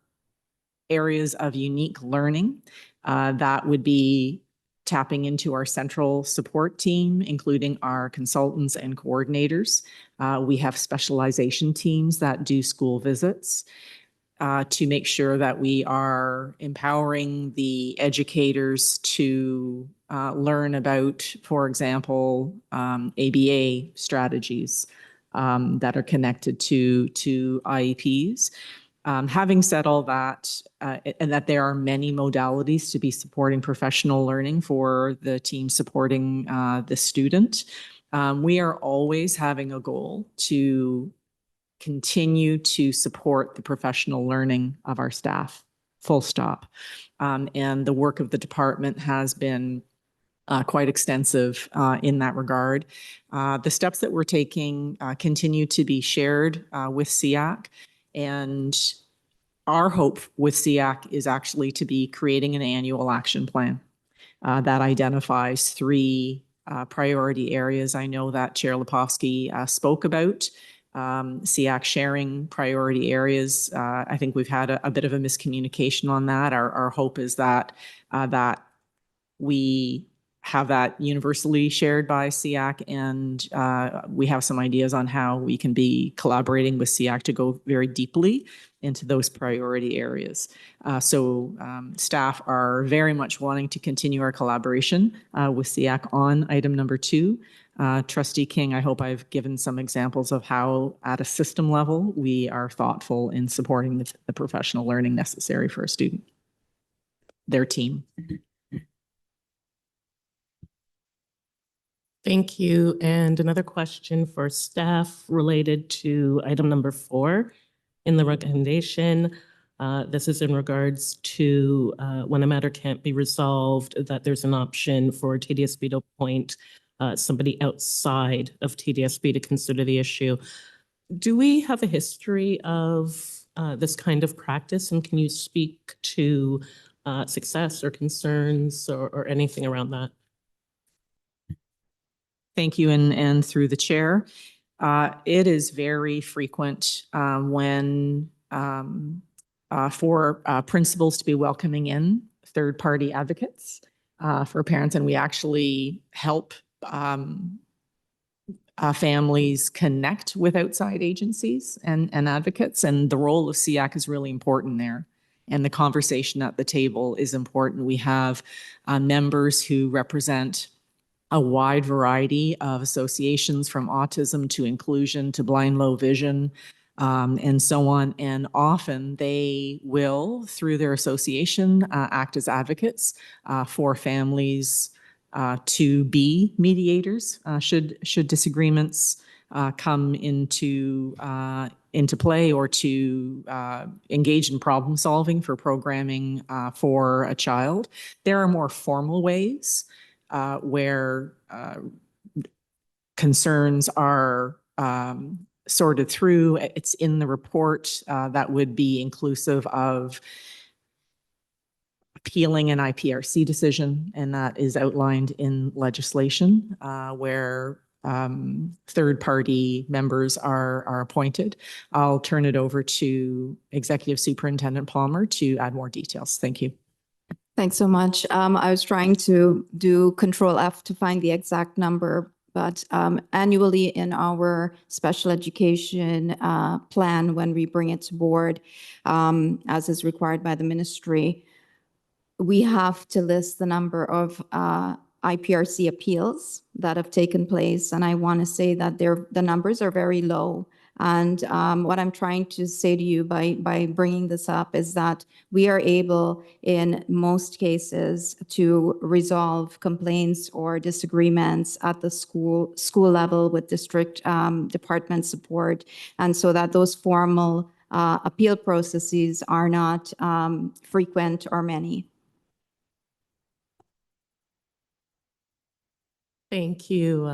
areas of unique learning, that would be tapping into our central support team, including our consultants and coordinators. We have specialization teams that do school visits to make sure that we are empowering the educators to learn about, for example, ABA strategies that are connected to IEPs. Having said all that, and that there are many modalities to be supporting professional learning for the team supporting the student, we are always having a goal to continue to support the professional learning of our staff, full stop. And the work of the department has been quite extensive in that regard. The steps that we're taking continue to be shared with SEAC, and our hope with SEAC is actually to be creating an annual action plan that identifies 3 priority areas. I know that Chair Lepofsky spoke about SEAC sharing priority areas. I think we've had a bit of a miscommunication on that. Our hope is that we have that universally shared by SEAC, and we have some ideas on how we can be collaborating with SEAC to go very deeply into those priority areas. So staff are very much wanting to continue our collaboration with SEAC on item number 2. Trustee King, I hope I've given some examples of how at a system level we are thoughtful in supporting the professional learning necessary for a student, their team. Thank you. And another question for staff related to item number 4 in the recommendation. This is in regards to when a matter can't be resolved, that there's an option for TDSB to appoint somebody outside of TDSB to consider the issue. Do we have a history of this kind of practice, and can you speak to success or concerns or anything around that? Thank you, and through the chair. It is very frequent when for principals to be welcoming in third-party advocates for parents, and we actually help families connect with outside agencies and advocates, and the role of SEAC is really important there. And the conversation at the table is important. We have members who represent a wide variety of associations, from autism to inclusion to blind, low vision, and so on. And often they will, through their association, act as advocates for families to be mediators should disagreements come into play, or to engage in problem solving for programming for a child. There are more formal ways where concerns are sorted through. It's in the report that would be inclusive of appealing an IPRC decision, and that is outlined in legislation where third-party members are appointed. I'll turn it over to Executive Superintendent Palmer to add more details. Thank you. Thanks so much. I was trying to do Control F to find the exact number, but annually in our special education plan, when we bring it to board, as is required by the ministry, we have to list the number of IPRC appeals that have taken place. And I want to say that the numbers are very low. And what I'm trying to say to you by bringing this up is that we are able, in most cases, to resolve complaints or disagreements at the school level with district department support, and so that those formal appeal processes are not frequent or many. Thank you,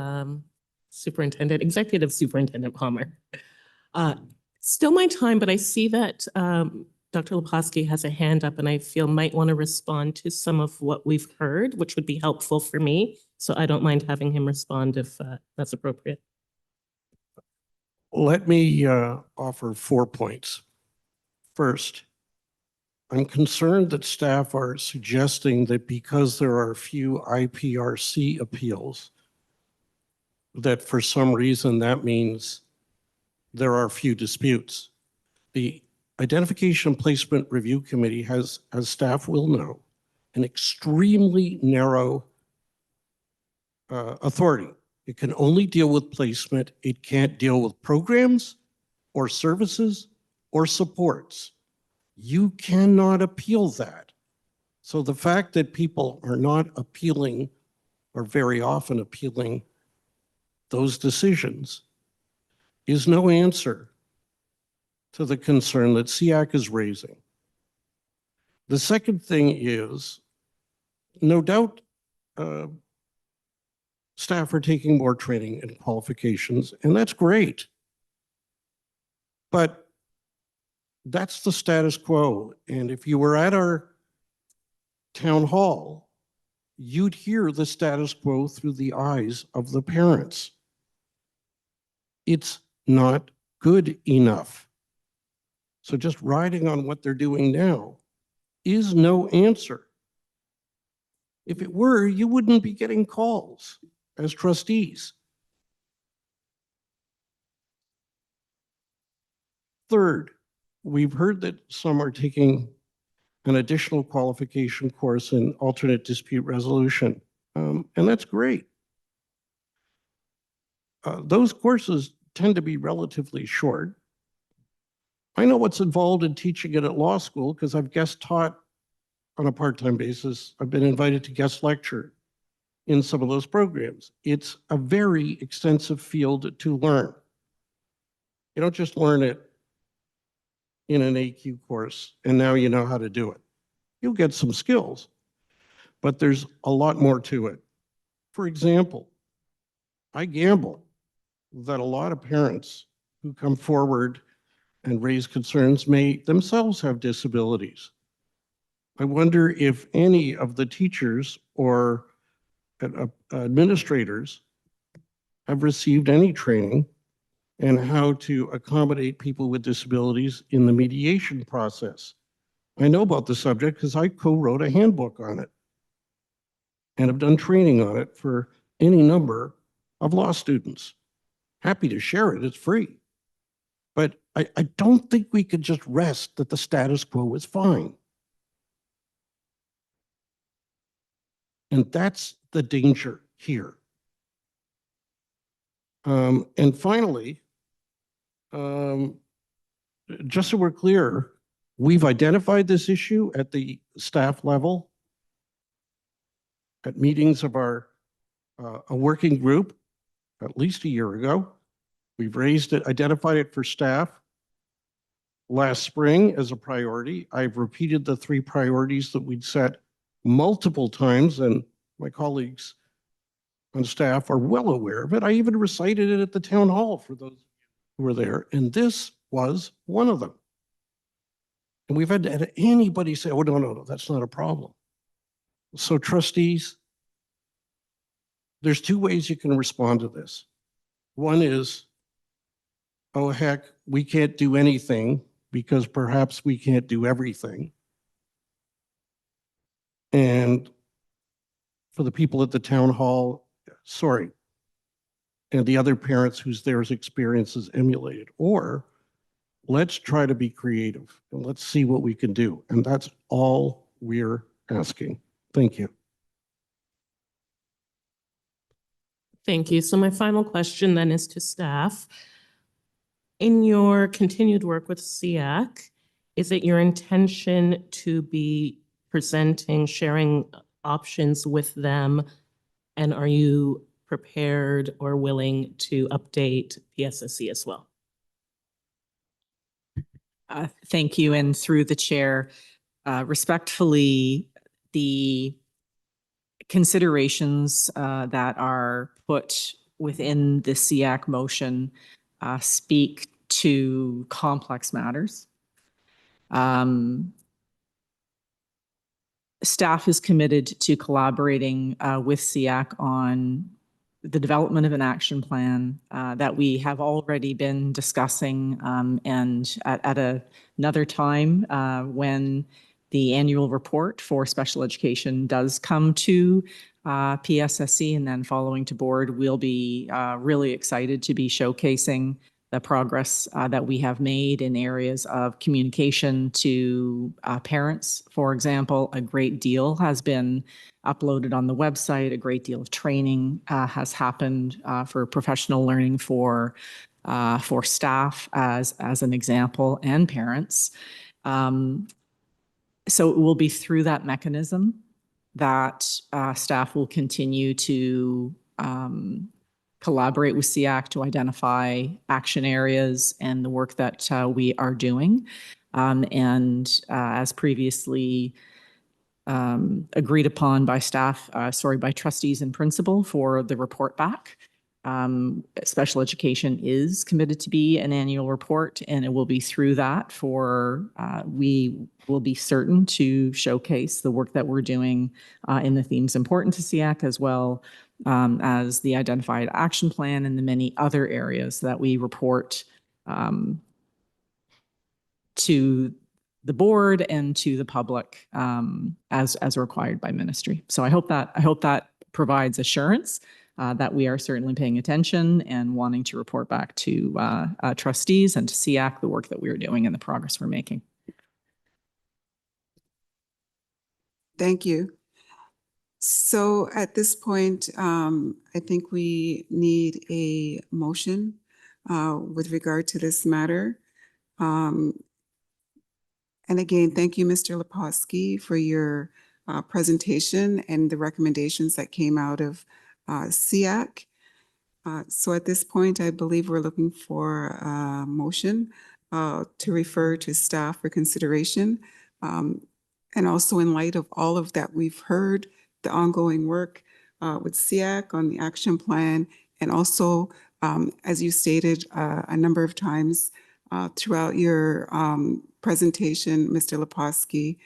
Executive Superintendent Palmer. Still my time, but I see that Dr. Lepofsky has a hand up and I feel might want to respond to some of what we've heard, which would be helpful for me. So I don't mind having him respond if that's appropriate. Let me offer 4 points. First, I'm concerned that staff are suggesting that because there are few IPRC appeals, that for some reason that means there are few disputes. The Identification and Placement Review Committee has, as staff will know, an extremely narrow authority. It can only deal with placement. It can't deal with programs or services or supports. You cannot appeal that. So the fact that people are not appealing, or very often appealing, those decisions is no answer to the concern that SEAC is raising. The second thing is, no doubt, staff are taking more training and qualifications, and that's great. But that's the status quo. And if you were at our town hall, you'd hear the status quo through the eyes of the parents. It's not good enough. So just riding on what they're doing now is no answer. If it were, you wouldn't be getting calls as trustees. Third, we've heard that some are taking an additional qualification course in alternate dispute resolution, and that's great. Those courses tend to be relatively short. I know what's involved in teaching it at law school because I've guest taught on a part-time basis. I've been invited to guest lecture in some of those programs. It's a very extensive field to learn. You don't just learn it in an AQ course and now you know how to do it. You'll get some skills, but there's a lot more to it. For example, I gamble that a lot of parents who come forward and raise concerns may themselves have disabilities. I wonder if any of the teachers or administrators have received any training in how to accommodate people with disabilities in the mediation process. I know about the subject because I co-wrote a handbook on it and have done training on it for any number of law students. Happy to share it, it's free. But I don't think we could just rest that the status quo is fine. And that's the danger here. And finally, just so we're clear, we've identified this issue at the staff level, at meetings of our a working group at least a year ago. We've raised it, identified it for staff last spring as a priority. I've repeated the 3 priorities that we'd set multiple times, and my colleagues on staff are well aware of it. I even recited it at the town hall for those who were there, and this was one of them. And we've had to have anybody say, oh, no, that's not a problem. So trustees, there's two ways you can respond to this. One is, oh heck, we can't do anything because perhaps we can't do everything. And for the people at the town hall, sorry. And the other parents whose their experience is emulated. Or let's try to be creative and let's see what we can do. And that's all we're asking. Thank you. Thank you. So my final question then is to staff. In your continued work with SEAC, is it your intention to be presenting, sharing options with them? And are you prepared or willing to update PSSC as well? Thank you. And through the chair, respectfully, the considerations that are put within the SEAC motion speak to complex matters. Staff is committed to collaborating with SEAC on the development of an action plan that we have already been discussing, and at another time when the annual report for special education does come to PSSC and then following to board, we'll be really excited to be showcasing the progress that we have made in areas of communication to parents. For example, a great deal has been uploaded on the website. A great deal of training has happened for professional learning for staff as an example, and parents. So it will be through that mechanism that staff will continue to collaborate with SEAC to identify action areas and the work that we are doing. And as previously agreed upon by staff, by trustees and principal for the report back. Special education is committed to be an annual report, and it will be through that we will be certain to showcase the work that we're doing in the themes important to SEAC, as well as the identified action plan and the many other areas that we report to the board and to the public as required by ministry. So I hope that provides assurance that we are certainly paying attention and wanting to report back to trustees and to SEAC the work that we're doing and the progress we're making. Thank you. So at this point, I think we need a motion with regard to this matter. And again, thank you, Mr. Leposki, for your presentation and the recommendations that came out of SEAC. So at this point, I believe we're looking for a motion to refer to staff for consideration. And also in light of all of that we've heard, the ongoing work with SEAC on the action plan, and also, as you stated a number of times throughout your presentation, Mr. Leposki,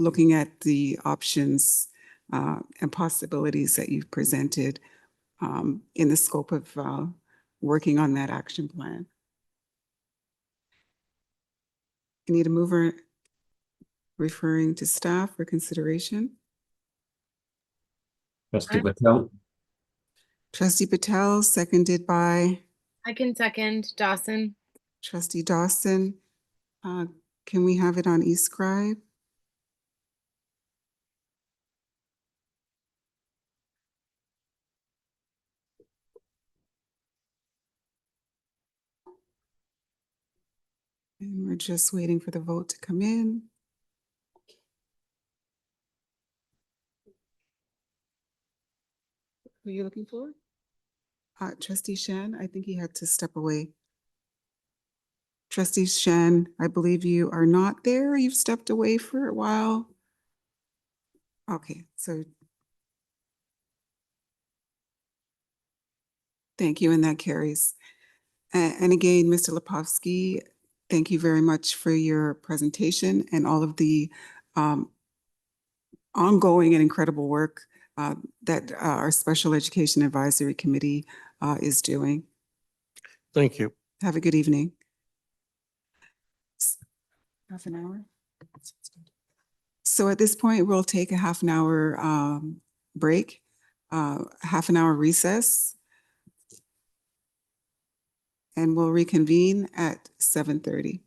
looking at the options and possibilities that you've presented in the scope of working on that action plan. I need a mover referring to staff for consideration. Trustee Patel. Trustee Patel, seconded by I can second Dawson. Trustee Dawson. Can we have it on eScribe? And we're just waiting for the vote to come in. Who are you looking for? Trustee Shan, I think he had to step away. Trustee Shan, I believe you are not there. You've stepped away for a while. Okay, so thank you, and that carries. And again, Mr. Leposki, thank you very much for your presentation and all of the ongoing and incredible work that our Special Education Advisory Committee is doing. Thank you. Have a good evening. Half an hour. So at this point, we'll take a half an hour break, half an hour recess, and we'll reconvene at 7:30.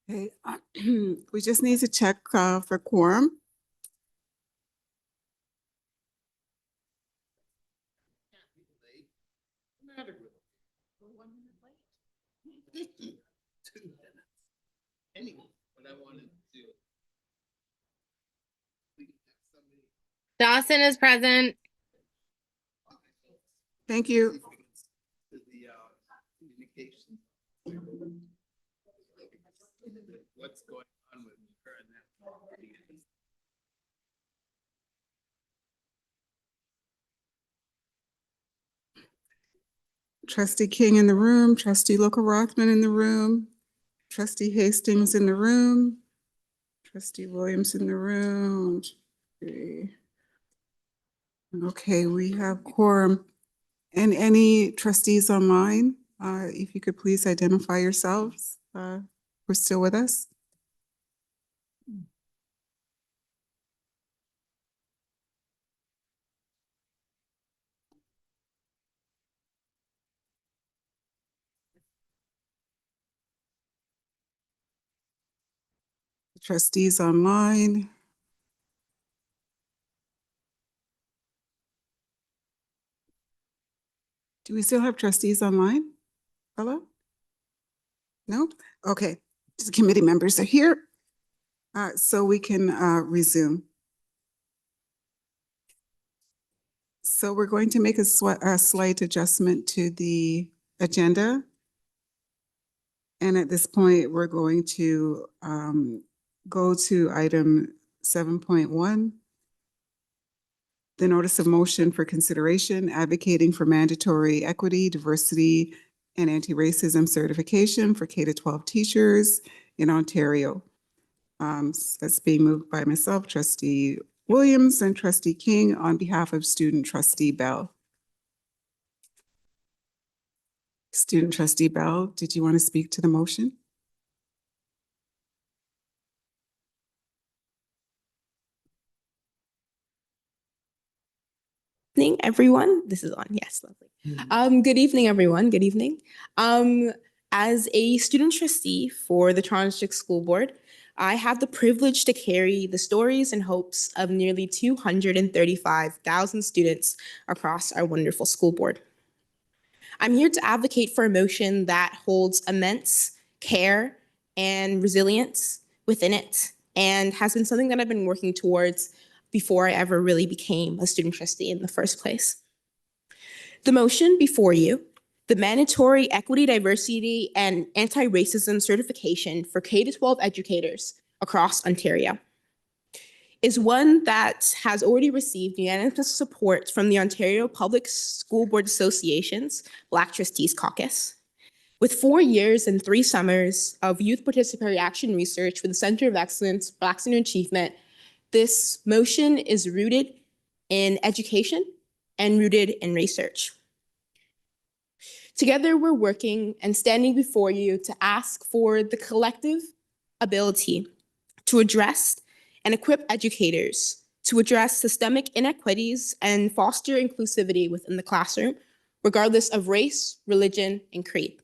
Okay, we just need to check for quorum. Dawson is present. Thank you. What's going on with her and that? Trustee King in the room, trustee Loka Rothman in the room, trustee Hastings in the room, trustee Williams in the room. Okay, we have quorum. And any trustees online, if you could please identify yourselves, who're still with us. Trustees online. Do we still have trustees online? Hello? No? Okay, the committee members are here. So we can resume. So we're going to make a slight adjustment to the agenda. And at this point, we're going to go to item 7.1. The notice of motion for consideration advocating for mandatory equity, diversity, and anti-racism certification for K-12 teachers in Ontario. That's being moved by myself, trustee Williams, and trustee King on behalf of student trustee Bell. Student trustee Bell, did you want to speak to the motion? Evening, everyone. This is on. Yes, lovely. Good evening, everyone. Good evening. As a student trustee for the Toronto District School Board, I have the privilege to carry the stories and hopes of nearly 235,000 students across our wonderful school board. I'm here to advocate for a motion that holds immense care and resilience within it, and has been something that I've been working towards before I ever really became a student trustee in the first place. The motion before you, the mandatory equity, diversity, and anti-racism certification for K-12 educators across Ontario, is one that has already received unanimous support from the Ontario Public School Board Association's Black Trustees Caucus. With 4 years and 3 summers of youth participatory action research with the Center of Excellence, Black Student Achievement, this motion is rooted in education and rooted in research. Together, we're working and standing before you to ask for the collective ability to address and equip educators to address systemic inequities and foster inclusivity within the classroom, regardless of race, religion, and creed.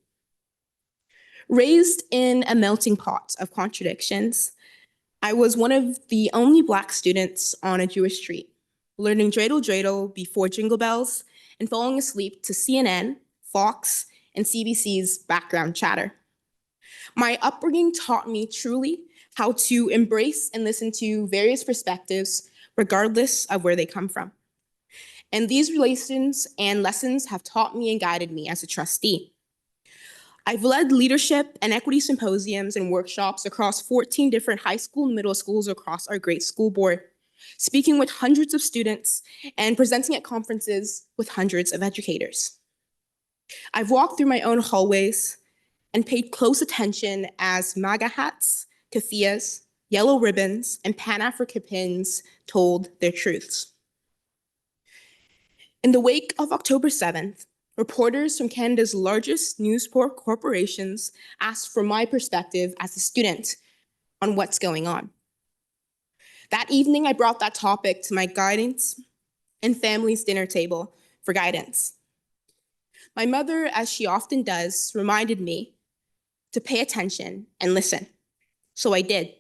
Raised in a melting pot of contradictions, I was one of the only Black students on a Jewish street, learning dreidel dreidel before Jingle Bells and falling asleep to CNN, Fox, and CBC's background chatter. My upbringing taught me truly how to embrace and listen to various perspectives, regardless of where they come from. And these relations and lessons have taught me and guided me as a trustee. I've led leadership and equity symposiums and workshops across 14 different high school and middle schools across our great school board, speaking with hundreds of students and presenting at conferences with hundreds of educators. I've walked through my own hallways and paid close attention as MAGA hats, keffiyehs, yellow ribbons, and Pan-African pins told their truths. In the wake of October 7th, reporters from Canada's largest news corporations asked for my perspective as a student on what's going on. That evening, I brought that topic to my guidance and family's dinner table for guidance. My mother, as she often does, reminded me to pay attention and listen. So I did.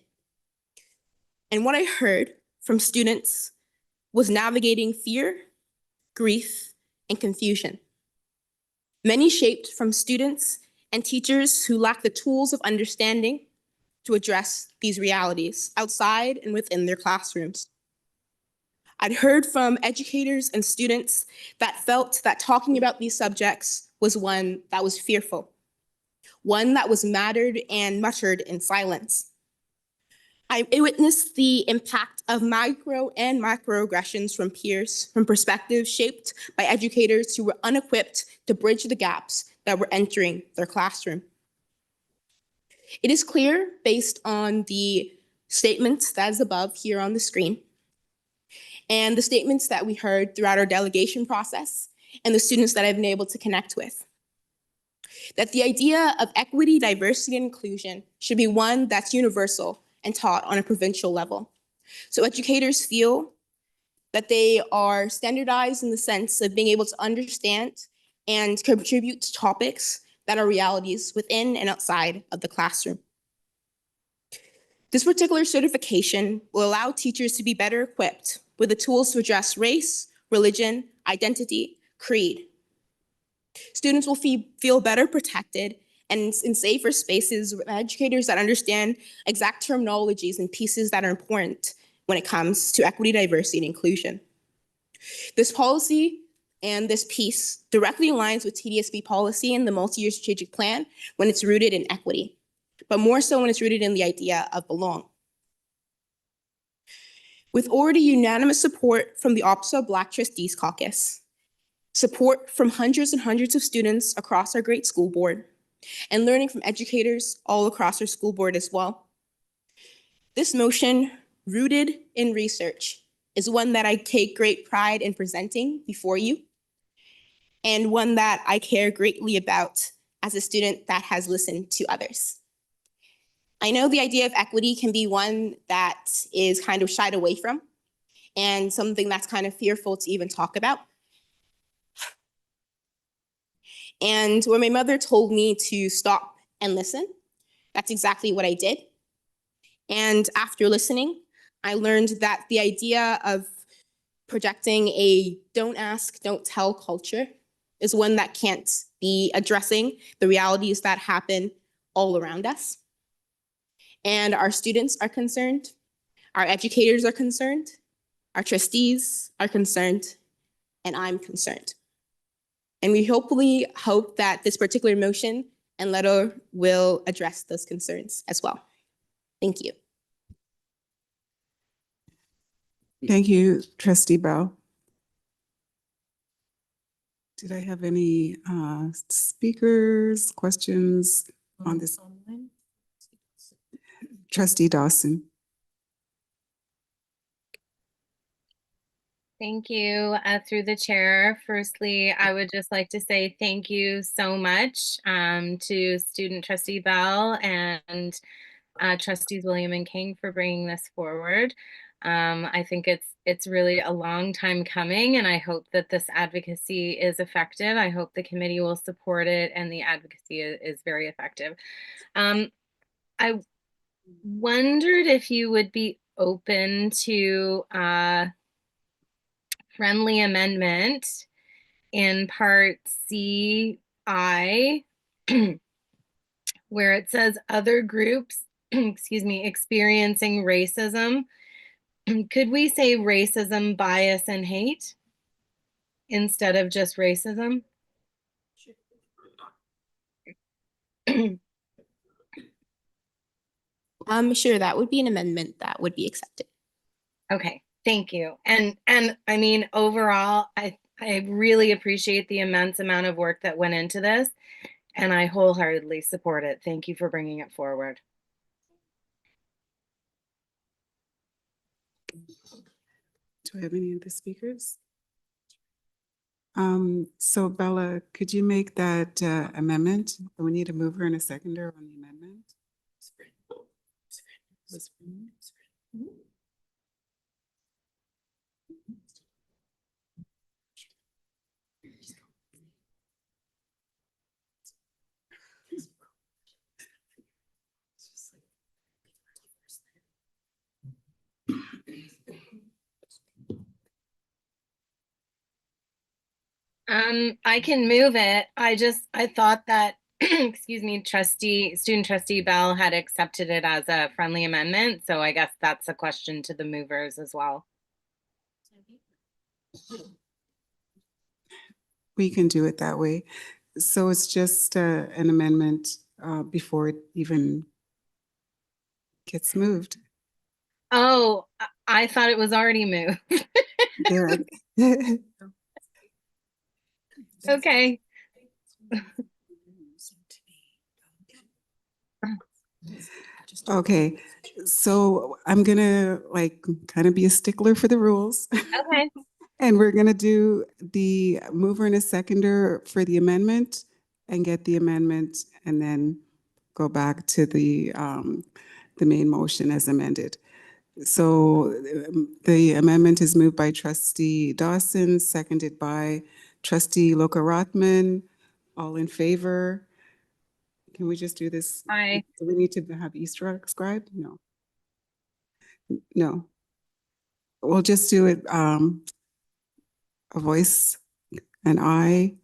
And what I heard from students was navigating fear, grief, and confusion. Many shaped from students and teachers who lack the tools of understanding to address these realities outside and within their classrooms. I'd heard from educators and students that felt that talking about these subjects was one that was fearful, one that was mattered and muttered in silence. I witnessed the impact of micro and macroaggressions from peers, from perspectives shaped by educators who were unequipped to bridge the gaps that were entering their classroom. It is clear, based on the statements that is above here on the screen, and the statements that we heard throughout our delegation process, and the students that I've been able to connect with, that the idea of equity, diversity, and inclusion should be one that's universal and taught on a provincial level. So educators feel that they are standardized in the sense of being able to understand and contribute to topics that are realities within and outside of the classroom. This particular certification will allow teachers to be better equipped with the tools to address race, religion, identity, creed. Students will feel better protected and in safer spaces with educators that understand exact terminologies and pieces that are important when it comes to equity, diversity, and inclusion. This policy and this piece directly aligns with TDSB policy and the multi-year strategic plan when it's rooted in equity, but more so when it's rooted in the idea of belong. With already unanimous support from the OPSA Black Trustees Caucus, support from hundreds and hundreds of students across our great school board, and learning from educators all across our school board as well, this motion, rooted in research, is one that I take great pride in presenting before you, and one that I care greatly about as a student that has listened to others. I know the idea of equity can be one that is kind of shied away from, and something that's kind of fearful to even talk about. And when my mother told me to stop and listen, that's exactly what I did. And after listening, I learned that the idea of projecting a don't ask, don't tell culture is one that can't be addressing the realities that happen all around us. And our students are concerned, our educators are concerned, our trustees are concerned, and I'm concerned. And we hopefully hope that this particular motion and letter will address those concerns as well. Thank you. Thank you, Trustee Bell. Did I have any speakers, questions on this? Trustee Dawson. Thank you. Through the chair, firstly, I would just like to say thank you so much to Student Trustee Bell and Trustees William and King for bringing this forward. I think it's really a long time coming, and I hope that this advocacy is effective. I hope the committee will support it, and the advocacy is very effective. I wondered if you would be open to friendly amendment in part CI, where it says other groups, excuse me, experiencing racism. Could we say racism, bias, and hate instead of just racism? Sure, that would be an amendment that would be accepted. Okay, thank you. And I mean, overall, I really appreciate the immense amount of work that went into this, and I wholeheartedly support it. Thank you for bringing it forward. Do I have any other speakers? So Bella, could you make that amendment? We need a mover and a seconder on the amendment. I can move it. I thought that, excuse me, student trustee Bell had accepted it as a friendly amendment. So I guess that's a question to the movers as well. We can do it that way. So it's just an amendment before it even gets moved. Oh, I thought it was already moved. There. Okay. Okay, so I'm gonna like kind of be a stickler for the rules. Okay. And we're gonna do the mover and a seconder for the amendment and get the amendment and then go back to the main motion as amended. So the amendment is moved by trustee Dawson, seconded by trustee Loka-Rothman. All in favor? Can we just do this? Aye. Do we need to have Easter egg scribe? No. No. We'll just do it a voice, an aye,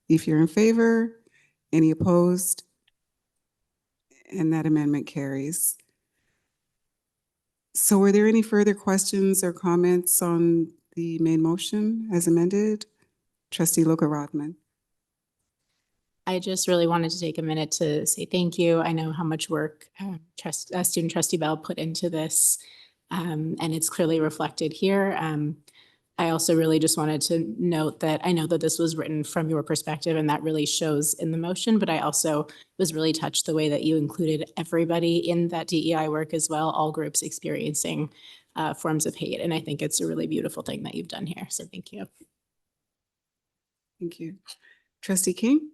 if you're in favor, any opposed, and that amendment carries. So were there any further questions or comments on the main motion as amended? Trustee Loka-Rothman. I just really wanted to take a minute to say thank you. I know how much work student trustee Bell put into this, and it's clearly reflected here. I also really just wanted to note that I know that this was written from your perspective, and that really shows in the motion, but I also was really touched the way that you included everybody in that DEI work as well, all groups experiencing forms of hate. And I think it's a really beautiful thing that you've done here. So thank you. Thank you. Trustee King?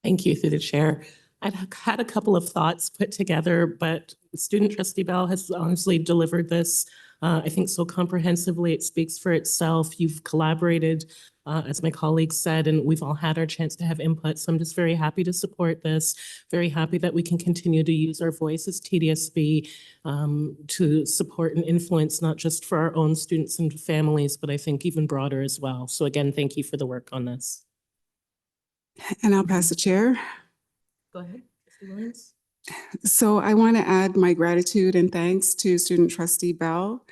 Thank you, through the chair. I'd had a couple of thoughts put together, but student trustee Bell has honestly delivered this, I think, so comprehensively. It speaks for itself. You've collaborated, as my colleagues said, and we've all had our chance to have input. So I'm just very happy to support this, very happy that we can continue to use our voice as TDSB to support and influence, not just for our own students and families, but I think even broader as well. So again, thank you for the work on this. And I'll pass the chair. Go ahead, Trustee Williams. So I want to add my gratitude and thanks to student trustee Bell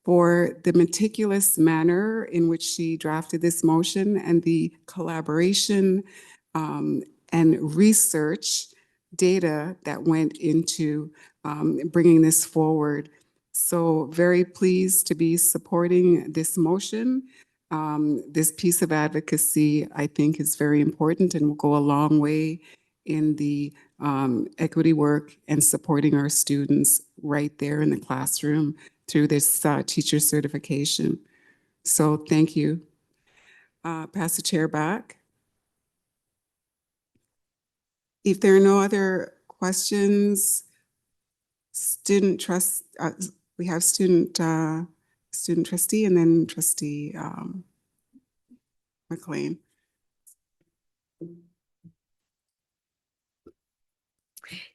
for the meticulous manner in which she drafted this motion and the collaboration and research data that went into bringing this forward. So very pleased to be supporting this motion. This piece of advocacy, I think, is very important and will go a long way in the equity work and supporting our students right there in the classroom through this teacher certification. So thank you. Pass the chair back. If there are no other questions, student trust, we have student trustee and then trustee McLean.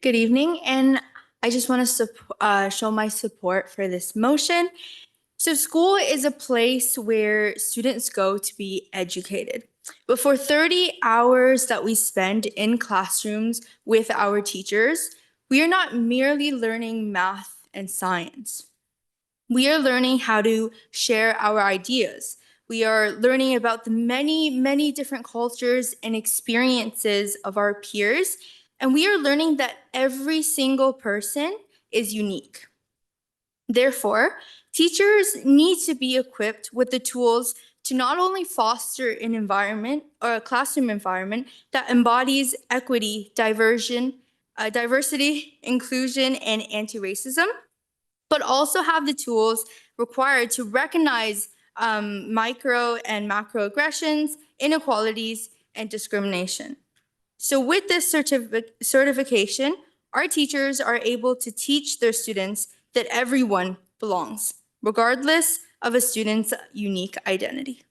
Good evening, and I just want to show my support for this motion. So school is a place where students go to be educated. But for 30 hours that we spend in classrooms with our teachers, we are not merely learning math and science. We are learning how to share our ideas. We are learning about the many, many different cultures and experiences of our peers. And we are learning that every single person is unique. Therefore, teachers need to be equipped with the tools to not only foster an environment or a classroom environment that embodies equity, diversity, inclusion, and anti-racism, but also have the tools required to recognize micro and macroaggressions, inequalities, and discrimination. So with this certification, our teachers are able to teach their students that everyone belongs, regardless of a student's unique identity.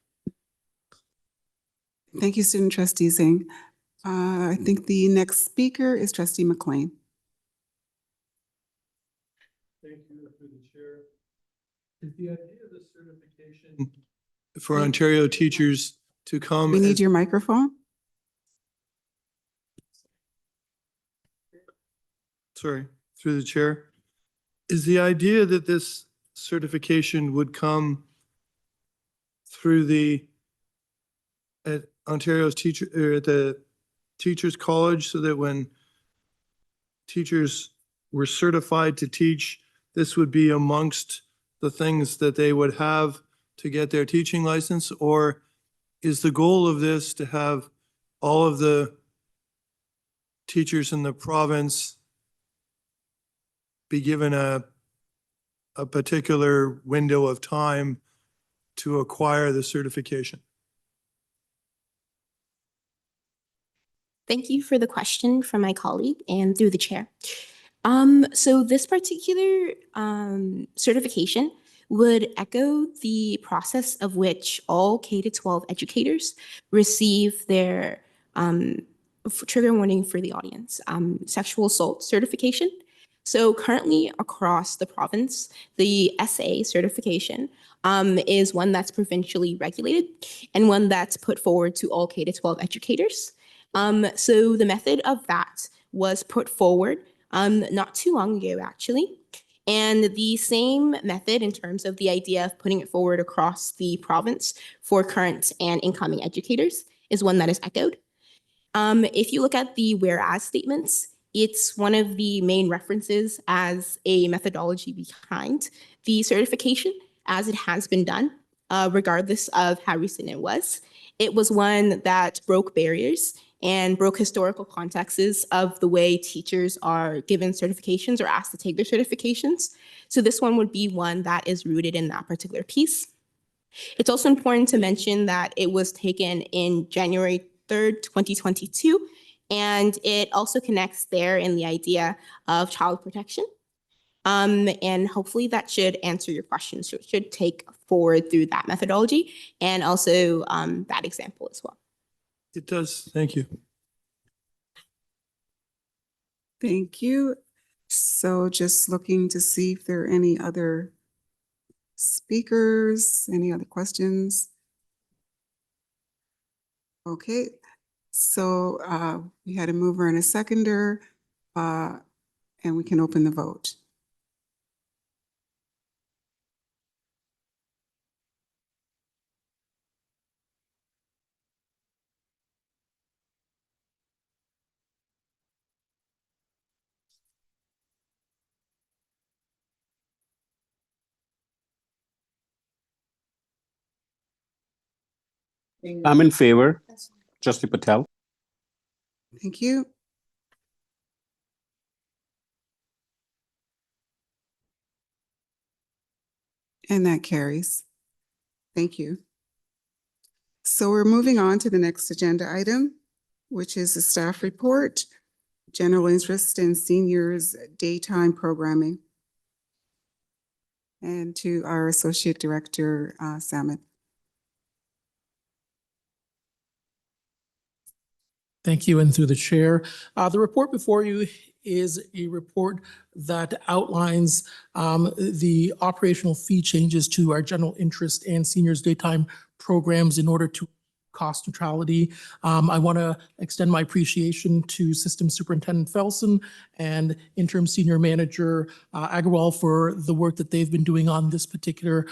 Thank you, student trustee Zing. I think the next speaker is trustee McLean. Thank you, through the chair. Is the idea of the certification for Ontario teachers to come. We need as- your microphone. Sorry, through the chair. Is the idea that this certification would come through at Ontario's teacher, or at the Teachers College, so that when teachers were certified to teach, this would be amongst the things that they would have to get their teaching license? Or is the goal of this to have all of the teachers in the province be given a particular window of time to acquire the certification? Thank you for the question from my colleague and through the chair. So this particular certification would echo the process of which all K-12 educators receive their trigger warning for the audience, sexual assault certification. So currently across the province, the SA certification is one that's provincially regulated and one that's put forward to all K-12 educators. So the method of that was put forward not too long ago, actually. And the same method in terms of the idea of putting it forward across the province for current and incoming educators is one that is echoed. If you look at the whereas statements, it's one of the main references as a methodology behind the certification as it has been done, regardless of how recent it was. It was one that broke barriers and broke historical contexts of the way teachers are given certifications or asked to take their certifications. So this one would be one that is rooted in that particular piece. It's also important to mention that it was taken in January 3rd, 2022, and it also connects there in the idea of child protection. And hopefully that should answer your question. So it should take forward through that methodology and also that example as well. It does. Thank you. Thank you. So just looking to see if there are any other speakers, any other questions? Okay, so we had a mover and a seconder, and we can open the vote. I'm in favor. Trustee Patel. Thank you. And that carries. Thank you. So we're moving on to the next agenda item, which is the staff report, general interest in seniors daytime programming. And to our Associate Director, Samet. Thank you, and through the chair. The report before you is a report that outlines the operational fee changes to our general interest and seniors daytime programs in order to cost neutrality. I want to extend my appreciation to System Superintendent Felsen and Interim Senior Manager Agarwal for the work that they've been doing on this particular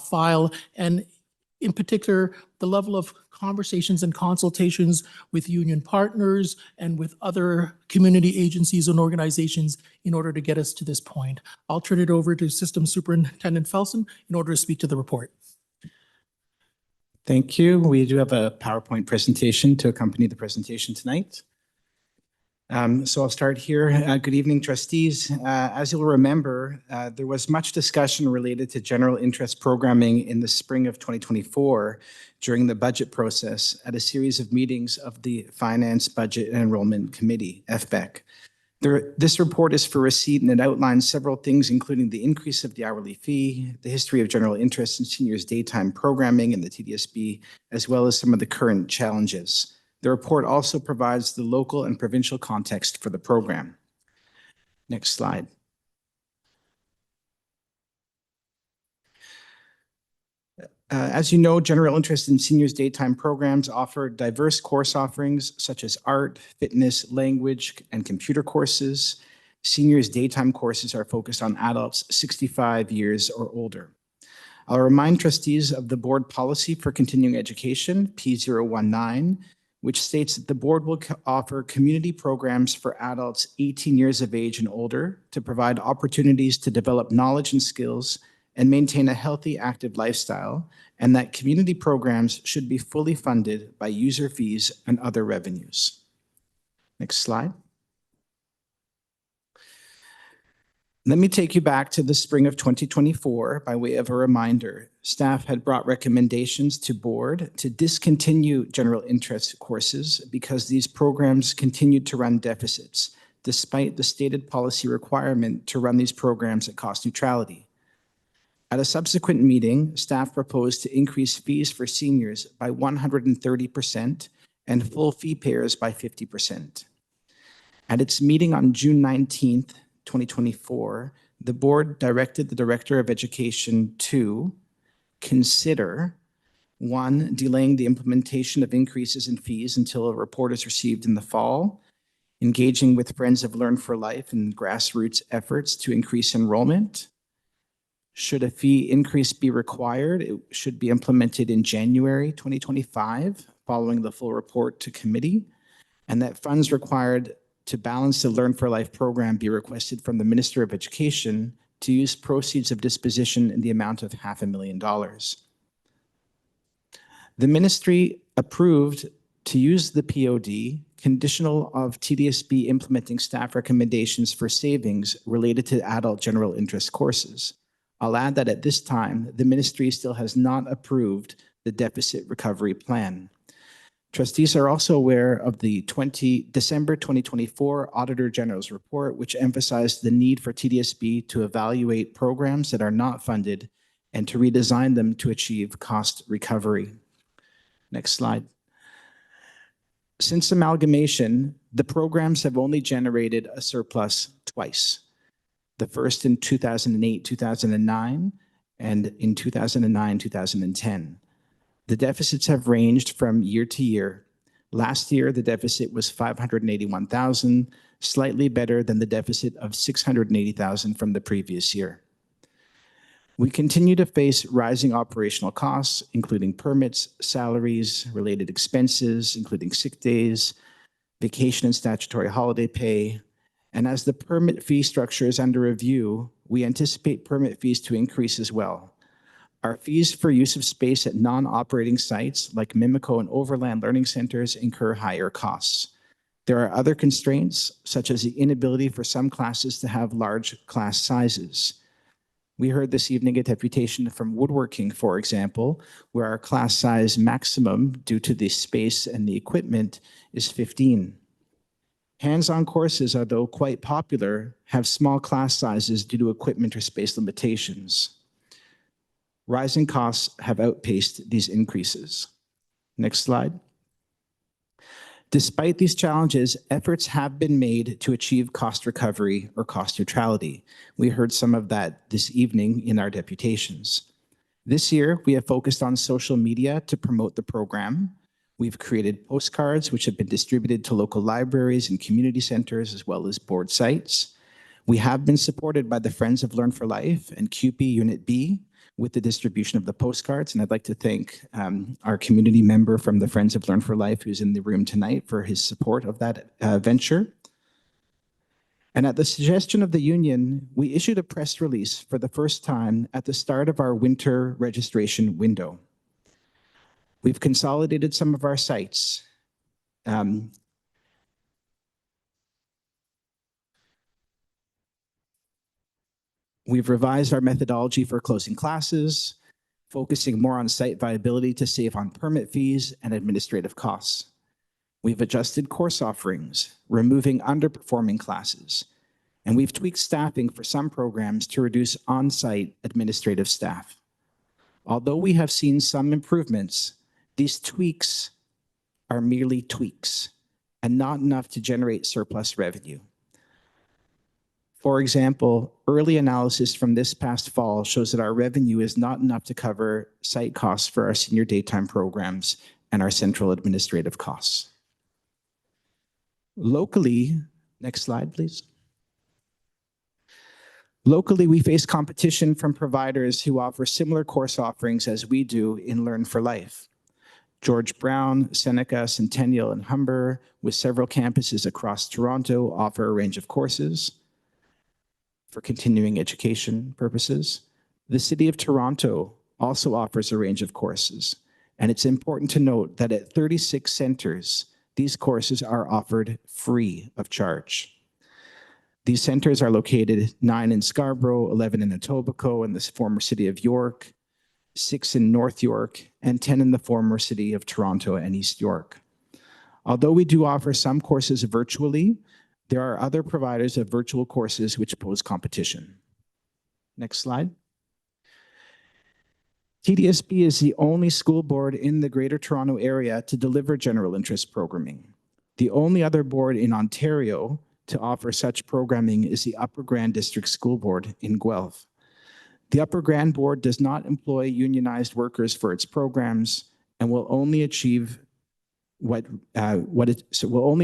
file, and in particular, the level of conversations and consultations with union partners and with other community agencies and organizations in order to get us to this point. I'll turn it over to System Superintendent Felsen in order to speak to the report. Thank you. We do have a PowerPoint presentation to accompany the presentation tonight. So I'll start here. Good evening, trustees. As you'll remember, there was much discussion related to general interest programming in the spring of 2024 during the budget process at a series of meetings of the Finance, Budget and Enrollment Committee, FBEC. This report is for receipt and it outlines several things, including the increase of the hourly fee, the history of general interest in seniors daytime programming in the TDSB, as well as some of the current challenges. The report also provides the local and provincial context for the program. Next slide. As you know, general interest in seniors' daytime programs offer diverse course offerings such as art, fitness, language, and computer courses. Seniors' daytime courses are focused on adults 65 years or older. I'll remind trustees of the board policy for continuing education, P019, which states that the board will offer community programs for adults 18 years of age and older to provide opportunities to develop knowledge and skills and maintain a healthy, active lifestyle, and that community programs should be fully funded by user fees and other revenues. Next slide. Let me take you back to the spring of 2024 by way of a reminder. Staff had brought recommendations to board to discontinue general interest courses because these programs continued to run deficits, despite the stated policy requirement to run these programs at cost neutrality. At a subsequent meeting, staff proposed to increase fees for seniors by 130% and full fee payers by 50%. At its meeting on June 19th, 2024, the board directed the Director of Education to consider, 1, delaying the implementation of increases in fees until a report is received in the fall, engaging with Friends of Learn for Life and grassroots efforts to increase enrollment. Should a fee increase be required, it should be implemented in January 2025, following the full report to committee, and that funds required to balance the Learn for Life program be requested from the Minister of Education to use proceeds of disposition in the amount of $500,000. The ministry approved to use the POD conditional of TDSB implementing staff recommendations for savings related to adult general interest courses. I'll add that at this time, the ministry still has not approved the deficit recovery plan. Trustees are also aware of the December 2024 Auditor General's report, which emphasized the need for TDSB to evaluate programs that are not funded and to redesign them to achieve cost recovery. Next slide. Since amalgamation, the programs have only generated a surplus twice. The first in 2008-2009 and in 2009-2010. The deficits have ranged from year to year. Last year, the deficit was $581,000, slightly better than the deficit of $680,000 from the previous year. We continue to face rising operational costs, including permits, salaries, related expenses, including sick days, vacation and statutory holiday pay. And as the permit fee structure is under review, we anticipate permit fees to increase as well. Our fees for use of space at non-operating sites like Mimico and Overland Learning Centers incur higher costs. There are other constraints, such as the inability for some classes to have large class sizes. We heard this evening a deputation from woodworking, for example, where our class size maximum due to the space and the equipment is 15. Hands-on courses, although quite popular, have small class sizes due to equipment or space limitations. Rising costs have outpaced these increases. Next slide. Despite these challenges, efforts have been made to achieve cost recovery or cost neutrality. We heard some of that this evening in our deputations. This year, we have focused on social media to promote the program. We've created postcards which have been distributed to local libraries and community centers as well as board sites. We have been supported by the Friends of Learn for Life and CUPE Unit B with the distribution of the postcards. And I'd like to thank our community member from the Friends of Learn for Life who's in the room tonight for his support of that venture. And at the suggestion of the union, we issued a press release for the first time at the start of our winter registration window. We've consolidated some of our sites. We've revised our methodology for closing classes, focusing more on site viability to save on permit fees and administrative costs. We've adjusted course offerings, removing underperforming classes, and we've tweaked staffing for some programs to reduce on-site administrative staff. Although we have seen some improvements, these tweaks are merely tweaks and not enough to generate surplus revenue. For example, early analysis from this past fall shows that our revenue is not enough to cover site costs for our senior daytime programs and our central administrative costs. Locally, next slide, please. Locally, we face competition from providers who offer similar course offerings as we do in Learn for Life. George Brown, Seneca, Centennial, and Humber, with several campuses across Toronto, offer a range of courses for continuing education purposes. The City of Toronto also offers a range of courses, and it's important to note that at 36 centers, these courses are offered free of charge. These centers are located 9 in Scarborough, 11 in Etobicoke and the former City of York, 6 in North York, and 10 in the former City of Toronto and East York. Although we do offer some courses virtually, there are other providers of virtual courses which pose competition. Next slide. TDSB is the only school board in the Greater Toronto Area to deliver general interest programming. The only other board in Ontario to offer such programming is the Upper Grand District School Board in Guelph. The Upper Grand Board does not employ unionized workers for its programs and will only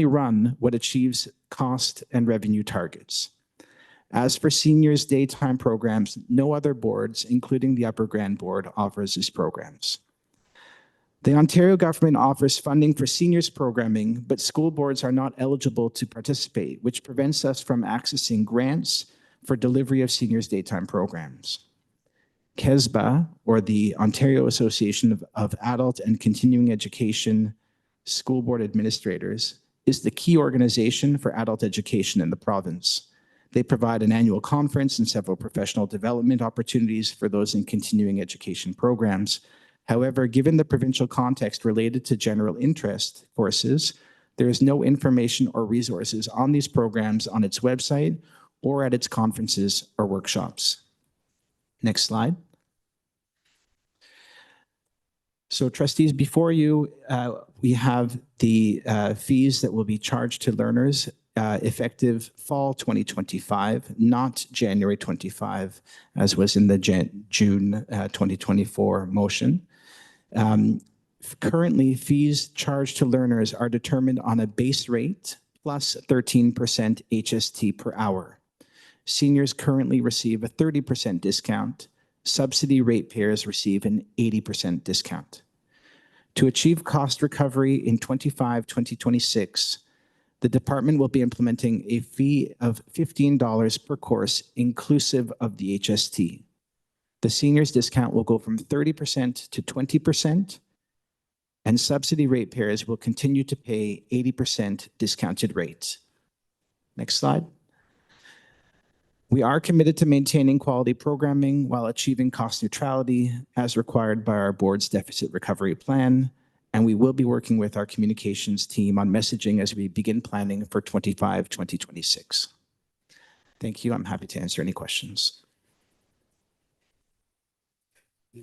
run what achieves cost and revenue targets. As for seniors' daytime programs, no other boards, including the Upper Grand Board, offers these programs. The Ontario government offers funding for seniors programming, but school boards are not eligible to participate, which prevents us from accessing grants for delivery of seniors' daytime programs. KESBA, or the Ontario Association of Adult and Continuing Education School Board Administrators, is the key organization for adult education in the province. They provide an annual conference and several professional development opportunities for those in continuing education programs. However, given the provincial context related to general interest courses, there is no information or resources on these programs on its website or at its conferences or workshops. Next slide. So trustees, before you, we have the fees that will be charged to learners effective fall 2025, not January 25, as was in the June 2024 motion. Currently, fees charged to learners are determined on a base rate plus 13% HST per hour. Seniors currently receive a 30% discount. Subsidy ratepayers receive an 80% discount. To achieve cost recovery in 2025-2026, the department will be implementing a fee of $15 per course inclusive of the HST. The seniors discount will go from 30% to 20%, and subsidy ratepayers will continue to pay 80% discounted rates. Next slide. We are committed to maintaining quality programming while achieving cost neutrality as required by our board's deficit recovery plan, and we will be working with our communications team on messaging as we begin planning for 2025-2026. Thank you. I'm happy to answer any questions.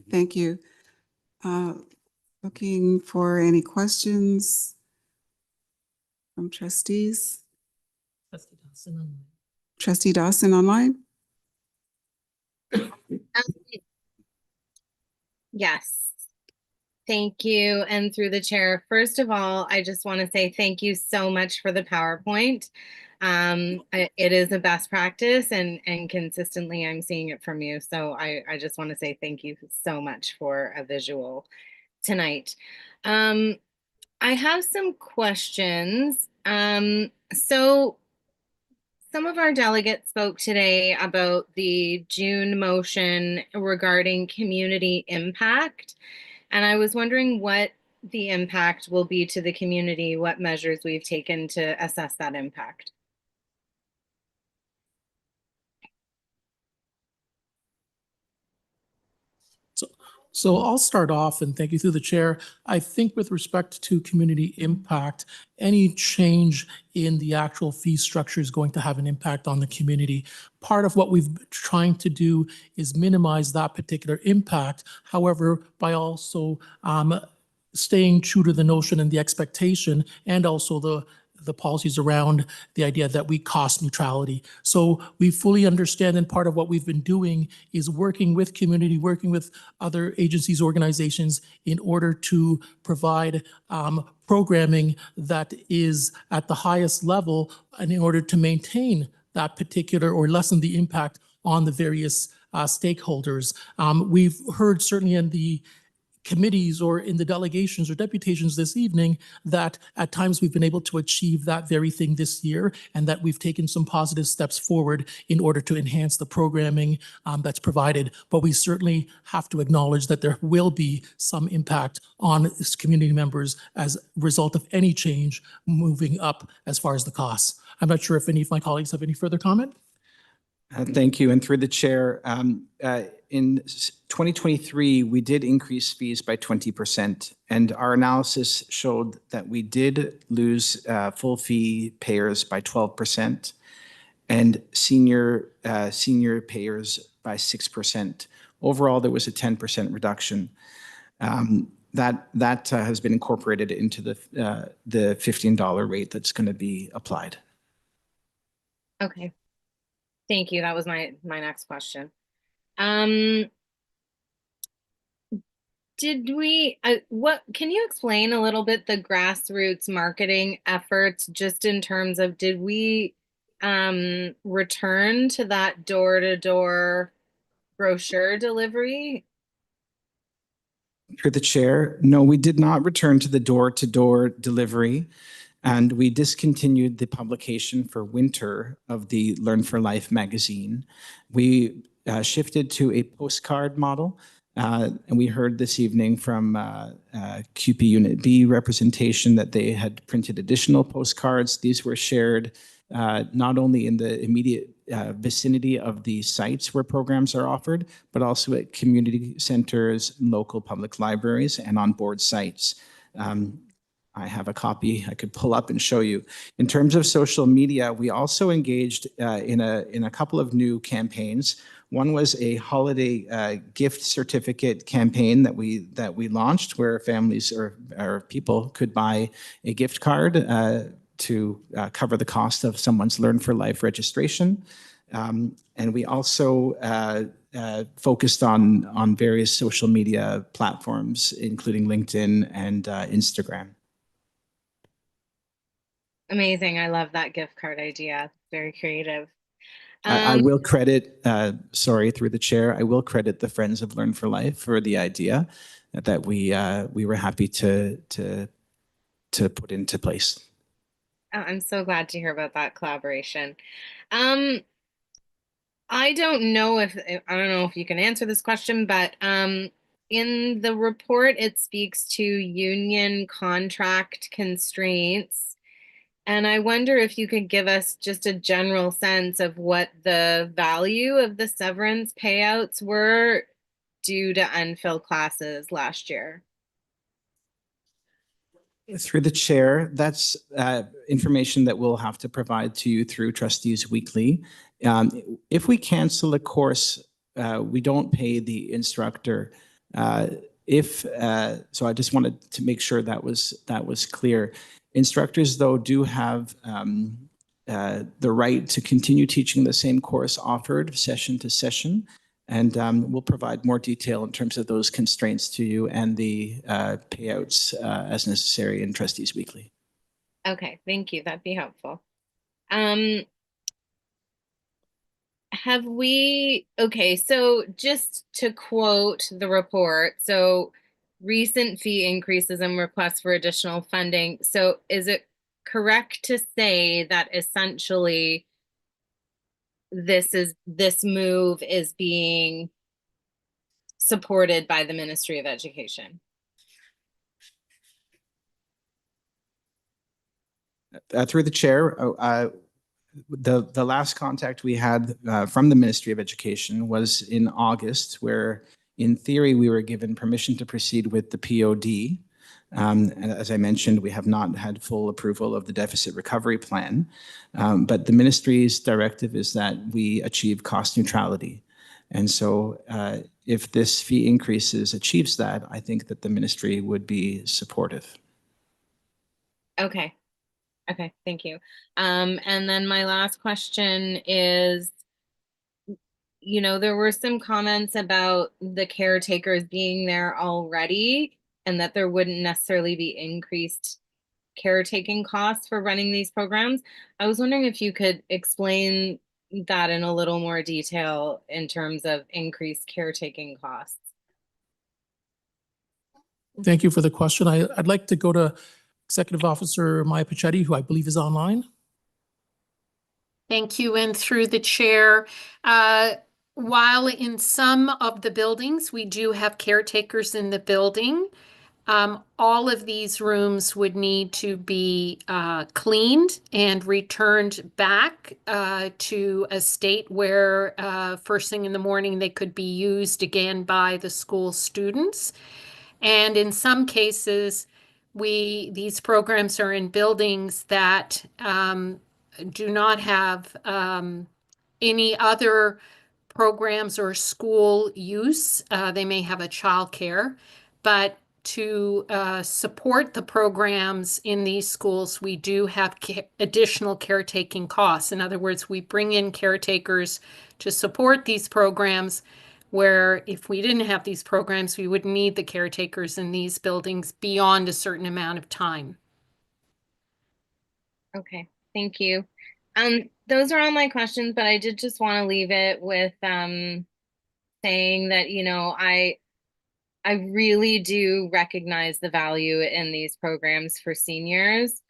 Thank you. Looking for any questions from trustees? Trustee Dawson online? Yes. Thank you. And through the chair, first of all, I just want to say thank you so much for the PowerPoint. It is a best practice and consistently I'm seeing it from you. So I just want to say thank you so much for a visual tonight. I have some questions. So some of our delegates spoke today about the June motion regarding community impact. And I was wondering what the impact will be to the community, what measures we've taken to assess that impact. So I'll start off and thank you through the chair. I think with respect to community impact, any change in the actual fee structure is going to have an impact on the community. Part of what we've been trying to do is minimize that particular impact. However, by also staying true to the notion and the expectation and also the policies around the idea that we cost neutrality. So we fully understand, and part of what we've been doing is working with community, working with other agencies, organizations in order to provide programming that is at the highest level and in order to maintain that particular or lessen the impact on the various stakeholders. We've heard certainly in the committees or in the delegations or deputations this evening that at times we've been able to achieve that very thing this year, and that we've taken some positive steps forward in order to enhance the programming that's provided. But we certainly have to acknowledge that there will be some impact on community members as a result of any change moving up as far as the costs. I'm not sure if any of my colleagues have any further comment. Thank you. And through the chair, in 2023, we did increase fees by 20%. And our analysis showed that we did lose full fee payers by 12% and senior payers by 6%. Overall, there was a 10% reduction. That has been incorporated into the $15 rate that's going to be applied. Okay. Thank you. That was my next question. Did we, can you explain a little bit the grassroots marketing efforts, just in terms of, did we return to that door-to-door brochure delivery? Through the chair, no, we did not return to the door-to-door delivery. And we discontinued the publication for winter of the Learn for Life magazine. We shifted to a postcard model. And we heard this evening from QP Unit B representation that they had printed additional postcards. These were shared not only in the immediate vicinity of the sites where programs are offered, but also at community centers, local public libraries, and on board sites. I have a copy I could pull up and show you. In terms of social media, we also engaged in a couple of new campaigns. One was a holiday gift certificate campaign that we launched, where families or people could buy a gift card to cover the cost of someone's Learn for Life registration. And we also focused on various social media platforms, including LinkedIn and Instagram. Amazing. I love that gift card idea. Very creative. I will credit, sorry, through the chair, I will credit the Friends of Learn for Life for the idea that we were happy to put into place. Oh, I'm so glad to hear about that collaboration. I don't know if you can answer this question, but in the report, it speaks to union contract constraints. And I wonder if you could give us just a general sense of what the value of the severance payouts were due to unfilled classes last year. Through the chair, that's information that we'll have to provide to you through Trustees Weekly. If we cancel a course, we don't pay the instructor. So I just wanted to make sure that was clear. Instructors, though, do have the right to continue teaching the same course offered session to session. And we'll provide more detail in terms of those constraints to you and the payouts as necessary in Trustees Weekly. Okay, thank you. That'd be helpful. Okay, so just to quote the report, so recent fee increases and requests for additional funding. So is it correct to say that essentially this move is being supported by the Ministry of Education? Through the chair, the last contact we had from the Ministry of Education was in August, where in theory we were given permission to proceed with the POD. And as I mentioned, we have not had full approval of the deficit recovery plan. But the ministry's directive is that we achieve cost neutrality. And so if this fee increases achieves that, I think that the ministry would be supportive. Okay. Okay, thank you. And then my last question is, there were some comments about the caretakers being there already and that there wouldn't necessarily be increased caretaking costs for running these programs. I was wondering if you could explain that in a little more detail in terms of increased caretaking costs. Thank you for the question. I'd like to go to Executive Officer Maya Pachetti, who I believe is online. Thank you. And through the chair, while in some of the buildings, we do have caretakers in the building, all of these rooms would need to be cleaned and returned back to a state where first thing in the morning they could be used again by the school students. And in some cases, these programs are in buildings that do not have any other programs or school use. They may have a childcare, but to support the programs in these schools, we do have additional caretaking costs. In other words, we bring in caretakers to support these programs, where if we didn't have these programs, we would need the caretakers in these buildings beyond a certain amount of time. Okay, thank you. Those are all my questions, but I did just want to leave it with saying that, I really do recognize the value in these programs for seniors.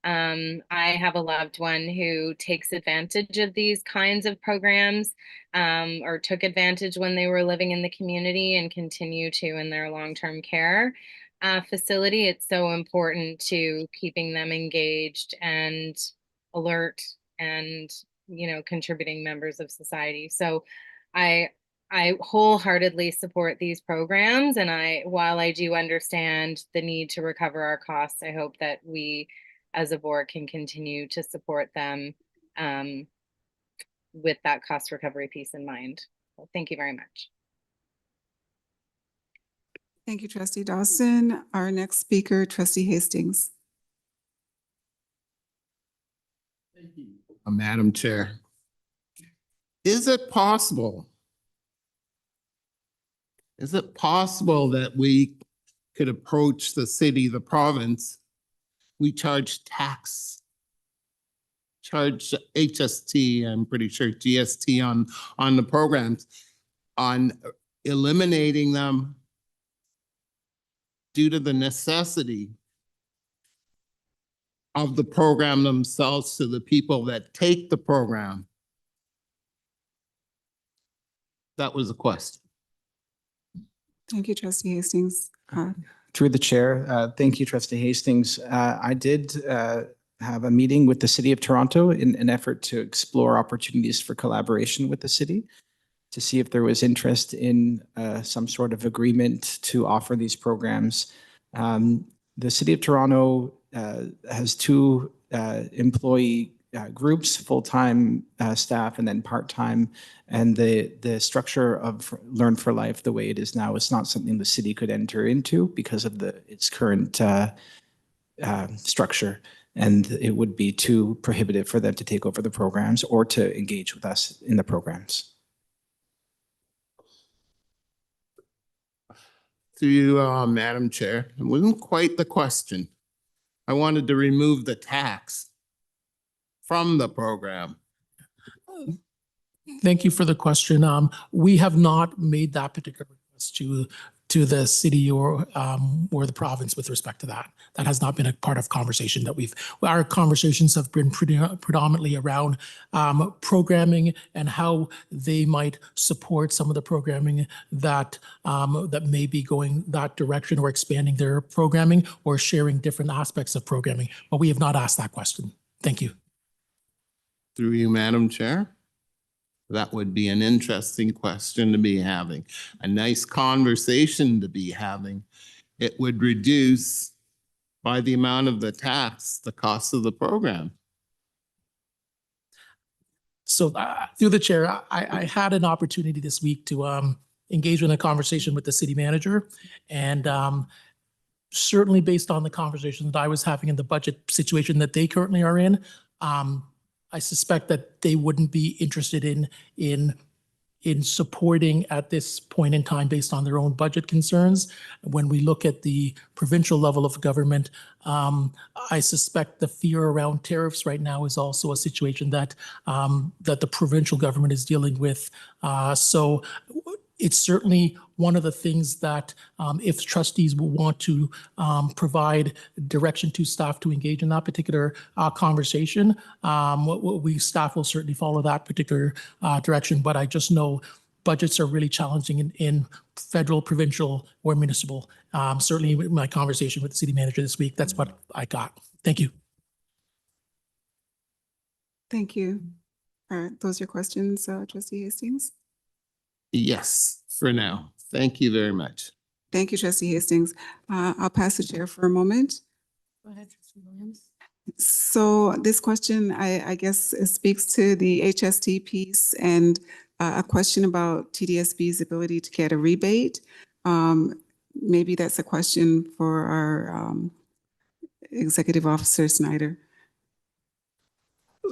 I have a loved one who takes advantage of these kinds of programs, or took advantage when they were living in the community and continue to in their long-term care facility. It's so important to keeping them engaged and alert and, contributing members of society. So I wholeheartedly support these programs, and while I do understand the need to recover our costs, I hope that we as a board can continue to support them with that cost recovery piece in mind. So thank you very much. Thank you, Trustee Dawson. Our next speaker, Trustee Hastings. Thank you, Madam Chair. Is it possible that we could approach the city, the province? We charge HST, I'm pretty sure GST on the programs, on eliminating them due to the necessity of the program themselves to the people that take the program. That was a question. Thank you, Trustee Hastings. Through the chair, thank you, Trustee Hastings. I did have a meeting with the City of Toronto in an effort to explore opportunities for collaboration with the city to see if there was interest in some sort of agreement to offer these programs. The City of Toronto has two employee groups, full-time staff and then part-time. And the structure of Learn for Life, the way it is now, is not something the city could enter into because of its current structure. And it would be too prohibitive for them to take over the programs or to engage with us in the programs. To you, Madam Chair, it wasn't quite the question. I wanted to remove the tax from the program. Thank you for the question. We have not made that particular request to the city or the province with respect to that. That has not been a part of conversation that our conversations have been predominantly around programming and how they might support some of the programming that may be going that direction or expanding their programming or sharing different aspects of programming. But we have not asked that question. Thank you. Through you, Madam Chair. That would be an interesting question to be having, a nice conversation to be having. It would reduce by the amount of the tax, the cost of the program. So through the chair, I had an opportunity this week to engage in a conversation with the city manager and certainly based on the conversations that I was having in the budget situation that they currently are in, I suspect that they wouldn't be interested in supporting at this point in time based on their own budget concerns. When we look at the provincial level of government, I suspect the fear around tariffs right now is also a situation that that the provincial government is dealing with. So it's certainly one of the things that if trustees will want to provide direction to staff to engage in that particular conversation, staff will certainly follow that particular direction. But I just know budgets are really challenging in federal, provincial, or municipal. Certainly with my conversation with the city manager this week, that's what I got. Thank you. Thank you. All right, those are your questions, Trustee Hastings? Yes, for now. Thank you very much. Thank you, Trustee Hastings. I'll pass the chair for a moment. Go ahead, Trustee Williams. So this question, I guess, speaks to the HST piece and a question about TDSB's ability to get a rebate. Maybe that's a question for our Executive Officer Snyder.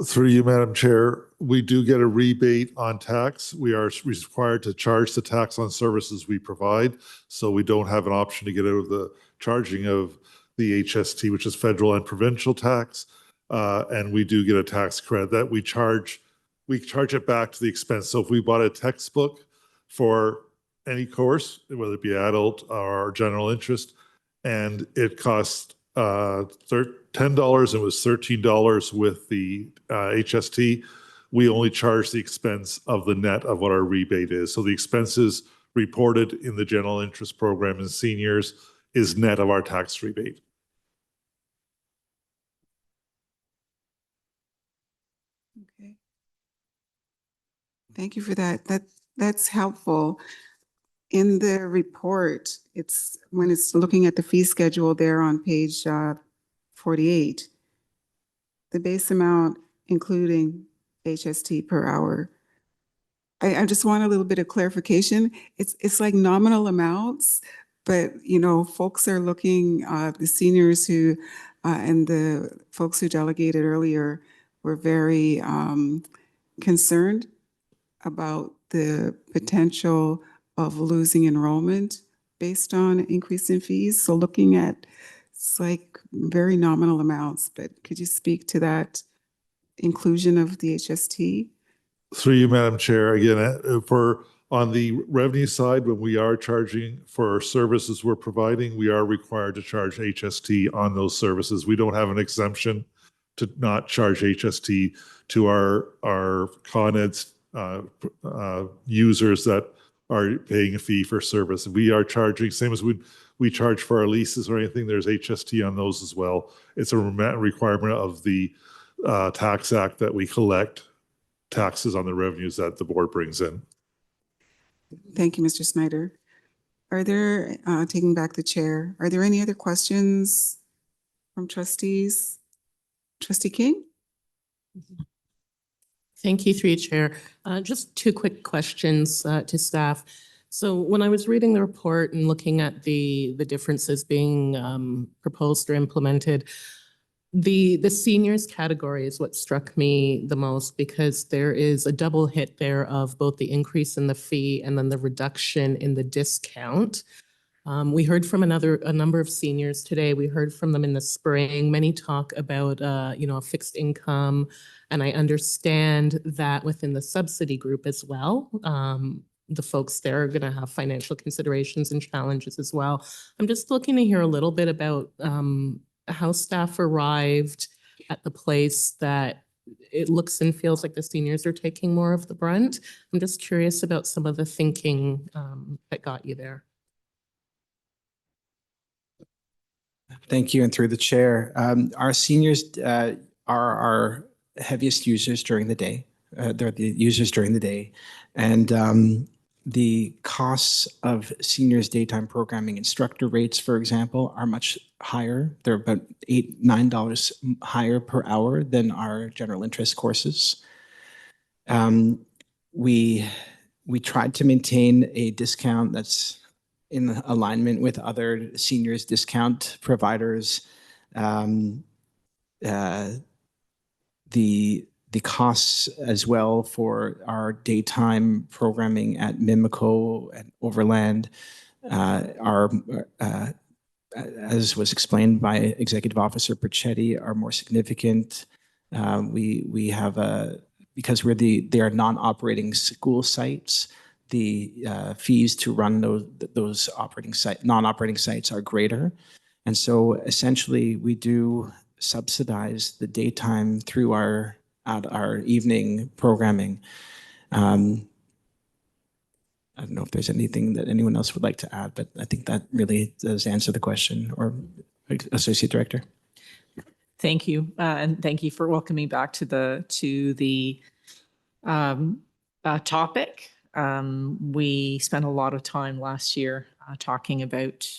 Through you, Madam Chair, we do get a rebate on tax. We are required to charge the tax on services we provide. So we don't have an option to get out of the charging of the HST, which is federal and provincial tax. And we do get a tax credit that we charge it back to the expense. So if we bought a textbook for any course, whether it be adult or general interest, and it cost $10, it was $13 with the HST, we only charge the expense of the net of what our rebate is. So the expenses reported in the general interest program in seniors is net of our tax rebate. Okay. Thank you for that. That's helpful. In the report, it's when it's looking at the fee schedule there on page 48, the base amount, including HST per hour. I just want a little bit of clarification. It's like nominal amounts, but folks are looking, the seniors who, and the folks who delegated earlier were very concerned about the potential of losing enrollment based on increase in fees. So looking at, it's like very nominal amounts, but could you speak to that inclusion of the HST? Through you, Madam Chair, again, for on the revenue side, when we are charging for our services we're providing, we are required to charge HST on those services. We don't have an exemption to not charge HST to our Con Ed users that are paying a fee for service. We are charging, same as we charge for our leases or anything, there's HST on those as well. It's a requirement of the Tax Act that we collect taxes on the revenues that the board brings in. Thank you, Mr. Snyder. Are there, taking back the chair, are there any other questions from trustees? Trustee King? Thank you, through you, Chair. Just two quick questions to staff. So when I was reading the report and looking at the differences being proposed or implemented, the seniors category is what struck me the most, because there is a double hit there of both the increase in the fee and then the reduction in the discount. We heard from a number of seniors today. We heard from them in the spring. Many talk about, a fixed income. And I understand that within the subsidy group as well, the folks there are going to have financial considerations and challenges as well. I'm just looking to hear a little bit about how staff arrived at the place that it looks and feels like the seniors are taking more of the brunt. I'm just curious about some of the thinking that got you there. Thank you, and through the chair, our seniors are our heaviest users during the day. They're the users during the day, and the costs of seniors daytime programming instructor rates, for example, are much higher. They're about $8, $9 higher per hour than our general interest courses. We tried to maintain a discount that's in alignment with other seniors discount providers. The costs as well for our daytime programming at Mimico and Overland are, as was explained by Executive Officer Perchetti, are more significant. We have because they are non-operating school sites, the fees to run those non-operating sites are greater. And so essentially we do subsidize the daytime through our evening programming. I don't know if there's anything that anyone else would like to add, but I think that really does answer the question. Or Associate Director. Thank you, and thank you for welcoming back to the topic. We spent a lot of time last year talking about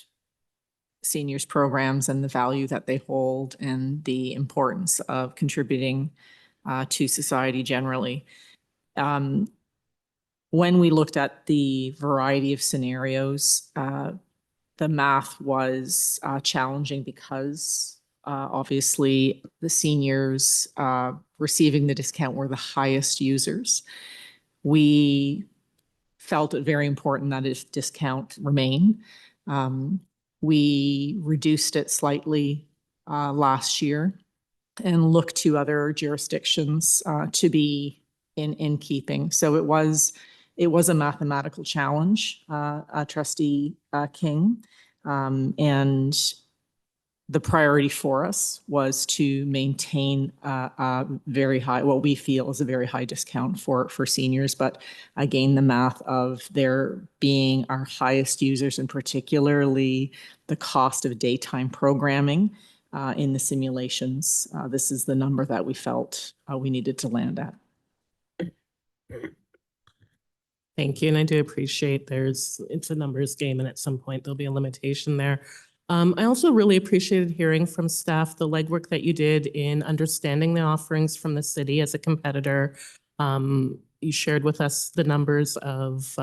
seniors programs and the value that they hold and the importance of contributing to society generally. When we looked at the variety of scenarios, the math was challenging because obviously the seniors receiving the discount were the highest users. We felt it very important that its discount remain. We reduced it slightly last year and looked to other jurisdictions to be in keeping. So it was a mathematical challenge, Trustee King, and the priority for us was to maintain a very high, what we feel is a very high discount for seniors. But again, the math of their being our highest users, and particularly the cost of daytime programming in the simulations, this is the number that we felt we needed to land at. Thank you. And I do appreciate it's a numbers game, and at some point there'll be a limitation there. I also really appreciated hearing from staff the legwork that you did in understanding the offerings from the city as a competitor. You shared with us the numbers of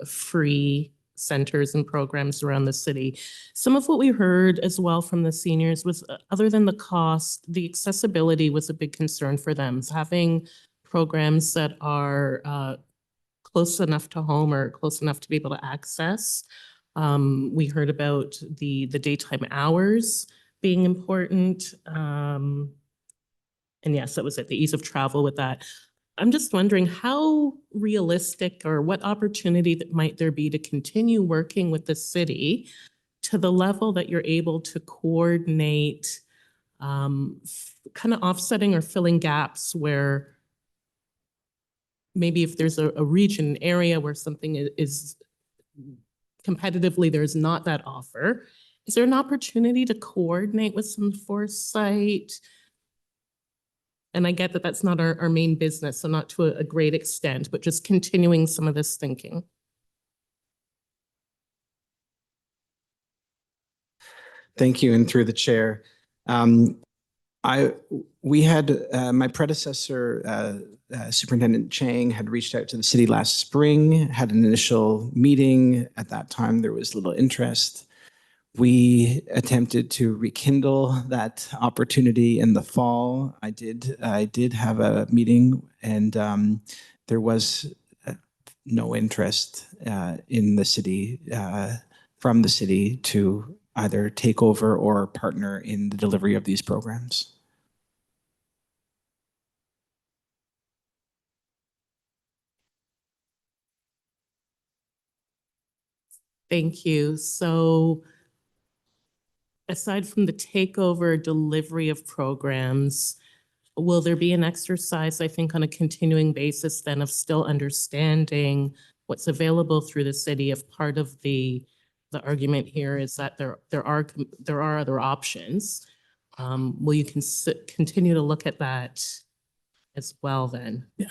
free centers and programs around the city. Some of what we heard as well from the seniors was, other than the cost, the accessibility was a big concern for them. So having programs that are close enough to home or close enough to be able to access. We heard about the daytime hours being important. And yes, that was it, the ease of travel with that. I'm just wondering how realistic or what opportunity that might there be to continue working with the city to the level that you're able to coordinate kind of offsetting or filling gaps where maybe if there's a region, area where something is competitively, there's not that offer. Is there an opportunity to coordinate with some foresight? And I get that that's not our main business, so not to a great extent, but just continuing some of this thinking. Thank you, and through the chair. We had my predecessor, Superintendent Chang, had reached out to the city last spring, had an initial meeting. At that time, there was little interest. We attempted to rekindle that opportunity in the fall. I did have a meeting, and there was no interest in the city from the city to either take over or partner in the delivery of these programs. Thank you. So aside from the takeover delivery of programs, will there be an exercise, I think, on a continuing basis then of still understanding what's available through the city? If part of the argument here is that there are other options, will you continue to look at that as well then? Yeah.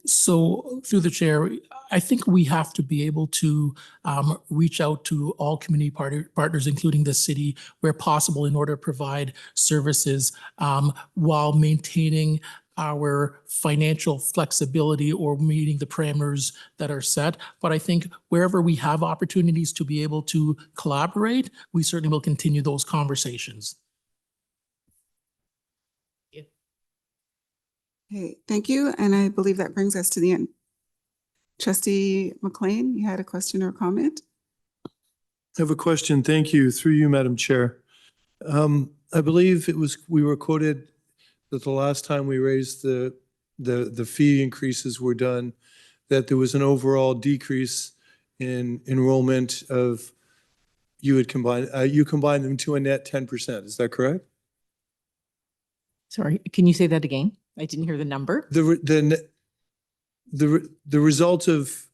So through the chair, I think we have to be able to reach out to all community partners, including the city, where possible, in order to provide services while maintaining our financial flexibility or meeting the parameters that are set. But I think wherever we have opportunities to be able to collaborate, we certainly will continue those conversations. Okay, thank you. And I believe that brings us to the end. Trustee McLean, you had a question or comment? I have a question. Thank you. Through you, Madam Chair. I believe we were quoted that the last time we raised the fee increases were done, that there was an overall decrease in enrollment of, you combined them to a net 10%. Is that correct? Sorry, can you say that again? I didn't hear the number. The result of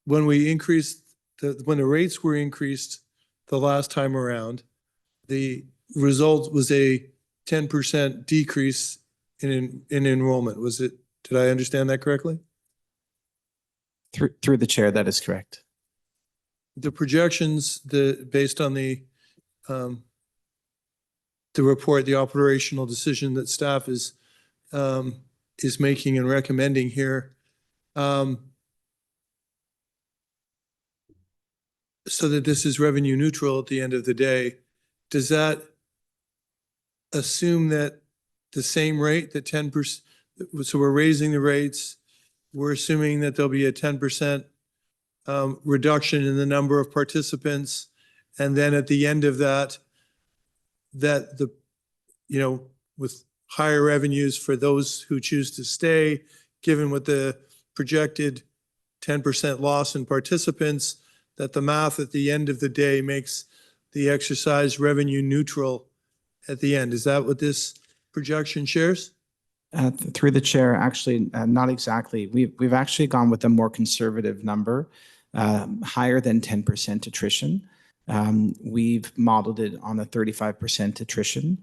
when we increased, when the rates were increased the last time around, the result was a 10% decrease in enrollment. Did I understand that correctly? Through the chair, that is correct. The projections, based on the report, the operational decision that staff is making and recommending here, so that this is revenue neutral at the end of the day, does that assume that the same rate, the 10%, so we're raising the rates, we're assuming that there'll be a 10% reduction in the number of participants, and then at the end of that with higher revenues for those who choose to stay, given what the projected 10% loss in participants, that the math at the end of the day makes the exercise revenue neutral at the end. Is that what this projection shares? Through the chair, actually, not exactly. We've actually gone with a more conservative number, higher than 10% attrition. We've modeled it on a 35% attrition,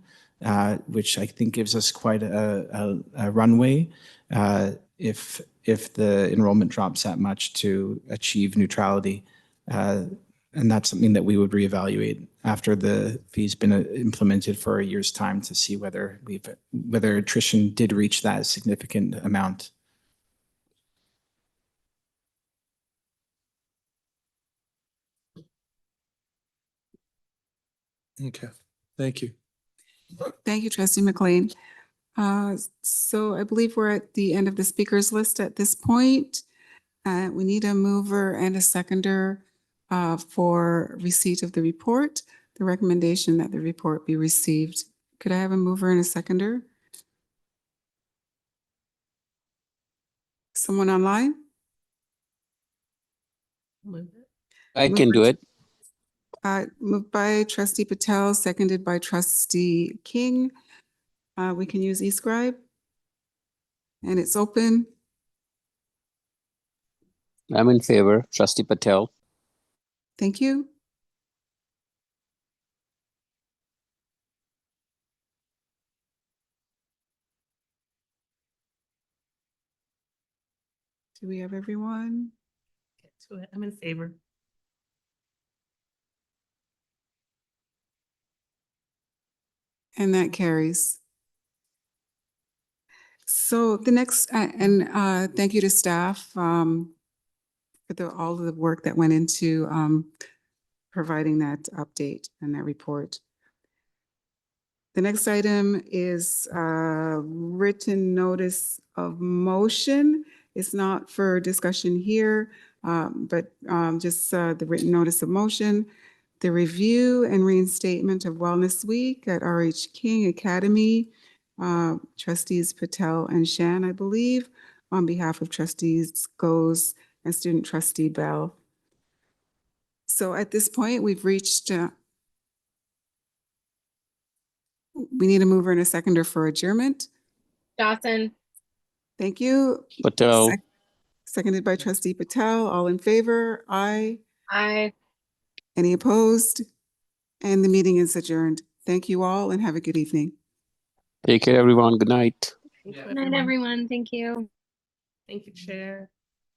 which I think gives us quite a runway if the enrollment drops that much to achieve neutrality. And that's something that we would reevaluate after the fee's been implemented for a year's time to see whether attrition did reach that significant amount. Okay, thank you. Thank you, Trustee McLean. So I believe we're at the end of the speakers list at this point. We need a mover and a seconder for receipt of the report. The recommendation that the report be received. Could I have a mover and a seconder? Someone online? I can do it. Moved by Trustee Patel, seconded by Trustee King. We can use eScribe. And it's open. I'm in favor. Trustee Patel. Thank you. Do we have everyone? I'm in favor. And that carries. So the next, thank you to staff for all of the work that went into providing that update and that report. The next item is written notice of motion. It's not for discussion here, but just the written notice of motion. The review and reinstatement of Wellness Week at R.H. King Academy. Trustees Patel and Shan, I believe, on behalf of Trustees Goes and Student Trustee Bell. So at this point, we've reached, we need a mover and a seconder for adjournment. Dawson. Thank you. Patel. Seconded by Trustee Patel. All in favor? Aye. Aye. Any opposed? And the meeting is adjourned. Thank you all and have a good evening. Take care, everyone. Good night. Good night, everyone. Thank you. Thank you, Chair.